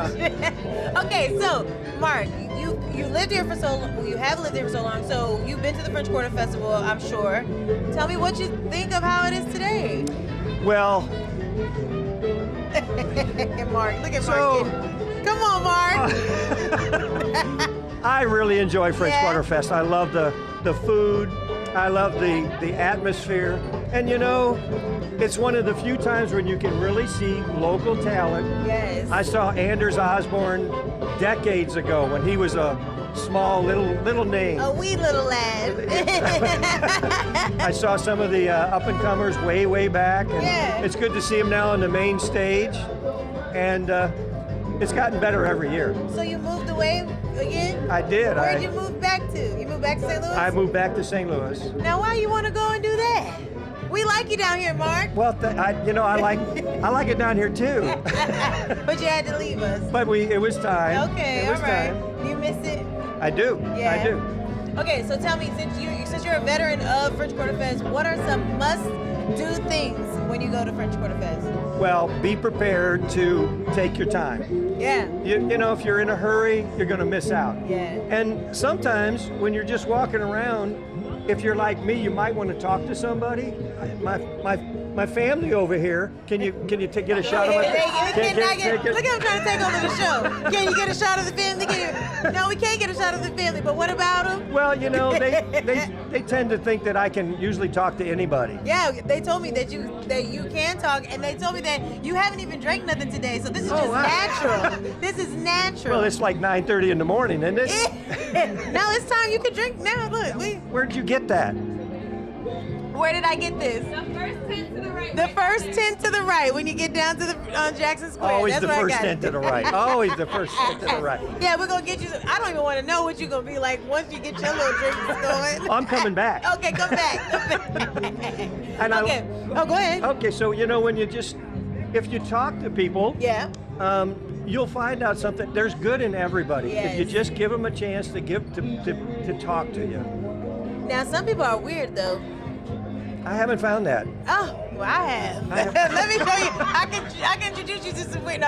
Okay, so Mark, you lived here for so long. You have lived here for so long. So you've been to the French Quarter Festival, I'm sure. Tell me what you think of how it is today. Well. Mark, look at Mark. Come on, Mark. I really enjoy French Quarter Fest. I love the food. I love the atmosphere. And you know, it's one of the few times when you can really see local talent. Yes. I saw Anders Osborne decades ago when he was a small little name. A wee little lad. I saw some of the up-and-comers way back. And it's good to see him now on the main stage. And it's gotten better every year. So you moved away again? I did. Where'd you move back to? You moved back to St. Louis? I moved back to St. Louis. Now, why you want to go and do that? We like you down here, Mark. Well, I like it down here too. But you had to leave us. But it was time. Okay, it was all right. time. You miss it? I do. Yeah. I do. Okay, so tell me, since you're a veteran of French Quarter Fest, what are some must-do things when you go to French Quarter Fest? Well, be prepared to take your time. Yeah. You know, if you're in a hurry, you're going to miss out. Yeah. And sometimes when you're just walking around, if you're like me, you might want to talk to somebody. My my family over here. Can you get a shot of my? Look at him trying to take over the show. Can you get a shot of the family? No, we can't get a shot of the family. But what about them? Well, you know, they tend to think that I can usually talk to anybody. Yeah, they told me that you can talk, and they told me that you haven't even drank nothing today. So this is just natural. This is natural. Well, it's like 9:30 in the morning, isn't it? Now it's time you can drink. Now look, Where'd you get that? Where did I get this? The first tent to the right. The first tent to the right when you get down to the Jackson Square. Always That's the first tent to the right. Always the first tent to the right. Yeah, we're gonna get you. I don't even want to know what you're gonna be like once you get your little drinks going. I'm coming back. Okay, come back. And okay. Oh, go ahead. Okay, so you know when if you talk to people, yeah, you'll find out something. There's good in everybody Yes. if you just give them a chance to talk to you. Now some people are weird though. I haven't found that. Oh, well, I have. Let me show you. I can introduce you to some weird.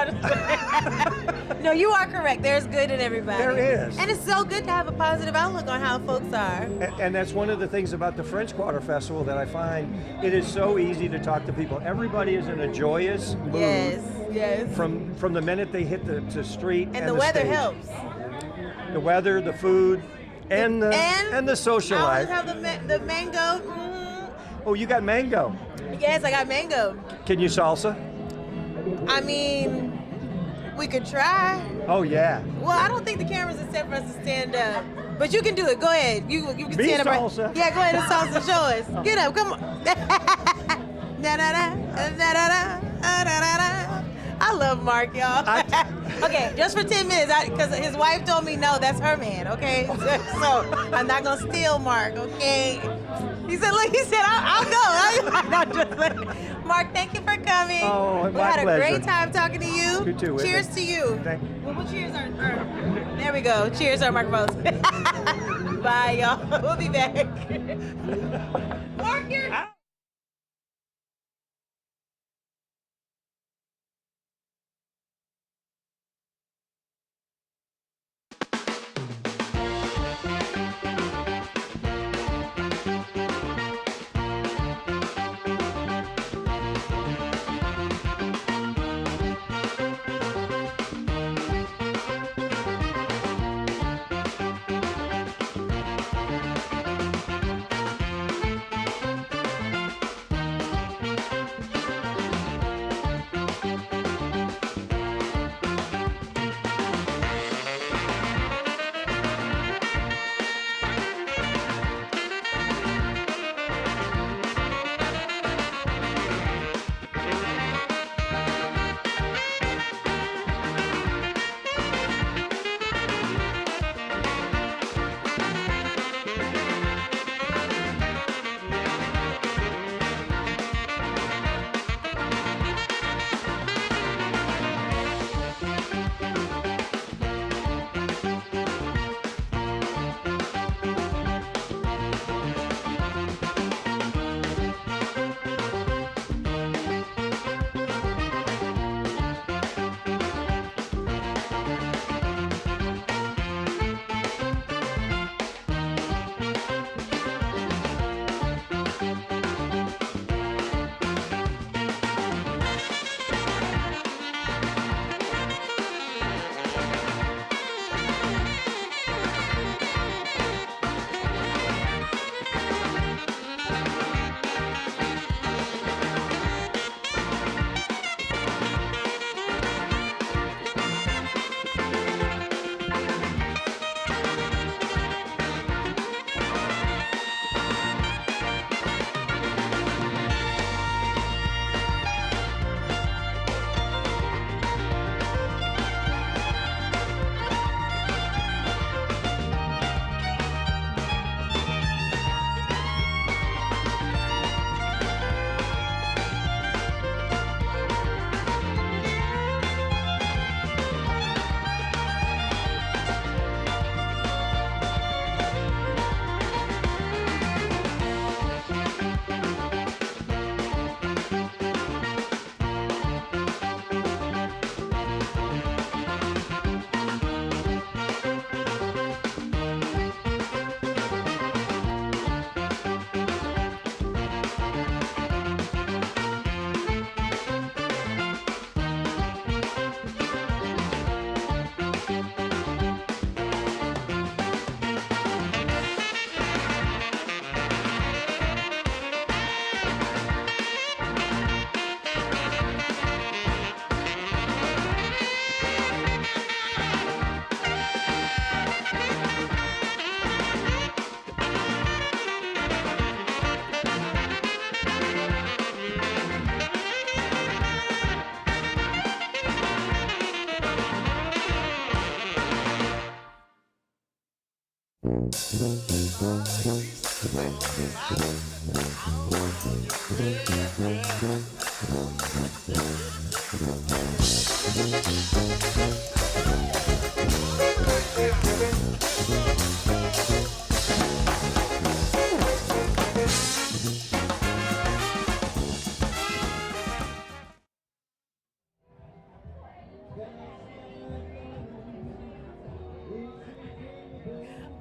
No, you are correct. There's good in everybody. There is. And it's so good to have a positive outlook on how folks are. And that's one of the things about the French Quarter Festival that I find it is so easy to talk to people. Everybody is in a joyous mood. Yes. From the minute they hit the street And the weather stage. helps. The weather, the food, and the social I life. always have the mango. Oh, you got mango. Yes, I got mango. Can you salsa? I mean, we could try. Oh yeah. Well, I don't think the camera's is set for us to stand up. But you can do it. Go ahead. You can Me stand up. salsa. Yeah, go ahead and salsa. Show us. Get up. Come on. I love Mark, y'all. Okay, just for 10 minutes, because his wife told me no, that's her man, okay? So I'm not going to steal Mark, okay? He said, I'll go. Mark, thank you for coming. Oh, we my had a pleasure. great time talking to you. You too. Cheers to you. Well, what cheers are, there we go. Cheers to our microphones. Bye, y'all. We'll be back. Mark, you're...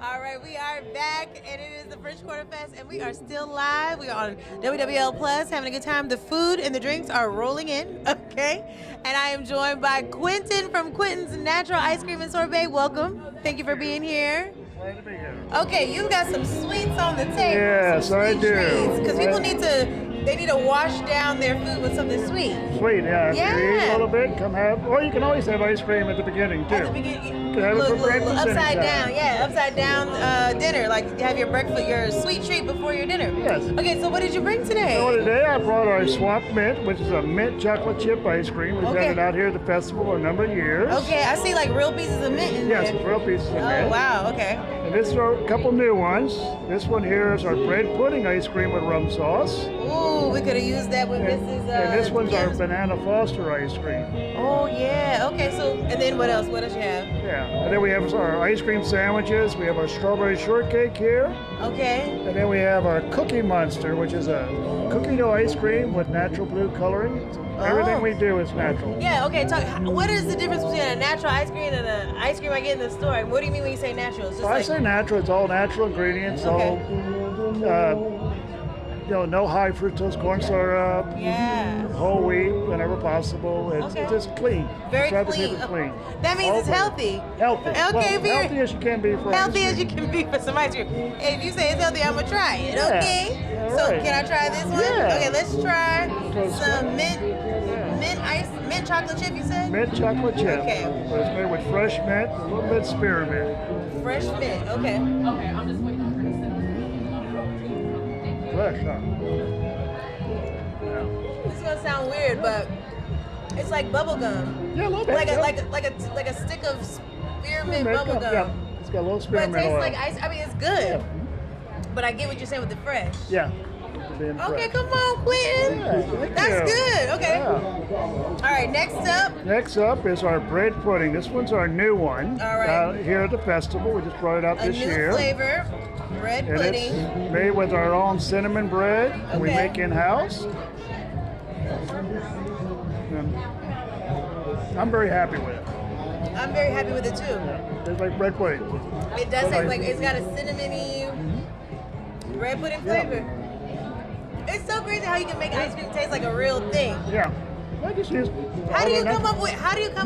All right, we are back, and it is the French Quarter Fest, and we are still live. We are on WWL Plus, having a good time. The food and the drinks are rolling in, okay? And I am joined by Quentin from Quentin's Natural Ice Cream and Sorbet. Welcome. Thank you for being here. Glad to be here. Okay, you've got some sweets on the table. Yes, I do. Because people need to wash down their food with something sweet. Sweet, yeah. If you eat Yeah. a little bit, come have, or you can always have ice cream at the beginning, too. At the beginning, You can have it for breakfast upside anytime. down, yeah, upside down dinner. Like you have your breakfast, your sweet treat before your dinner. Yes. Okay, so what did you bring today? So today I brought our Swamp Mint, which is a mint chocolate chip ice cream. We've Okay. had it out here at the festival a number of years. Okay, I see like real pieces of mint in Yes, there. real pieces of mint. Oh, wow, okay. And this is a couple new ones. This one here is our bread pudding ice cream with rum sauce. Ooh, we could have used that with Mrs. And this one's our Kim's. banana Foster ice cream. Oh, yeah, okay, so, and then what else? What else you have? Yeah, and then we have our ice cream sandwiches. We have our strawberry shortcake here. Okay. And then we have our Cookie Monster, which is a cookie dough ice cream with natural blue coloring. So everything we do is natural. Yeah, okay, what is the difference between a natural ice cream and an ice cream I get in the store? What do you mean when you say natural? It's just I say natural, it's all natural ingredients, Okay. no high fructose corn syrup, whole wheat whenever possible. It's just clean. Very Try to keep clean. it clean. That means it's healthy. Healthy. Okay, Well, if you're- healthy as you can be for Healthy ice as you cream. can be for some ice cream. If you say it's healthy, I'm gonna try it. Yeah. Okay. All So right. can I try this one? Yeah. Okay, let's try So some mint chocolate chip. You said Mint chocolate chip. Okay. So it's made with fresh mint, a little bit spearmint. fresh mint. Okay. Okay, I'm just waiting Fresh, huh? This is gonna sound weird, but it's like bubble gum. Yeah, a little bit. Like yeah. a stick of spearmint Spearmint bubble gum. Yeah, it's got a little But it spearmint tastes oil. like ice. I mean, it's good. But I get what you're saying with the fresh. Yeah. Okay, come on, Quentin. thank That's you. good. Okay. Yeah. All right, next up. Next up is our bread pudding. This one's our new one. All right. Here at the festival. We just brought it out A this new year. flavor, bread And pudding. it's made with our own cinnamon bread. And we Okay. make in-house. And I'm very happy with it. I'm very happy with it too. It's like bread pudding. It does taste like it's got a cinnamony bread pudding flavor. It's so crazy how you can make ice cream taste like a real thing. Yeah. I just use. How do you come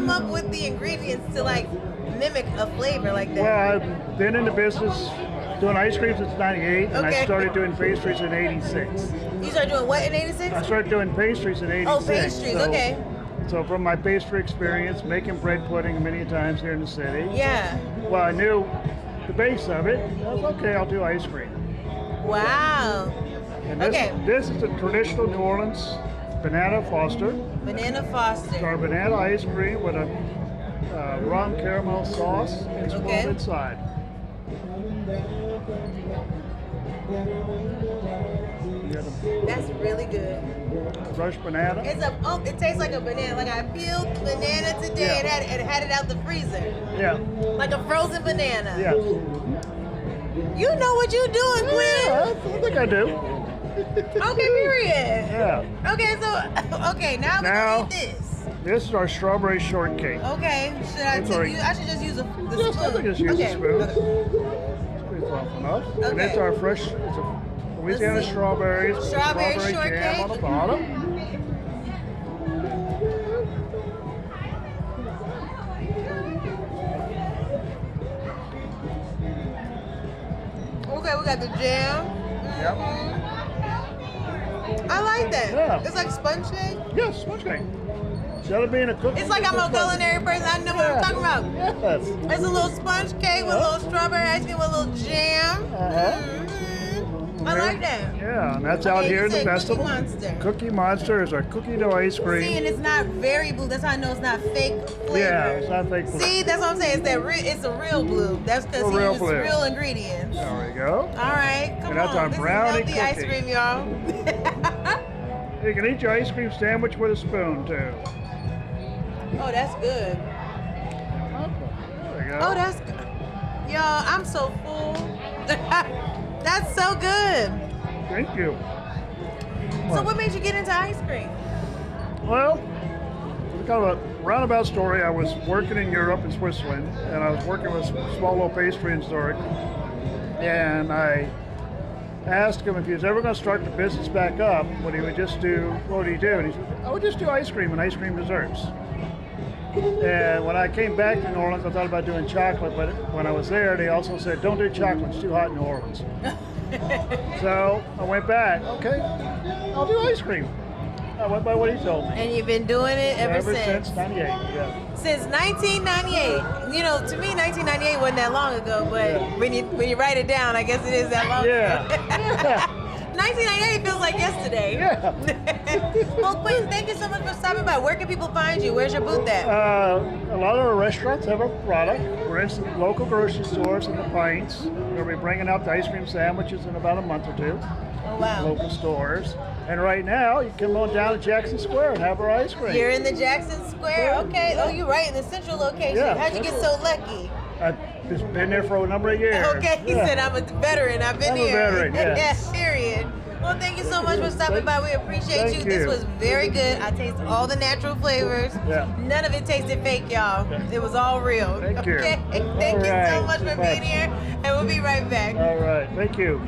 up with the ingredients to like mimic a flavor like that? Well, I've been in the business doing ice cream since '98, and I Okay. started doing pastries in '86. You started doing what in '86? I started doing pastries in '86. Oh, pastries, okay. So from my pastry experience, making bread pudding many times here in the city. Yeah. Well, I knew the base of it. I was okay. I'll do ice cream. Wow. And this, Okay. this is the traditional New Orleans banana Foster. Banana It's Foster. our banana ice cream with a rum caramel sauce and swirled Okay. inside. You got That's really good. a fresh banana. It tastes like a banana. Like I peeled banana today and had it out the freezer. Yeah. Like a frozen banana. Yeah. You know what you're doing, Quinn. Yeah, I think I do. Okay, period. Yeah. Okay, so now we're gonna eat this. This is our strawberry shortcake. Okay, should I It's our- I should just use the Yes, spoon. I think just use okay. a spoon. Squeeze off enough. And Okay. it's our fresh, it's a Louisiana Let's see. strawberries, with Strawberry jam shortcake. on the bottom. Okay, we got the jam. Yep. I like that. Yeah. It's like sponge cake. Yes, sponge cake. Instead of being a cookie. It's like I'm a culinary person. I know what I'm talking about. Yes. It's a little sponge cake with a little strawberry ice cream with a little jam. Uh-huh. I there. like that. Yeah, and that's out Okay, here you at the said festival. Cookie Monster. Cookie Monster is our cookie dough ice cream. See, and it's not very blue. That's how I know it's not fake flavor. Yeah, it's not fake blue. See, that's what I'm saying. It's a real blue. That's because he real used blue. real ingredients. There we go. All right, come And that's on. our This brownie is healthy cookie. ice cream, y'all. You can eat your ice cream sandwich with a spoon too. Oh, that's good. There we go. Oh, that's good. Y'all, I'm so full. That's so good. Thank you. So what made you get into ice cream? Well, it's kind of a roundabout story. I was working in Europe in Switzerland, and I was working with a small little pastry in Zurich. And I asked him if he was ever going to start the business back up, what he would just do, what would he do? And he said, I would just do ice cream and ice cream desserts. And when I came back to New Orleans, I thought about doing chocolate, but when I was there, they also said, don't do chocolate, it's too hot in New Orleans. So I went back, okay, I'll do ice cream. I went by what he told me. And you've been doing it ever since? 98, yeah. Since 1998. You know, to me, 1998 wasn't that long ago, but when you write it down, I guess it is that long ago. 1998 feels like yesterday. Yeah. Well, Quinn, thank you so much for stopping by. Where can people find you? Where's your booth at? A lot of our restaurants have a product. We're in some local grocery stores in the Pints. We'll be bringing out the ice cream sandwiches in about a month or two. Oh, wow. Local stores. And right now, you can come on down to Jackson Square and have our ice cream. You're in the Jackson Square? Okay. Oh, you're right in the central location. Yeah, How'd you get so lucky? I've just been there for a number of years. Okay, he said I'm a veteran. I've been I'm here. a veteran, yes. Yes, period. Well, thank you so much for stopping by. We appreciate you. Thank This you. was very good. I taste all the natural flavors. Yeah. None of it tasted fake, y'all. It was all real. Thank you. Okay. Thank All you so right. much for Bye. being here, and we'll be right back. All right. Thank you.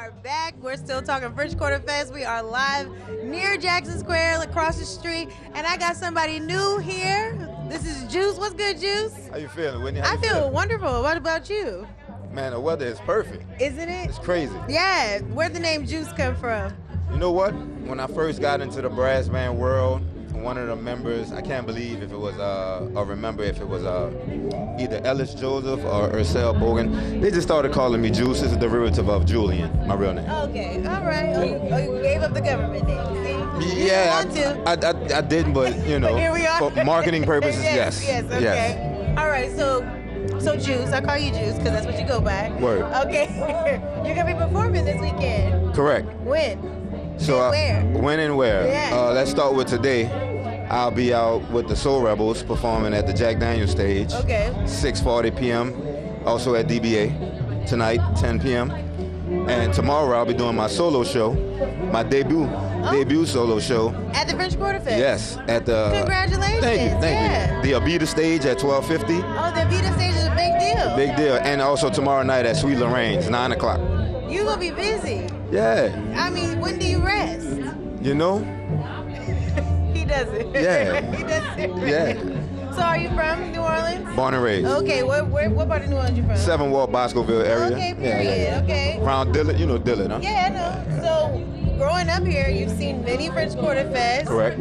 are back. We're still talking French Quarter Fest. We are live near Jackson Square, across the street, and I got somebody new here. This is Juice. What's good, Juice? How you feeling, Whitney? I feel wonderful. What about you? Man, the weather is perfect. Isn't it? It's crazy. Yeah. Where'd the name Juice come from? You know what? When I first got into the brass band world, one of the members, I can't believe if it was, or remember if it was either Ellis Joseph or Ursel Bogan. They just started calling me Juice. It's a derivative of Julian, my real name. Okay, all right. Oh, you gave up the government name, see? Yeah, You didn't want to. I didn't, but you know, Here we are. for marketing purposes, yes. Yes, okay. Yes. All right, so Juice, I call you Juice because that's what you go by. Word. Okay, you're gonna be performing this weekend. Correct. When? So where? When and where? Yeah. Let's start with today. I'll be out with the Soul Rebels performing at the Jack Daniels stage. Okay. 6:40 p.m. Also at DBA tonight, 10 p.m. And tomorrow I'll be doing my solo show, my debut debut solo show. At the French Quarter Fest? Yes, at the... Congratulations. Thank you. The Abita stage at 12:50. Oh, the Abita stage is a big deal. Big deal. And also tomorrow night at Sweet Lorraine's, 9 o'clock. You gonna be busy. Yeah. I mean, when do you rest? You know? He doesn't. Yeah. He doesn't. Yeah. So are you from New Orleans? Born and raised. Okay, what part of New Orleans you from? 7 Ward, Boscoville area. Okay, period. Yeah. Okay. Around Dillard, you know Dillard, huh? Yeah, I know. So growing up here, you've seen many French Quarter Fests. Correct.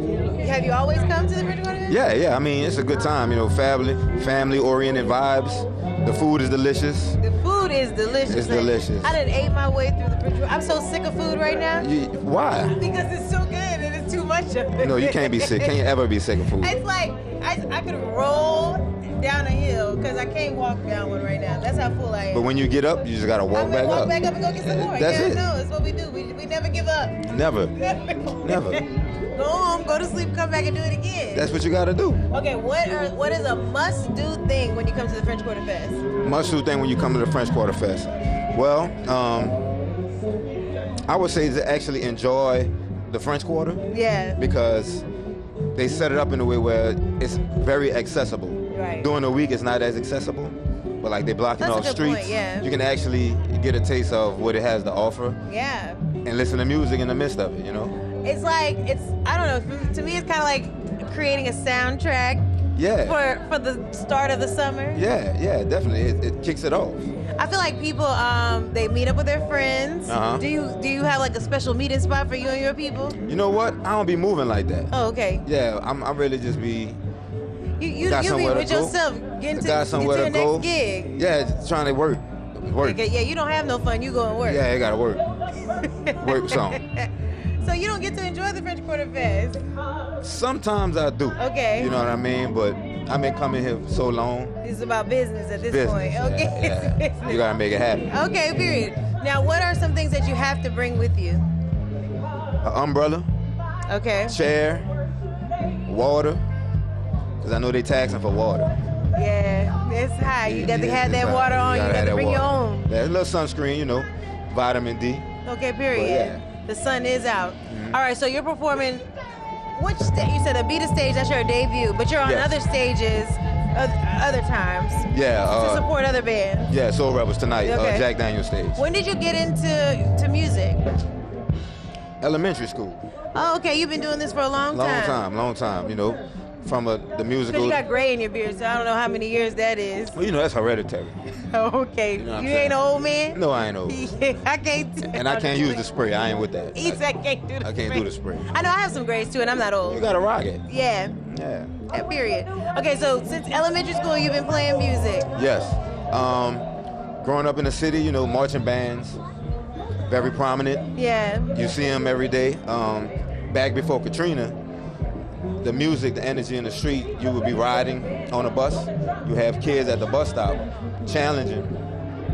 Have you always come to the French Quarter Fest? Yeah. I mean, it's a good time, you know, family-oriented vibes. The food is delicious. The food is delicious. It's delicious. I done ate my way through the French Quarter. I'm so sick of food right now. Why? Because it's so good and it's too much of it. No, you can't be sick. Can't ever be sick of food. It's like I could roll down a hill because I can't walk down one right now. That's how full I am. But when you get up, you just gotta walk back walk up. back up and go get some more. That's it. No, it's what we do. We never give up. Never. Go home, go to sleep, come back and do it again. That's what you gotta do. Okay, what is a must-do thing when you come to the French Quarter Fest? Must-do thing when you come to the French Quarter Fest. Well, I would say to actually enjoy the French Quarter. Yeah. Because they set it up in a way where it's very accessible. Right. During the week, it's not as accessible, but like they're blocking That's a off good streets. point, yeah. You can actually get a taste of what it has to offer Yeah. and listen to music in the midst of it, you know? It's like, I don't know, to me it's kind of like creating a soundtrack Yeah. for the start of the summer. Yeah, definitely. It kicks it off. I feel like people, they meet up with their friends. Uh-huh. Do you have like a special meeting spot for you and your people? You know what? I don't be moving like that. Oh, okay. Yeah, I really just be... You got be somewhere with to go. yourself, getting to, Got somewhere get to to your go. next gig. Yeah, just trying to work. Okay, yeah, you don't have no fun, you go and work. Yeah, I gotta work. Work some. So you don't get to enjoy the French Quarter Fest? Sometimes I do. Okay. You know what I mean? But I've been coming here so long. It's about business at this Business, point. Okay. yeah. It's business. You gotta make it happen. Okay, period. Now, what are some things that you have to bring with you? An umbrella, Okay. chair, water, because I know they taxing for water. Yeah, it's high. You got to have that water on. You gotta got have to that bring your water. own. There's a little sunscreen, you know, vitamin D. Okay, period. yeah. The sun is out. Mm-hmm. All right, so you're performing. Which stage? You said the Beta stage. That's your debut, but you're on Yes. other stages, other times. Yeah. To support other bands. Yeah, Soul Rebels tonight, Okay. Jack Daniels stage. When did you get into music? Elementary school. Oh, okay. You've been doing this for a long time. Long time, you know, from the Because musical. you got gray in your beard, so I don't know how many years that is. Well, you know, that's hereditary. Okay. know what I'm You saying? ain't an old man? No, I ain't old. I can't. And I can't use the spray. I ain't with that. He said I can't do the I can't do the spray. I know I have some grays too, and I'm not old. You gotta rock it. Yeah. Yeah. Yeah, period. Okay, so since elementary school, you've been playing music. Yes. Growing up in the city, you know, marching bands, very prominent. Yeah. You see them every day. Back before Katrina, the music, the energy in the street, you would be riding on a bus. You have kids at the bus stop challenging.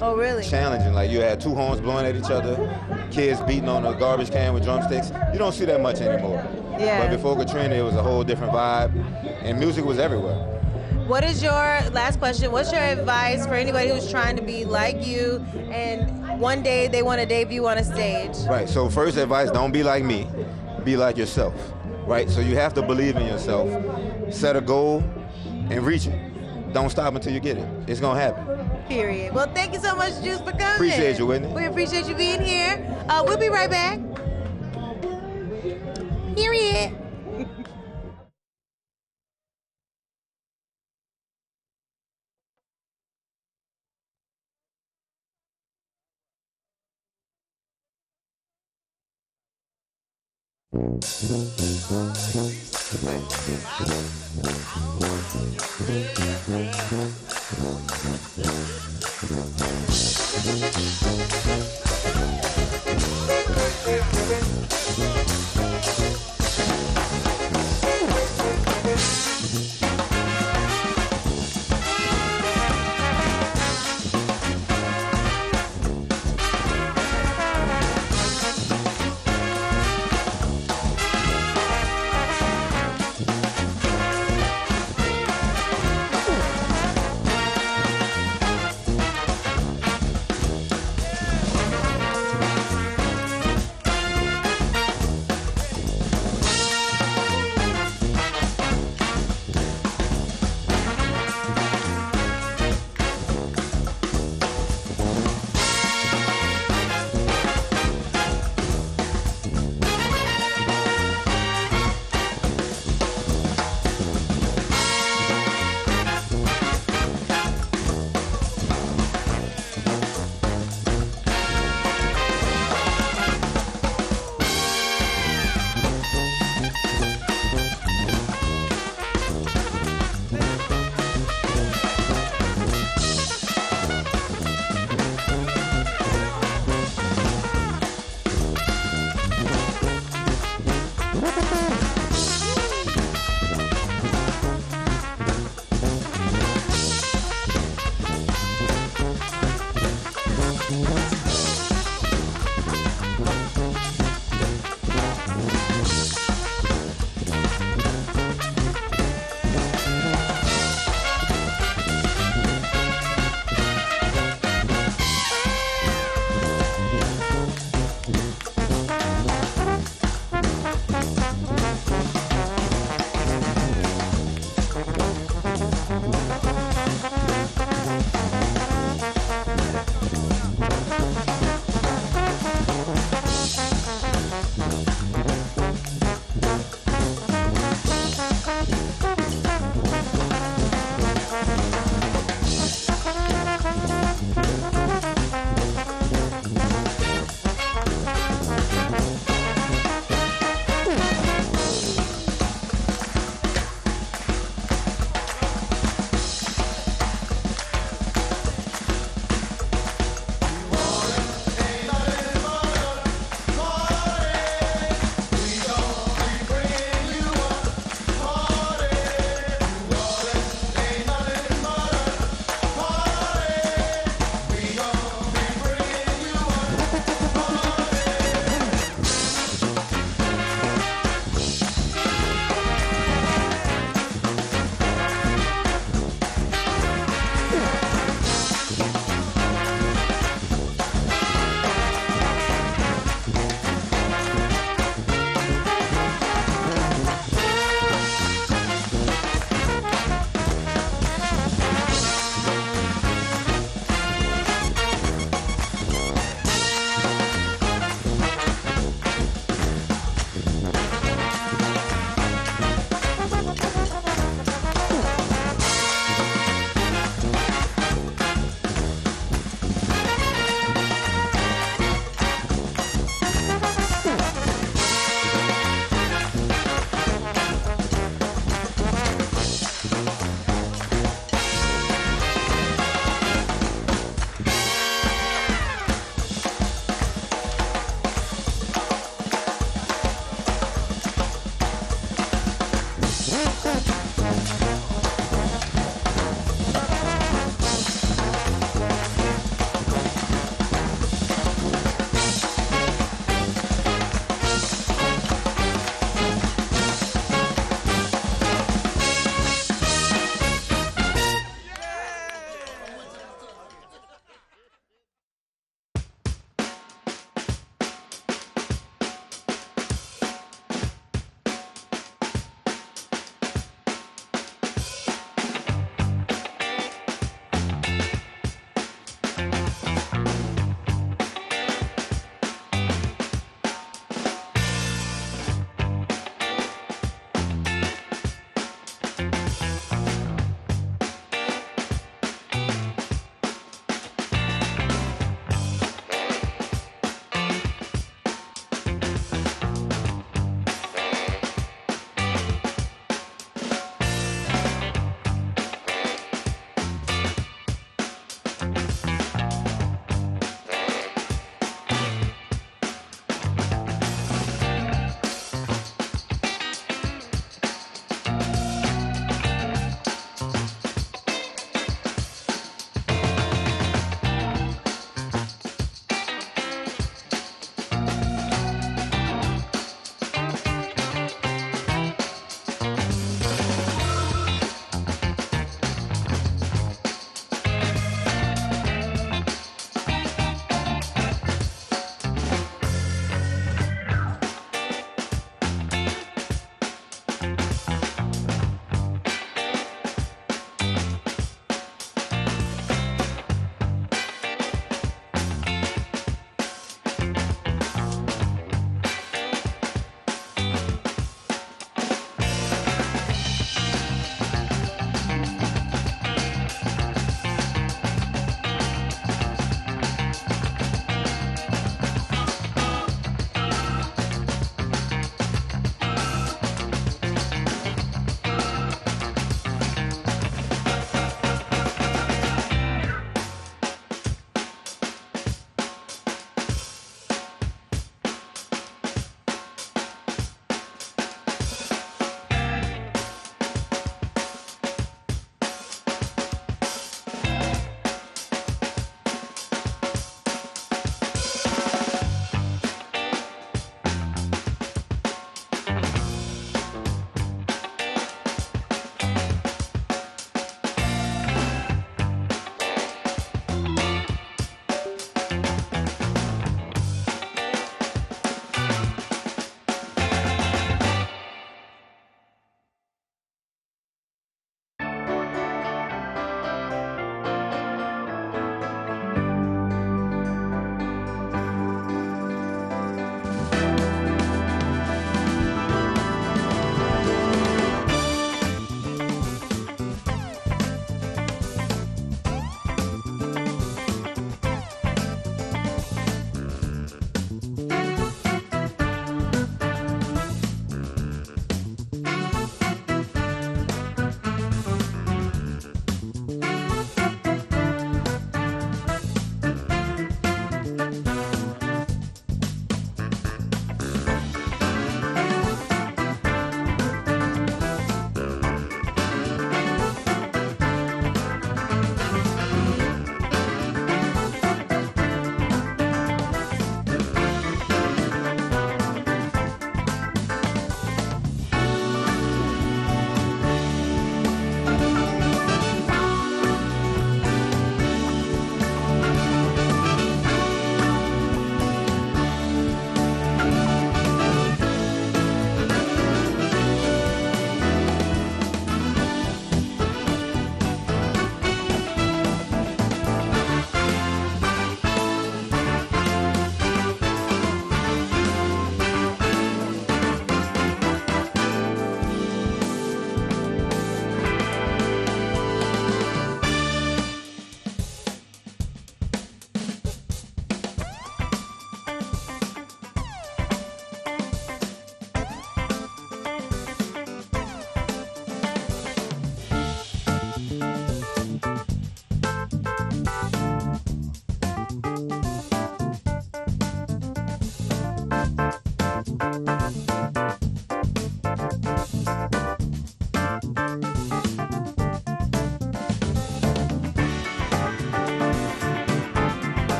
Oh, really? Challenging. Like you had two horns blowing at each other, kids beating on a garbage can with drumsticks. You don't see that much anymore. Yeah. But before Katrina, it was a whole different vibe, and music was everywhere. What is your, last question, what's your advice for anybody who's trying to be like you and one day they want to debut on a stage? Right, so first advice, don't be like me, be like yourself, right? So you have to believe in yourself, set a goal, and reach it. Don't stop until you get it. It's gonna happen. Period. Well, thank you so much, Juice, for coming. Appreciate you, Whitney. We appreciate you being here. We'll be right back. Period.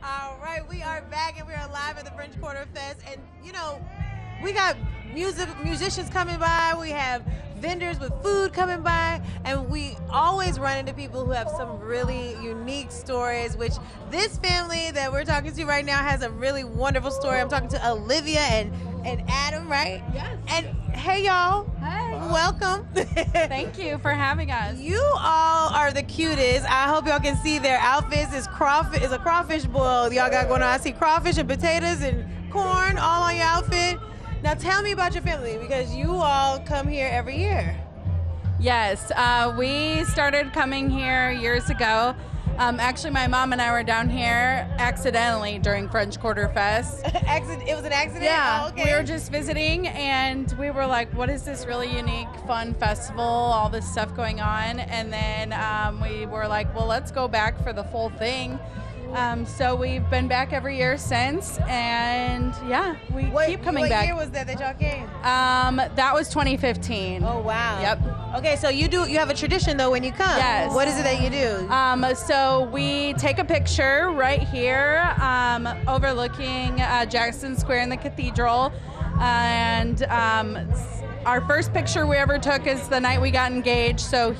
All right, we are back and we are live at the French Quarter Fest. And, we got musicians coming by. We have vendors with food coming by. And we always run into people who have some really unique stories, which this family that we're talking to right now has a really wonderful story. I'm talking to Olivia and Adam, right? Yes. And hey, y'all. Hey. Welcome. Thank you for having us. You all are the cutest. I hope y'all can see their outfits. It's a crawfish boil y'all got going on. I see crawfish and potatoes and corn all on your outfit. Now tell me about your family, because you all come here every year. Yes, we started coming here years ago. Actually, my mom and I were down here accidentally during French Quarter Fest. It was an accident? Yeah, Oh, okay. we were just visiting and we were like, what is this really unique, fun festival, all this stuff going on? And then we were like, well, let's go back for the full thing. So we've been back every year since, and yeah, we keep coming back. What year was that y'all came? That was 2015. Oh, wow. Yep. Okay, so you have a tradition though when you come. Yes. What is it that you do? So we take a picture right here, overlooking Jackson Square in the cathedral, and our first picture we ever took is the night we got engaged. So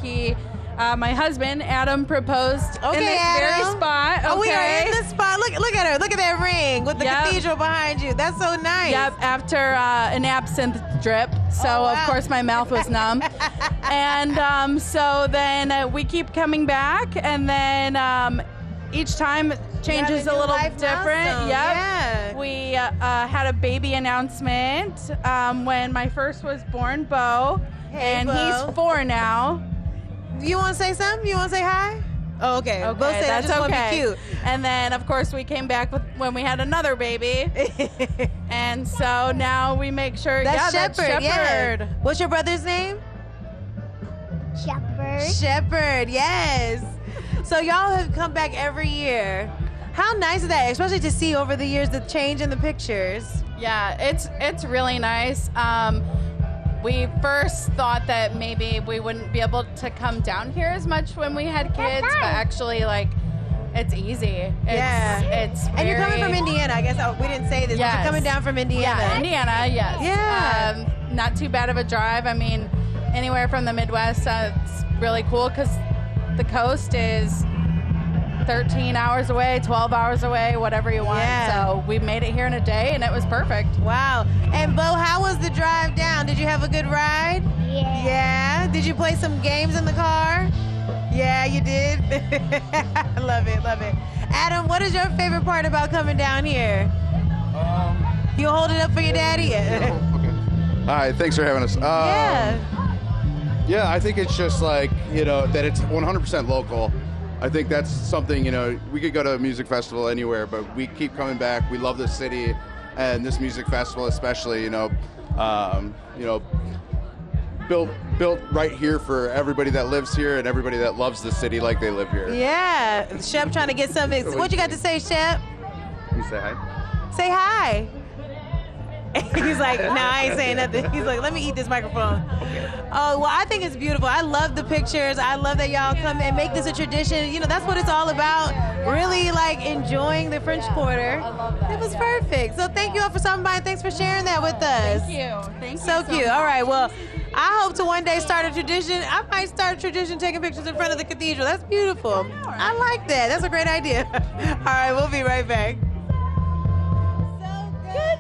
my husband, Adam, proposed in this very spot. Oh, we are in this spot. Look at her. Look at that ring with the cathedral behind you. That's so nice. Yep, after an absinthe drip. So, of course, my mouth was numb. And so then we keep coming back, and then each time it changes a little different. Milestone. Yep. Yeah. We had a baby announcement when my first was born, Bo. Hey, and Bo. he's 4 now. You want to say something? You want to say hi? Oh, okay. Okay, Bo said, that's I just want to be okay. cute. And then, of course, we came back when we had another baby. And so now we make sure. That's Shepherd. Shepherd. Yeah. What's your brother's name? Shepherd. Shepherd, yes. So y'all have come back every year. How nice is that, especially to see over the years the change in the pictures? Yeah, it's really nice. We first thought that maybe we wouldn't be able to come down here as much when we had kids, but actually, it's easy. It's and you're coming from Indiana. I guess we didn't say this, but Yes. you're coming down from Indiana. Yeah, Indiana, yes. Yeah. Not too bad of a drive. I mean, anywhere from the Midwest, it's really cool because the coast is 13 hours away, 12 hours away, whatever you want. Yeah. So we made it here in a day, and it was perfect. Wow. And Bo, how was the drive down? Did you have a good ride? Yeah. Yeah? Did you play some games in the car? Yeah, you did? Love it, love it. Adam, what is your favorite part about coming down here? You hold it up for your daddy? Hi, thanks for having us. Yeah, I think it's just that it's 100% local. I think that's something, we could go to a music festival anywhere, but we keep coming back. We love this city and this music festival especially, built right here for everybody that lives here and everybody that loves the city like they live here. Yeah. Shep trying to get something. What you got to say, Shep? You say hi? Say hi. He's like, no, I ain't saying nothing. He's like, let me eat this microphone. Oh, well, I think it's beautiful. I love the pictures. I love that y'all come and make this a tradition. That's what it's all about. Really, enjoying the French Quarter. I love that. It was perfect. So thank you all for stopping by, and thanks for sharing that with us. Thank you. Thank you So cute. All right, well, I hope to one day start a tradition. I might start a tradition taking pictures in front of the cathedral. That's beautiful. I like that. That's a great idea. All right, we'll be right back. So good.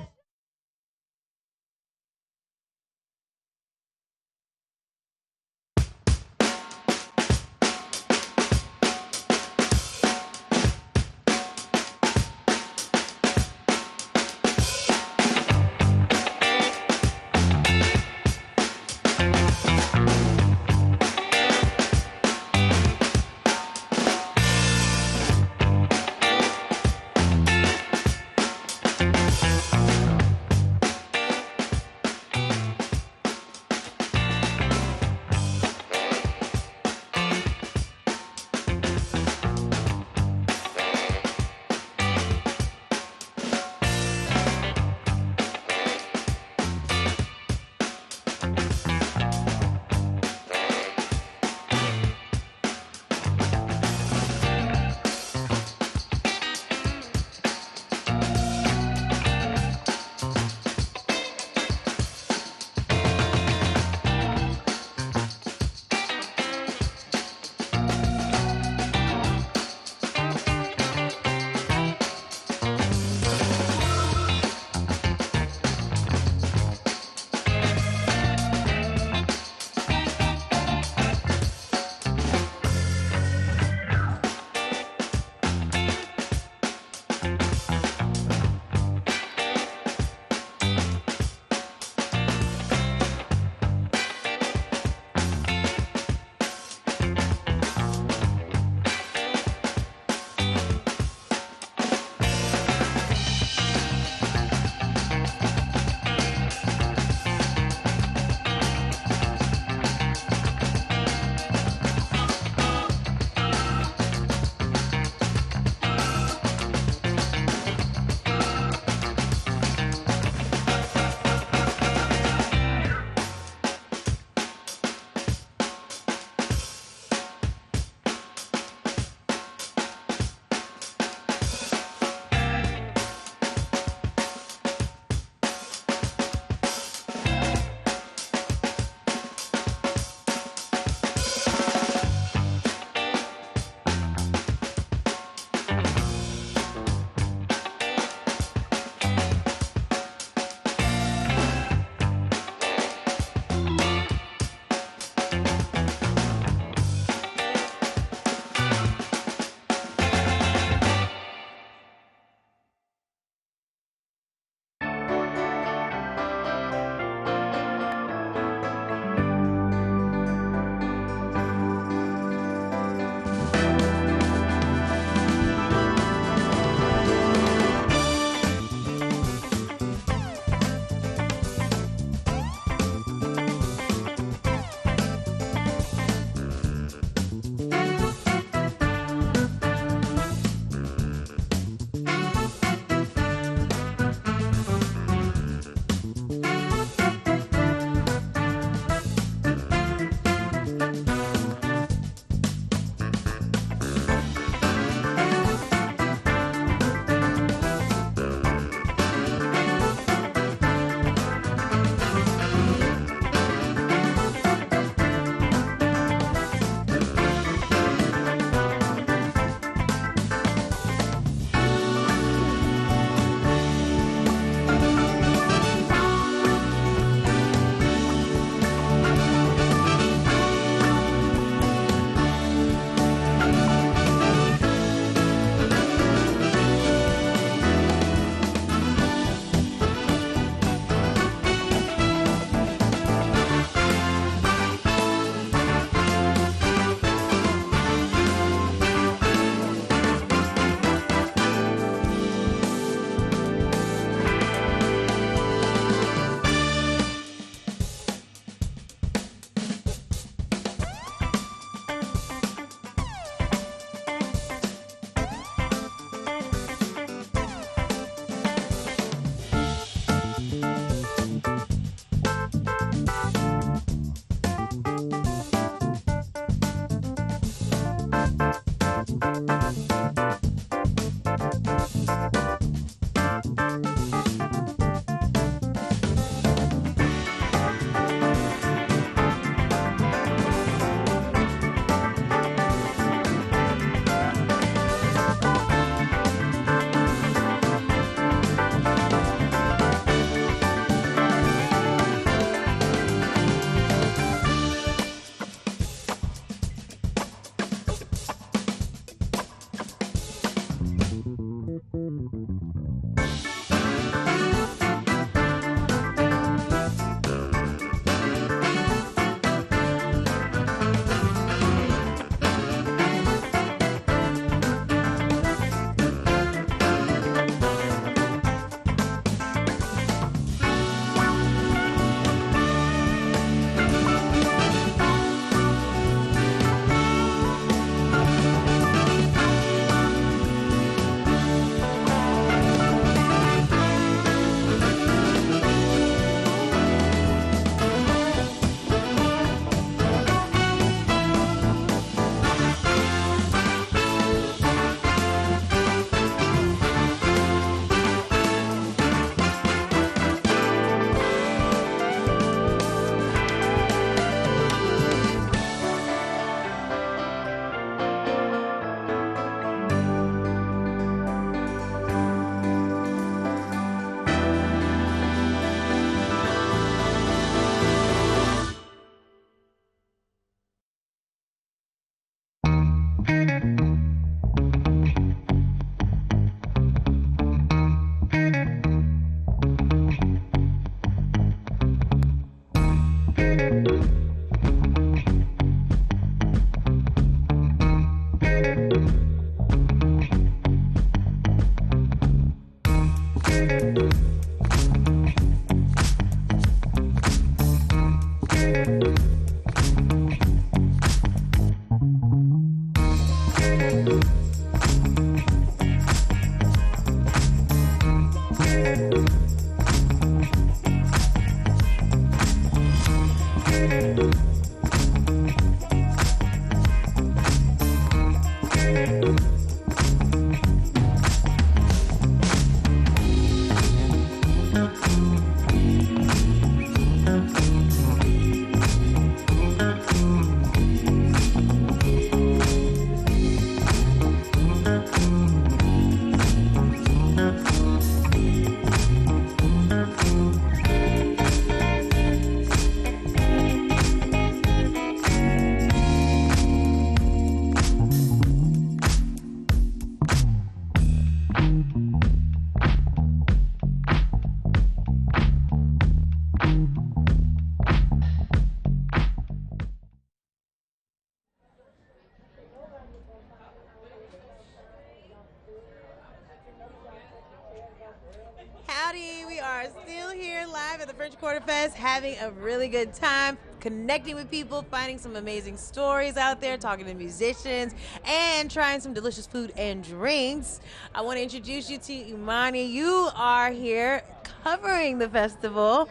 Howdy, we are still here live at the French Quarter Fest, having a really good time, connecting with people, finding some amazing stories out there, talking to musicians, and trying some delicious food and drinks. I want to introduce you to Imani. You are here covering the festival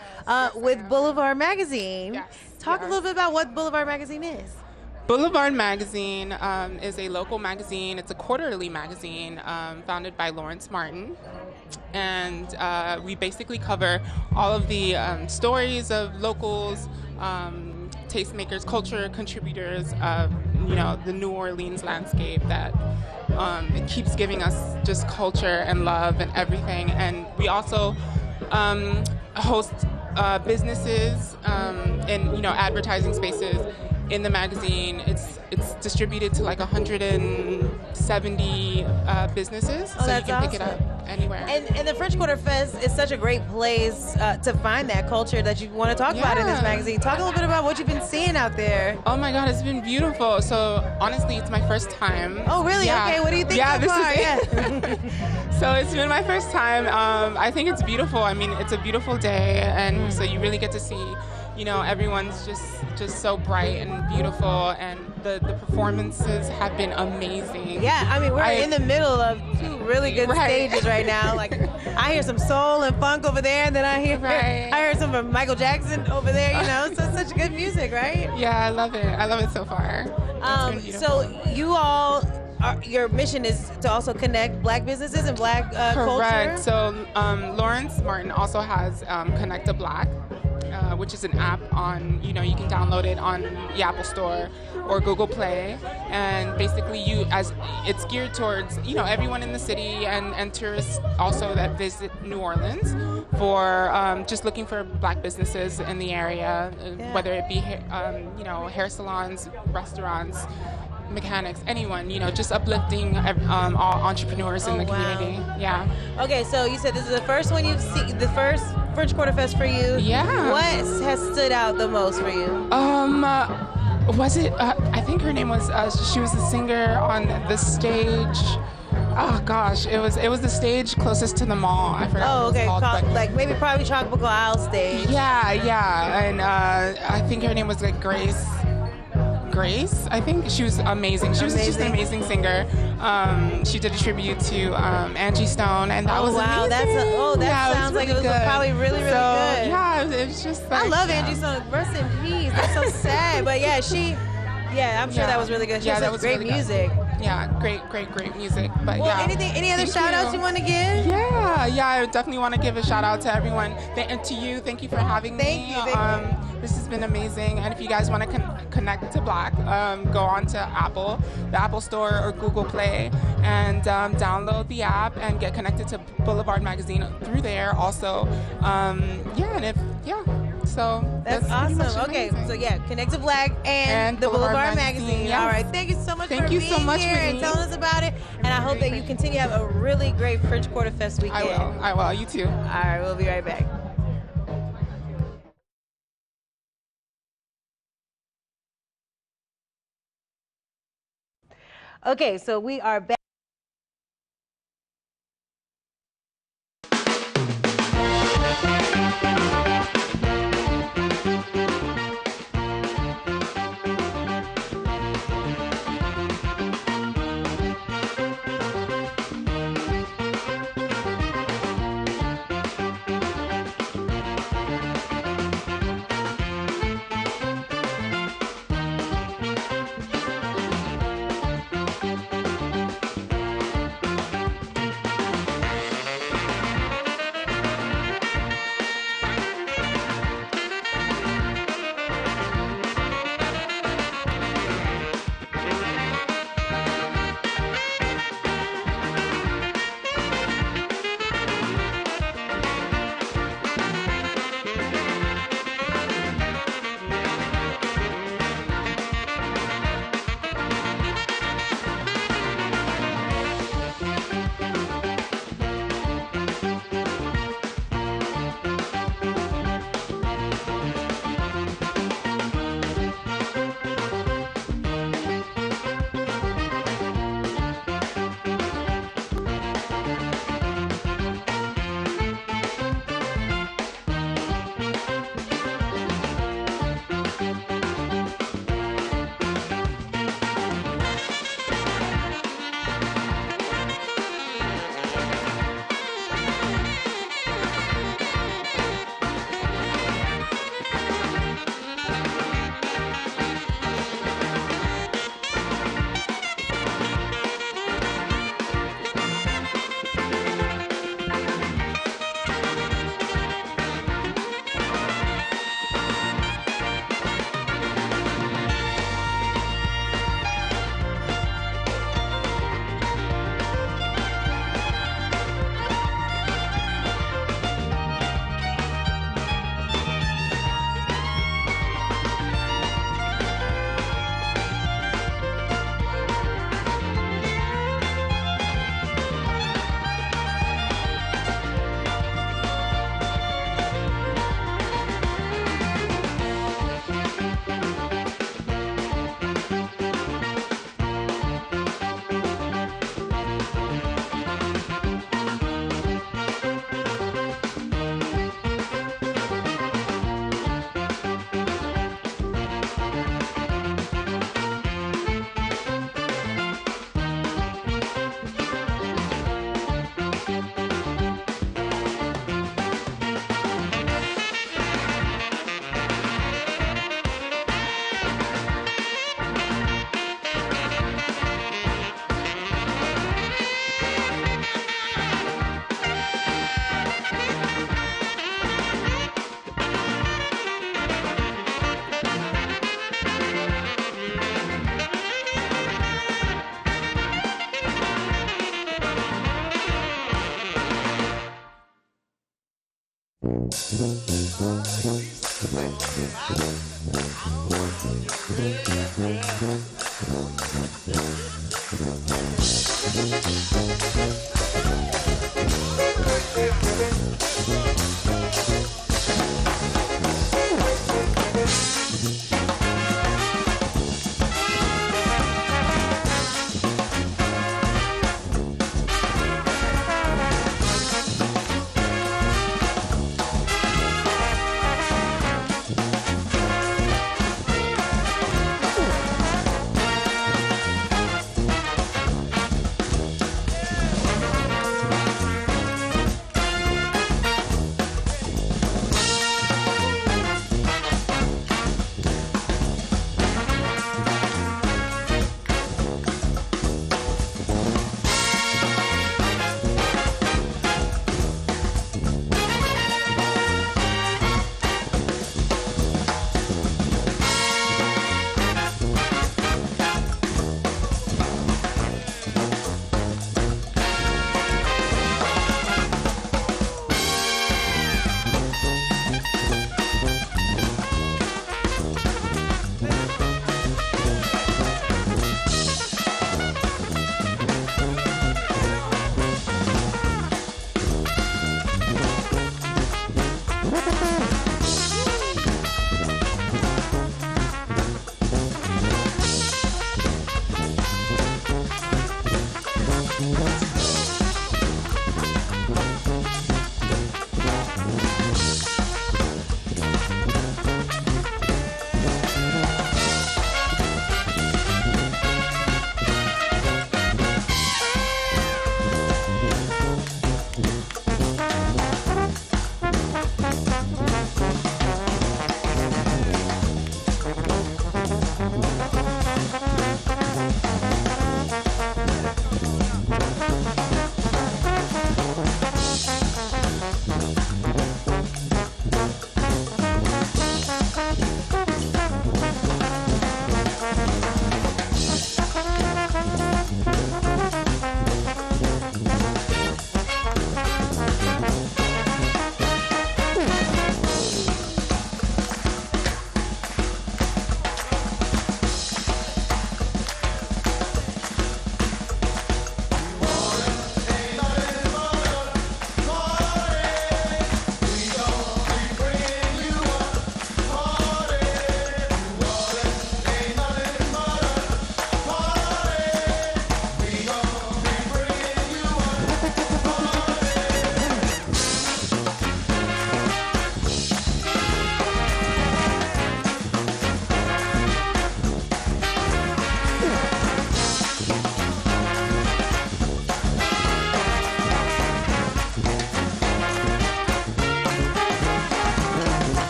with Boulevard Magazine. Yes, Talk a little bit about what Boulevard Magazine is. Boulevard Magazine is a local magazine. It's a quarterly magazine founded by Lawrence Martin. And we basically cover all of the stories of locals, tastemakers, culture contributors of, the New Orleans landscape that it keeps giving us just culture and love and everything. And we also host businesses and advertising spaces in the magazine. It's distributed to like 170 businesses, so you can pick it up anywhere. And the French Quarter Fest is such a great place to find that culture that you want to talk about in this magazine. Talk a little bit about what you've been seeing out there. Oh my God, it's been beautiful. So honestly, it's my first time. Oh really? Yeah. Okay, what do you think so far? So it's been my first time. I think it's beautiful. I mean, it's a beautiful day, and so you really get to see, everyone's just so bright and beautiful, and the performances have been amazing. Yeah, I mean, we're in the middle of two really good stages right now. Like, I hear some soul and funk over there, and then I heard some of Michael Jackson over there, so it's such good music, right? Yeah, I love it. I love it so far. So you all, your mission is to also connect Black businesses and Black culture? Correct. So Lawrence Martin also has Connect to Black, which is an app on, you can download it on the Apple Store or Google Play, and basically it's geared towards, everyone in the city and tourists also that visit New Orleans for just looking for Black businesses in the area, whether it be, hair salons, restaurants, mechanics, anyone, just uplifting all entrepreneurs in the community. Yeah. Okay, so you said this is the first one you've seen, the first French Quarter Fest for you. Yeah. What has stood out the most for you? Was it? I think her name was. She was the singer on the stage. Oh gosh, it was the stage closest to the mall. I forgot. Oh, okay. What it was called, like maybe probably Tropical Isle stage. Yeah, and I think her name was like Grace, I think. She was amazing. She was just an amazing singer. She did a tribute to Angie Stone, and that was amazing. That sounds like it was probably really good. Yeah, it was just like, I love Angie Stone. Rest in peace. That's so sad. But yeah, I'm sure that was really good. She has great really music. Good. Yeah, great music. But any other shout outs you want to give? Yeah, I definitely want to give a shout out to everyone. And to you, thank you for having me. Thank you. This has been amazing. And if you guys want to connect to Black, go on to the Apple Store or Google Play, and download the app and get connected to Boulevard Magazine through there. Also, so that's awesome. Okay, so connect to Black and the Boulevard Magazine. Yes. All right, thank you so much for being so much here and telling us about it. And I hope that you continue to have a really great French Quarter Fest weekend. I will. You too. All right, we'll be right back. Okay, so we are back.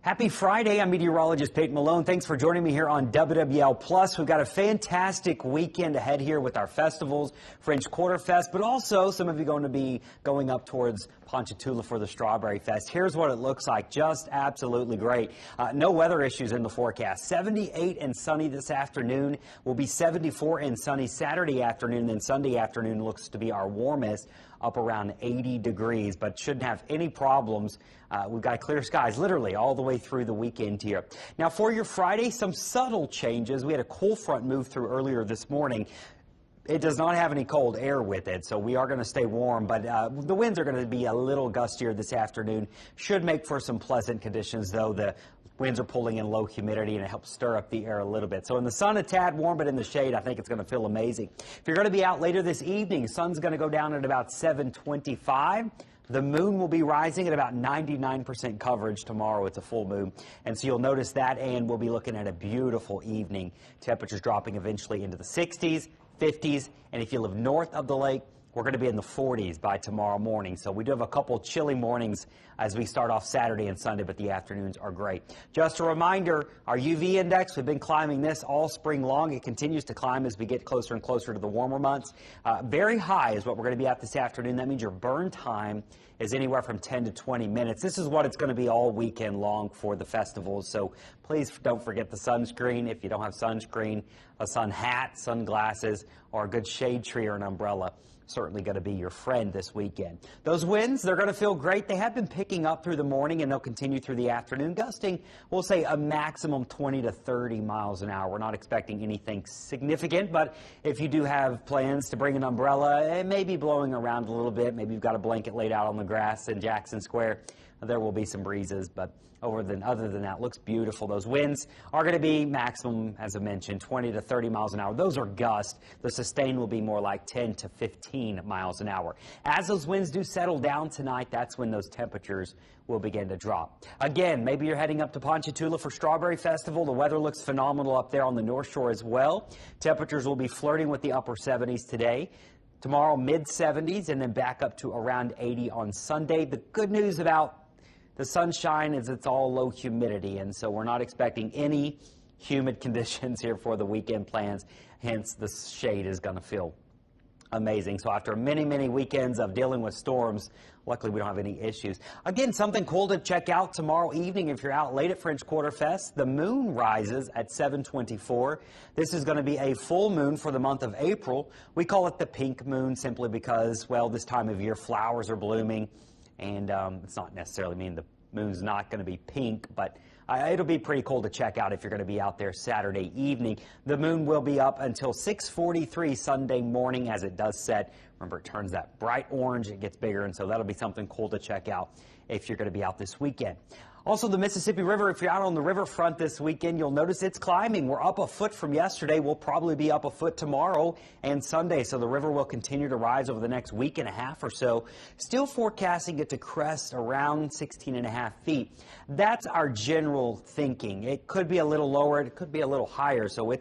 Happy Friday. I'm meteorologist Peyton Malone. Thanks for joining me here on WWL Plus. We've got a fantastic weekend ahead here with our festivals, French Quarter Fest, but also some of you going to be going up towards Ponchatoula for the Strawberry Fest. Here's what it looks like. Just absolutely great. No weather issues in the forecast. 78 and sunny this afternoon. Will be 74 and sunny Saturday afternoon. Then Sunday afternoon looks to be our warmest, up around 80 degrees, but shouldn't have any problems. We've got clear skies literally all the way through the weekend here. Now for your Friday, some subtle changes. We had a cool front move through earlier this morning. It does not have any cold air with it, so we are going to stay warm, but the winds are going to be a little gustier this afternoon. Should make for some pleasant conditions, though. The winds are pulling in low humidity, and it helps stir up the air a little bit. So in the sun, a tad warm, but in the shade, I think it's going to feel amazing. If you're going to be out later this evening, sun's going to go down at about 7:25. The moon will be rising at about 99% coverage tomorrow. It's a full moon. And so you'll notice that, and we'll be looking at a beautiful evening. Temperatures dropping eventually into the 60s, 50s, and if you live north of the lake, we're going to be in the 40s by tomorrow morning. So we do have a couple chilly mornings as we start off Saturday and Sunday, but the afternoons are great. Just a reminder, our UV index, we've been climbing this all spring long. It continues to climb as we get closer and closer to the warmer months. Very high is what we're going to be at this afternoon. That means your burn time is anywhere from 10 to 20 minutes. This is what it's going to be all weekend long for the festivals. So please don't forget the sunscreen. If you don't have sunscreen, a sun hat, sunglasses, or a good shade tree or an umbrella, certainly going to be your friend this weekend. Those winds, they're going to feel great. They have been picking up through the morning, and they'll continue through the afternoon, gusting, we'll say, a maximum 20 to 30 miles an hour. We're not expecting anything significant, but if you do have plans to bring an umbrella, it may be blowing around a little bit. Maybe you've got a blanket laid out on the grass in Jackson Square. There will be some breezes, but other than that, it looks beautiful. Those winds are going to be maximum, as I mentioned, 20 to 30 miles an hour. Those are gusts. The sustained will be more like 10 to 15 miles an hour. As those winds do settle down tonight, that's when those temperatures will begin to drop. Again, maybe you're heading up to Ponchatoula for Strawberry Festival. The weather looks phenomenal up there on the North Shore as well. Temperatures will be flirting with the upper 70s today. Tomorrow, mid-70s, and then back up to around 80 on Sunday. The good news about the sunshine is it's all low humidity, and so we're not expecting any humid conditions here for the weekend plans. Hence, the shade is going to feel amazing. So after many, many weekends of dealing with storms, luckily we don't have any issues. Again, something cool to check out tomorrow evening if you're out late at French Quarter Fest. The moon rises at 7:24. This is going to be a full moon for the month of April. We call it the pink moon simply because, well, this time of year flowers are blooming. And it's not necessarily mean the moon's not going to be pink, but it'll be pretty cool to check out if you're going to be out there Saturday evening. The moon will be up until 6:43 Sunday morning as it does set. Remember, it turns that bright orange, it gets bigger, and so that'll be something cool to check out if you're going to be out this weekend. Also, the Mississippi River, if you're out on the riverfront this weekend, you'll notice it's climbing. We're up a foot from yesterday. We'll probably be up a foot tomorrow and Sunday, so the river will continue to rise over the next week and a half or so. Still forecasting it to crest around 16.5 feet. That's our general thinking. It could be a little lower. It could be a little higher, so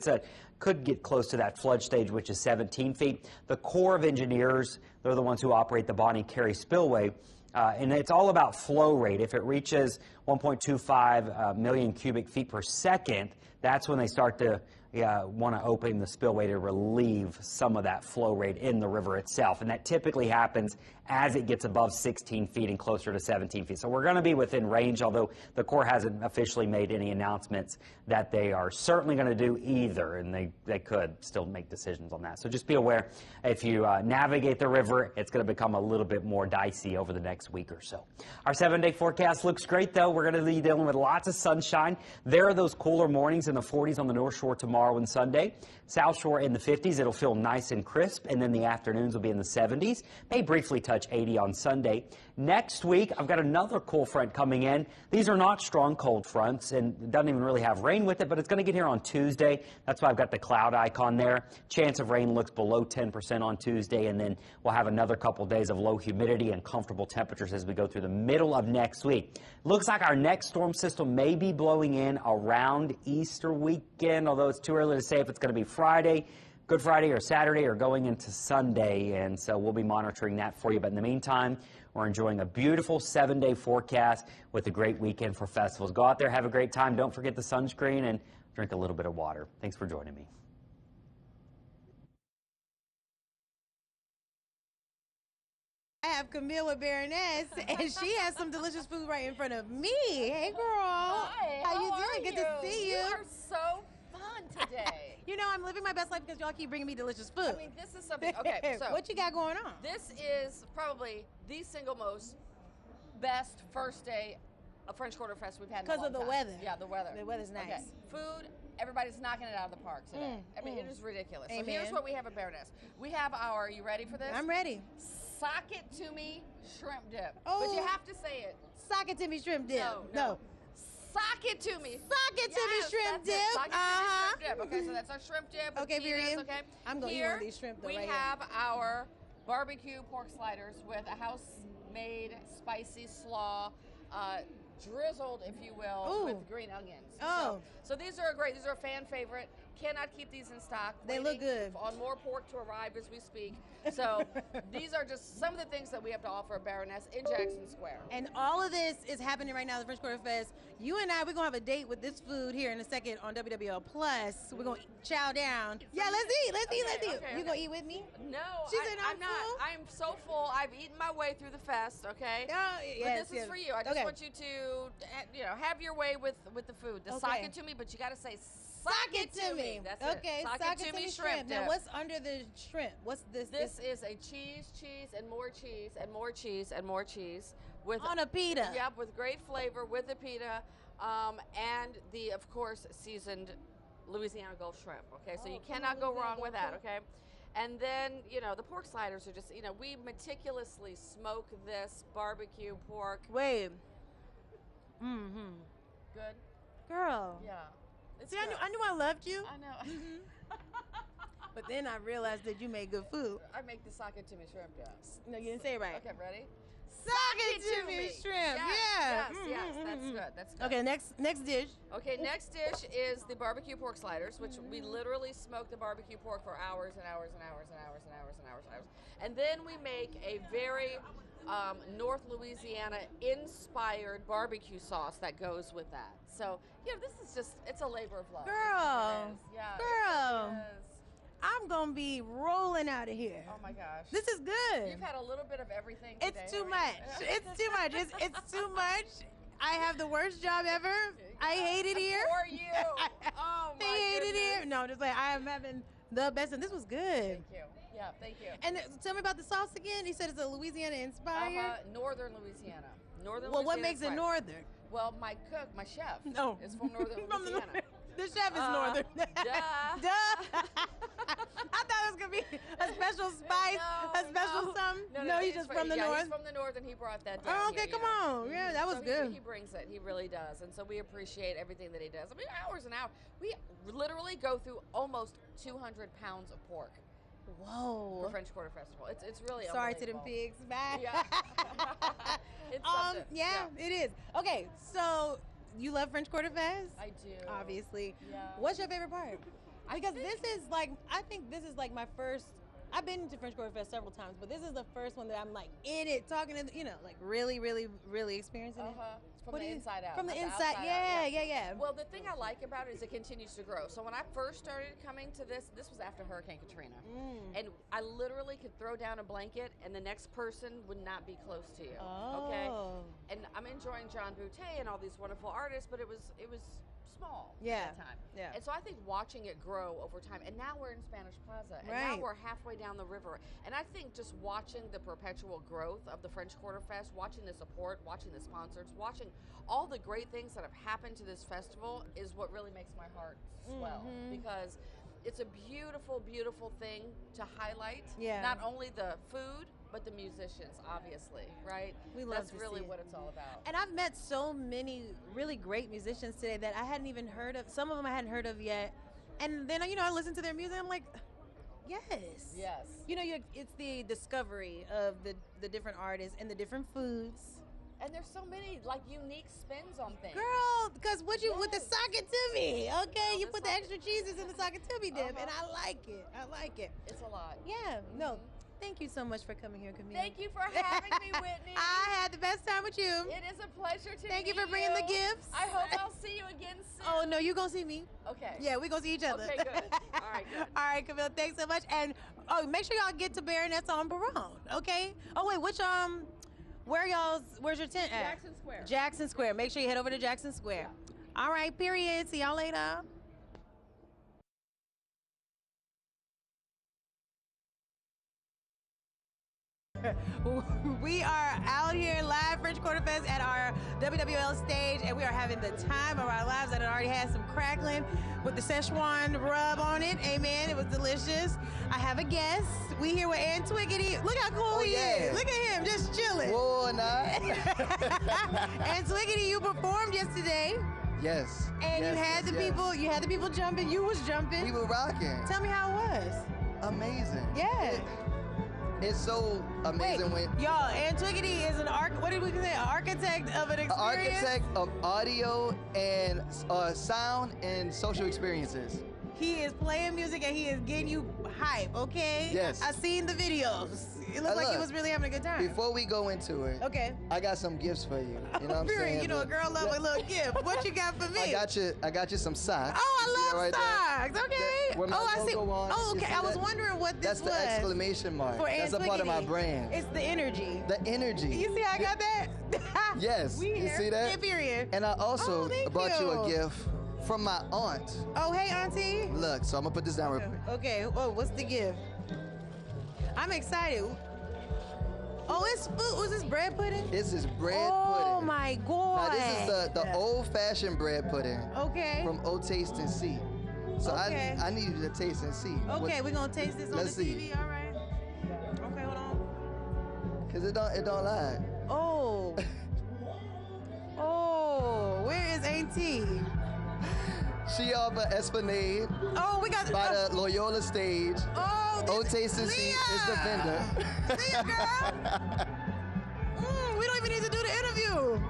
could get close to that flood stage, which is 17 feet. The Corps of Engineers, they're the ones who operate the Bonnie Carey Spillway. And it's all about flow rate. If it reaches 1.25 million cubic feet per second, that's when they start to want to open the spillway to relieve some of that flow rate in the river itself. And that typically happens as it gets above 16 feet and closer to 17 feet. So we're going to be within range, although the Corps hasn't officially made any announcements that they are certainly going to do either, and they could still make decisions on that. So just be aware, if you navigate the river, it's going to become a little bit more dicey over the next week or so. Our 7-day forecast looks great, though. We're going to be dealing with lots of sunshine. There are those cooler mornings in the 40s on the North Shore tomorrow and Sunday. South Shore in the 50s. It'll feel nice and crisp, and then the afternoons will be in the 70s. May briefly touch 80 on Sunday. Next week, I've got another cold front coming in. These are not strong cold fronts, and it doesn't even really have rain with it, but it's going to get here on Tuesday. That's why I've got the cloud icon there. Chance of rain looks below 10% on Tuesday, and then we'll have another couple days of low humidity and comfortable temperatures as we go through the middle of next week. Looks like our next storm system may be blowing in around Easter weekend, although it's too early to say if it's going to be Friday, Good Friday or Saturday, or going into Sunday, and so we'll be monitoring that for you. But in the meantime, we're enjoying a beautiful 7-day forecast with a great weekend for festivals. Go out there, have a great time. Don't forget the sunscreen and drink a little bit of water. Thanks for joining me. I have Camille with Baroness, and she has some delicious food right in front of me. Hey, girl. Hi. How you doing? Good to see you. You are so fun today. You know, I'm living my best life because y'all keep bringing me delicious food. I mean, this is something. Okay, so what you got going on? This is probably the single most best first day of French Quarter Fest we've had in a long time. Because of the weather. Yeah, the weather. The weather's nice. Okay. Food, everybody's knocking it out of the park today. I mean, it is ridiculous. Amen. So here's what we have at Baroness. We have our, you ready for this? I'm ready. Sock it to me shrimp dip. Oh. But you have to say it. Sock it to me shrimp dip. No. Sock it to me. Sock it to me, shrimp that's it. dip. Sock it to me, shrimp dip. Okay, so that's our shrimp dip. with Okay, peas, period. Okay. I'm gonna eat one of these shrimp, though, we right here. have our barbecue pork sliders with a house-made spicy slaw, drizzled, if you will, Ooh. with green onions. Oh. So these are great. These are a fan favorite. Cannot keep these in stock. They look good. On more pork to arrive as we speak. So these are just some of the things that we have to offer at Baroness in Jackson Square. And all of this is happening right now at the French Quarter Fest. You and I, we're going to have a date with this food here in a second on WWL Plus. We're going to chow down. Yeah, let's eat. Let's eat. You going to eat with me? No, She said I'm not. full? I'm so full. I've eaten my way through the fest, okay? Oh, But yes, this yes. is for you. I just Okay. want you to, have your way with the food. The sock Okay. it to me, but you got to say sock it to me. That's Okay, it. sock it to me shrimp. Now, dip. what's under the shrimp? What's this? This is a cheese, and more cheese, and more cheese, and more cheese. With On a pita. Yep, with great flavor, with the pita, and the, of course, seasoned Louisiana Gulf shrimp. Okay, so you cannot go wrong with that, okay? And then, the pork sliders are just, we meticulously smoke this barbecue pork. Wait. Mm-hmm. Good? Girl. Yeah. It's See, good. I knew I loved you. I know. But then I realized that you made good food. I make the sock it to me shrimp dip. No, you didn't say it right. Okay, ready? Sock it to me shrimp. Yes, Yeah. yes, that's Mhm. good. That's good. Okay, next dish. Okay, next dish is the barbecue pork sliders, which we literally smoke the barbecue pork for hours and hours and hours and hours and hours and hours and hours. And then we make a very North Louisiana inspired barbecue sauce that goes with that. So, this is just, it's a labor of love. Girl. It is. Yeah, Girl. it is. I'm going to be rolling out of here. Oh my gosh. This is good. You've had a little bit of everything today. It's too much. It's too much. It's too much. I have the worst job ever. I hate it here. For you. Oh my I hate it goodness. here. No, just like I am having the best, and this was good. Thank you. Yeah, thank you. And tell me about the sauce again. He said it's a Louisiana inspired. Northern Louisiana. Northern Well, what Louisiana makes it inspired. northern? Well, my cook, my chef, No. is from Northern Louisiana. The chef is northern. Duh. I thought it was gonna be a special spice, a special something. No, he's just from the north. He's from the north, and he brought that down. Oh, okay, here, come on. Yeah, that was So good. He brings it. He really does, and so we appreciate everything that he does. I mean, hours and hours. We literally go through almost 200 pounds of pork. Whoa. For French Quarter Festival. It's really Sorry to them unbelievable. pigs. Bye. Yeah. It's something. Yeah, it is. Okay, so you love French Quarter Fest? I do. Obviously. Yeah. What's your favorite part? Because this is like, I think this is like my first, I've been to French Quarter Fest several times, but this is the first one that I'm like in it, talking to, like really, really, really experiencing it. From What the do you- inside out. From the not inside, outside out, yeah. Well, the thing I like about it is it continues to grow. So when I first started coming to this was after Hurricane Katrina. And I literally could throw down a blanket and the next person would not be close to you. Okay? Oh. And I'm enjoying John Boutte and all these wonderful artists, but it was small Yeah. at that time. Yeah. And so I think watching it grow over time, and now we're in Spanish Plaza, and Right. now we're halfway down the river. And I think just watching the perpetual growth of the French Quarter Fest, watching the support, watching the sponsors, watching all the great things that have happened to this festival is what really makes my heart swell. Mhm. Because it's a beautiful, beautiful thing to highlight. Yeah. Not only the food, but the musicians, obviously, right? We love That's to really see it. what it's all about. And I've met so many really great musicians today that I hadn't even heard of. Some of them I hadn't heard of yet. And then, I listen to their music. I'm like, yes. Yes. It's the discovery of the different artists and the different foods. And there's so many unique spins on things. Girl, because with the socket to me, okay? You put the extra cheeses in the socket to me dip, and I like it. It's a lot. Yeah, no. Thank you so much for coming here, Camille. Thank you for having me, Whitney. I had the best time with you. It is a pleasure to Thank you meet for bringing the gifts. I hope I'll see you again soon. Oh, no, you're going to see me. Okay. Yeah, we're going to see each other. Okay, good. All right, good. All right, Camille, thanks so much. And make sure y'all get to Baroness on Baron, okay? Oh, wait, where's your tent at? Jackson Square. Jackson Square. Make sure you head over to Jackson Square. All right, period. See y'all later. We are out here live French Quarter Fest at our WWL stage, and we are having the time of our lives. And it already had some crackling with the Szechuan rub on it. Amen. It was delicious. I have a guest. We here with Aunt Twiggity. Look how cool he is. Look at him, just chilling. Whoa, nah. And Twiggity, you performed yesterday. Yes. And yes, you had yes, the yes. people. You had the people jumping. You was jumping. We were rocking. Tell me how it was. Amazing. Yeah. It's so amazing when y'all. Antiquity is an what did we say? An architect of an experience. architect of audio and sound and social experiences. He is playing music and he is getting you hype. Okay. Yes. I seen the videos. It looked like he was really having a good time. Before we go into it, okay, I got some gifts for you. You know what I'm Period. saying? You know, a girl love a little gift. What you got for me? I got you some socks. Oh, You see I that love right socks. there? Okay. Where my I see. logo on. Oh, You okay. see I was that? wondering what this That's was. the exclamation mark. For That's a part of my Antiquity. brand. It's the energy. The energy. You see how I got that? Yes. We You here. see that? Yeah, period. And I also thank brought you a you. gift from my aunt. Oh, hey, Auntie. Look, so I'm gonna put this down real quick. Okay. Oh, what's the gift? I'm excited. Oh, it's food. Was this bread pudding? This is bread Oh pudding. my God. Now this is the old-fashioned bread pudding. Okay. From O Taste and See. So Okay. I need you to taste and see. Okay, we're gonna taste this on Let's the see. TV. All right. Okay, hold on. Cause it don't lie. Oh. Oh, where is Auntie? She off at Esplanade. Oh, we got by the Loyola stage. Oh, O Taste and See is the vendor. Leah, girl. We don't even need to do the interview.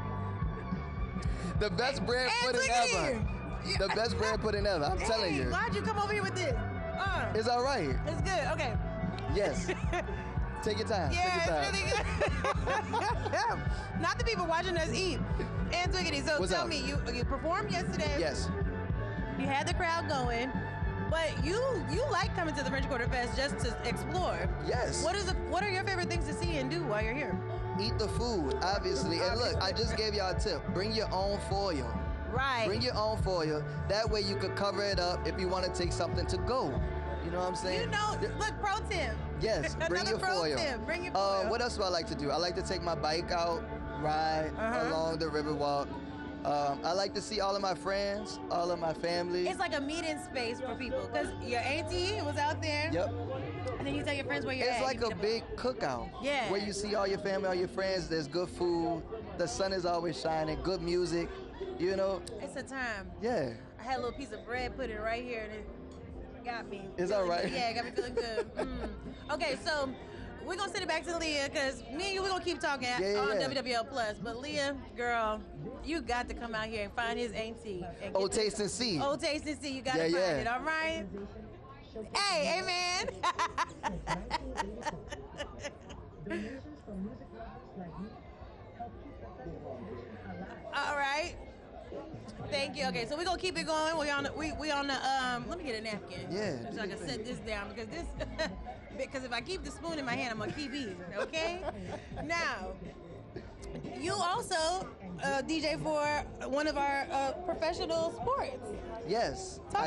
The best bread pudding ever. The best bread pudding ever. I'm telling you. Why'd you come over here with this? It's all right. It's good. Okay. Yes. Take your time. Yeah, Take your time. it's really good. Not the people watching us eat. Antiquity. So What's tell up? me, you performed yesterday. Yes. You had the crowd going, but you like coming to the French Quarter Fest just to explore. Yes. What are your favorite things to see and do while you're here? Eat the food, obviously. And look, I just gave y'all a tip. Bring your own foil. Right. Bring your own foil. That way you could cover it up if you want to take something to go. You know what I'm saying? You know, look, pro tip. Yes, bring Another your pro foil. tip. Bring your foil. What else do I like to do? I like to take my bike out, ride along the Riverwalk. I like to see all of my friends, all of my family. It's like a meeting space for people because your auntie was out there. Yep. And then you tell your friends where you're It's at. like a big cookout. Yeah. Where you see all your family, all your friends. There's good food. The sun is always shining. Good music. You know. It's a time. Yeah. I had a little piece of bread, put it right here, and it got me. It's all right. Yeah, it got me feeling good. Okay, so we're gonna send it back to Leah because me and you, we're gonna keep talking on WWL Plus. But Leah, girl, you got to come out here and find his auntie. And O Taste and See. O Taste and See. You got to find it. All right. Hey, amen. All right. Thank you. Okay, so we're gonna keep it going. We on the let me get a napkin. Yeah. So I can set this down because if I keep the spoon in my hand, I'm gonna keep eating. Okay. Now, you also DJ for one of our professional sports. Yes, Tell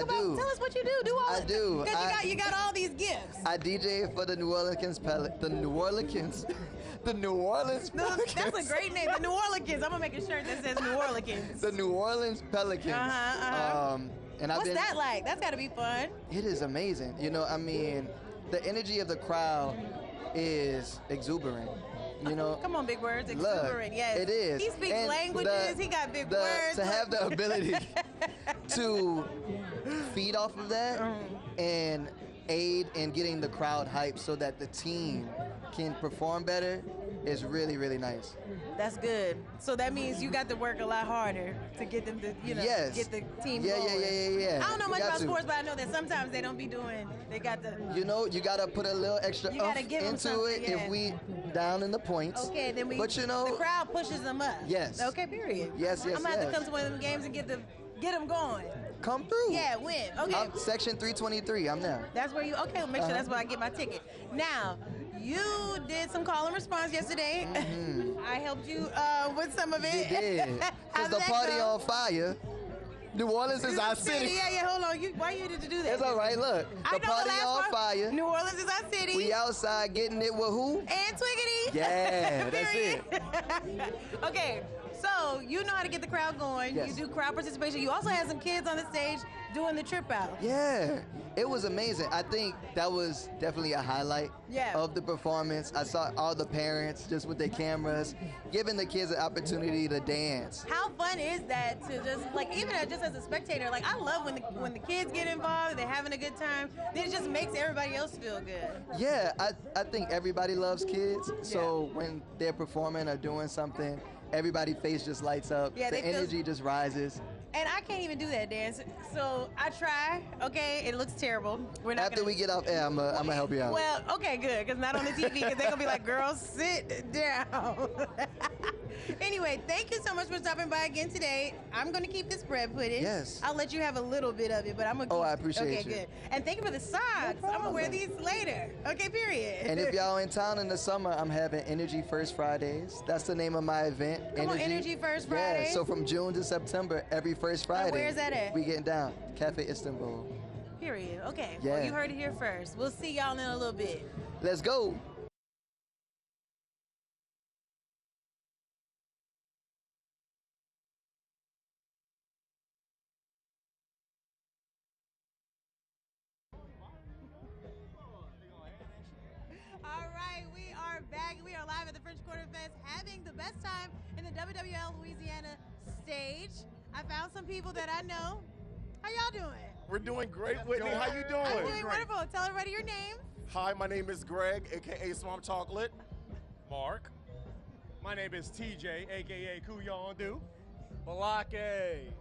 us what you do. Do all. I do. Because you got all these gifts. I DJ for the New Orleans The New Orleans Pelicans. That's a great name. The New Orleans. I'm gonna make a shirt that says New Orleans. The New Orleans Pelicans. And What's that like? That's gotta be fun. It is amazing. You know, I mean, the energy of the crowd is exuberant. You know. Come on, big words. Exuberant. Yes. It is. He speaks And languages. He got big words. To have the ability to feed off of that and aid in getting the crowd hyped so that the team can perform better is really, really nice. That's good. So that means you got to work a lot harder to get them to, get the team going. Yeah. I don't know You much got about to. sports, but I know that sometimes they don't be doing. They got to. You know, you gotta put a little extra You gotta oomph give 'em into something, it if we down in the points. Okay, then But you know, the crowd pushes them up. Yes. Okay, period. Yes, I'm gonna have to come to one of them games and get them going. Come through. Yeah, win. Okay. I'm section 323. I'm there. That's where you. Okay, well, make sure that's where I get my ticket. Now, you did some call and response yesterday. I helped you with some of it. You did. Because the party on fire. New Orleans is our city. Yeah. Hold on. Why you need to do that? It's all right. Look, I the know party last on part. fire. New Orleans is our city. We outside getting it with who? And Twiggity. Yeah, that's it. Okay, so you know how to get the crowd going. Yes. You do crowd participation. You also have some kids on the stage doing the trip out. Yeah, it was amazing. I think that was definitely a highlight of the performance. I saw all the parents just with their cameras, giving the kids an opportunity to dance. How fun is that to just, like, even just as a spectator, like, I love when the kids get involved, they're having a good time, then it just makes everybody else feel good. Yeah, I think everybody loves kids, so when they're performing or doing something, everybody's face just lights up, Yeah, the energy just rises. And I can't even do that dance, so I try, okay? It looks terrible. We're not After we get off air, I'm gonna help you out. Well, okay, good, because not on the TV, because they're going to be like, girls, sit down. Anyway, thank you so much for stopping by again today. I'm going to keep this bread pudding. Yes. I'll let you have a little bit of it, but I'm going to keep I appreciate Okay, you. good. And thank you for the socks. I'm going to wear these later. Okay, period. And if y'all in town in the summer, I'm having Energy First Fridays. That's the name of my event. Come on, Energy First Fridays? Yeah, so from June to September, every first Friday. where's that at? We getting down. Cafe Istanbul. Period. Okay. Yeah. Well, you heard it here first. We'll see y'all in a little bit. Let's go. All right, we are back. We are live at the French Quarter Fest, having the best time in the WWL Louisiana stage. I found some people that I know. How y'all doing? We're doing great, Whitney. How you doing? I'm doing wonderful. Tell everybody your name. Hi, my name is Greg, aka Swamp Chocolate. Mark. My name is TJ, aka Kuyondu. Balake.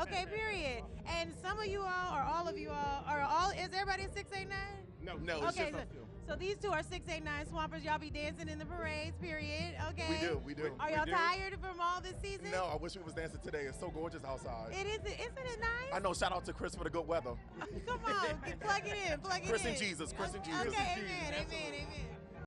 Okay, period. And some of you all, or all of you all, is everybody at 689? No, it's Okay, just a few. so these two are 689 Swampers. Y'all be dancing in the parades, period. Okay. We do. Are y'all tired from all this season? No, I wish we was dancing today. It's so gorgeous outside. Isn't it nice? I know, shout out to Chris for the good weather. Come on, plug it in, Chris and Jesus, Chris and Jesus. Okay, amen,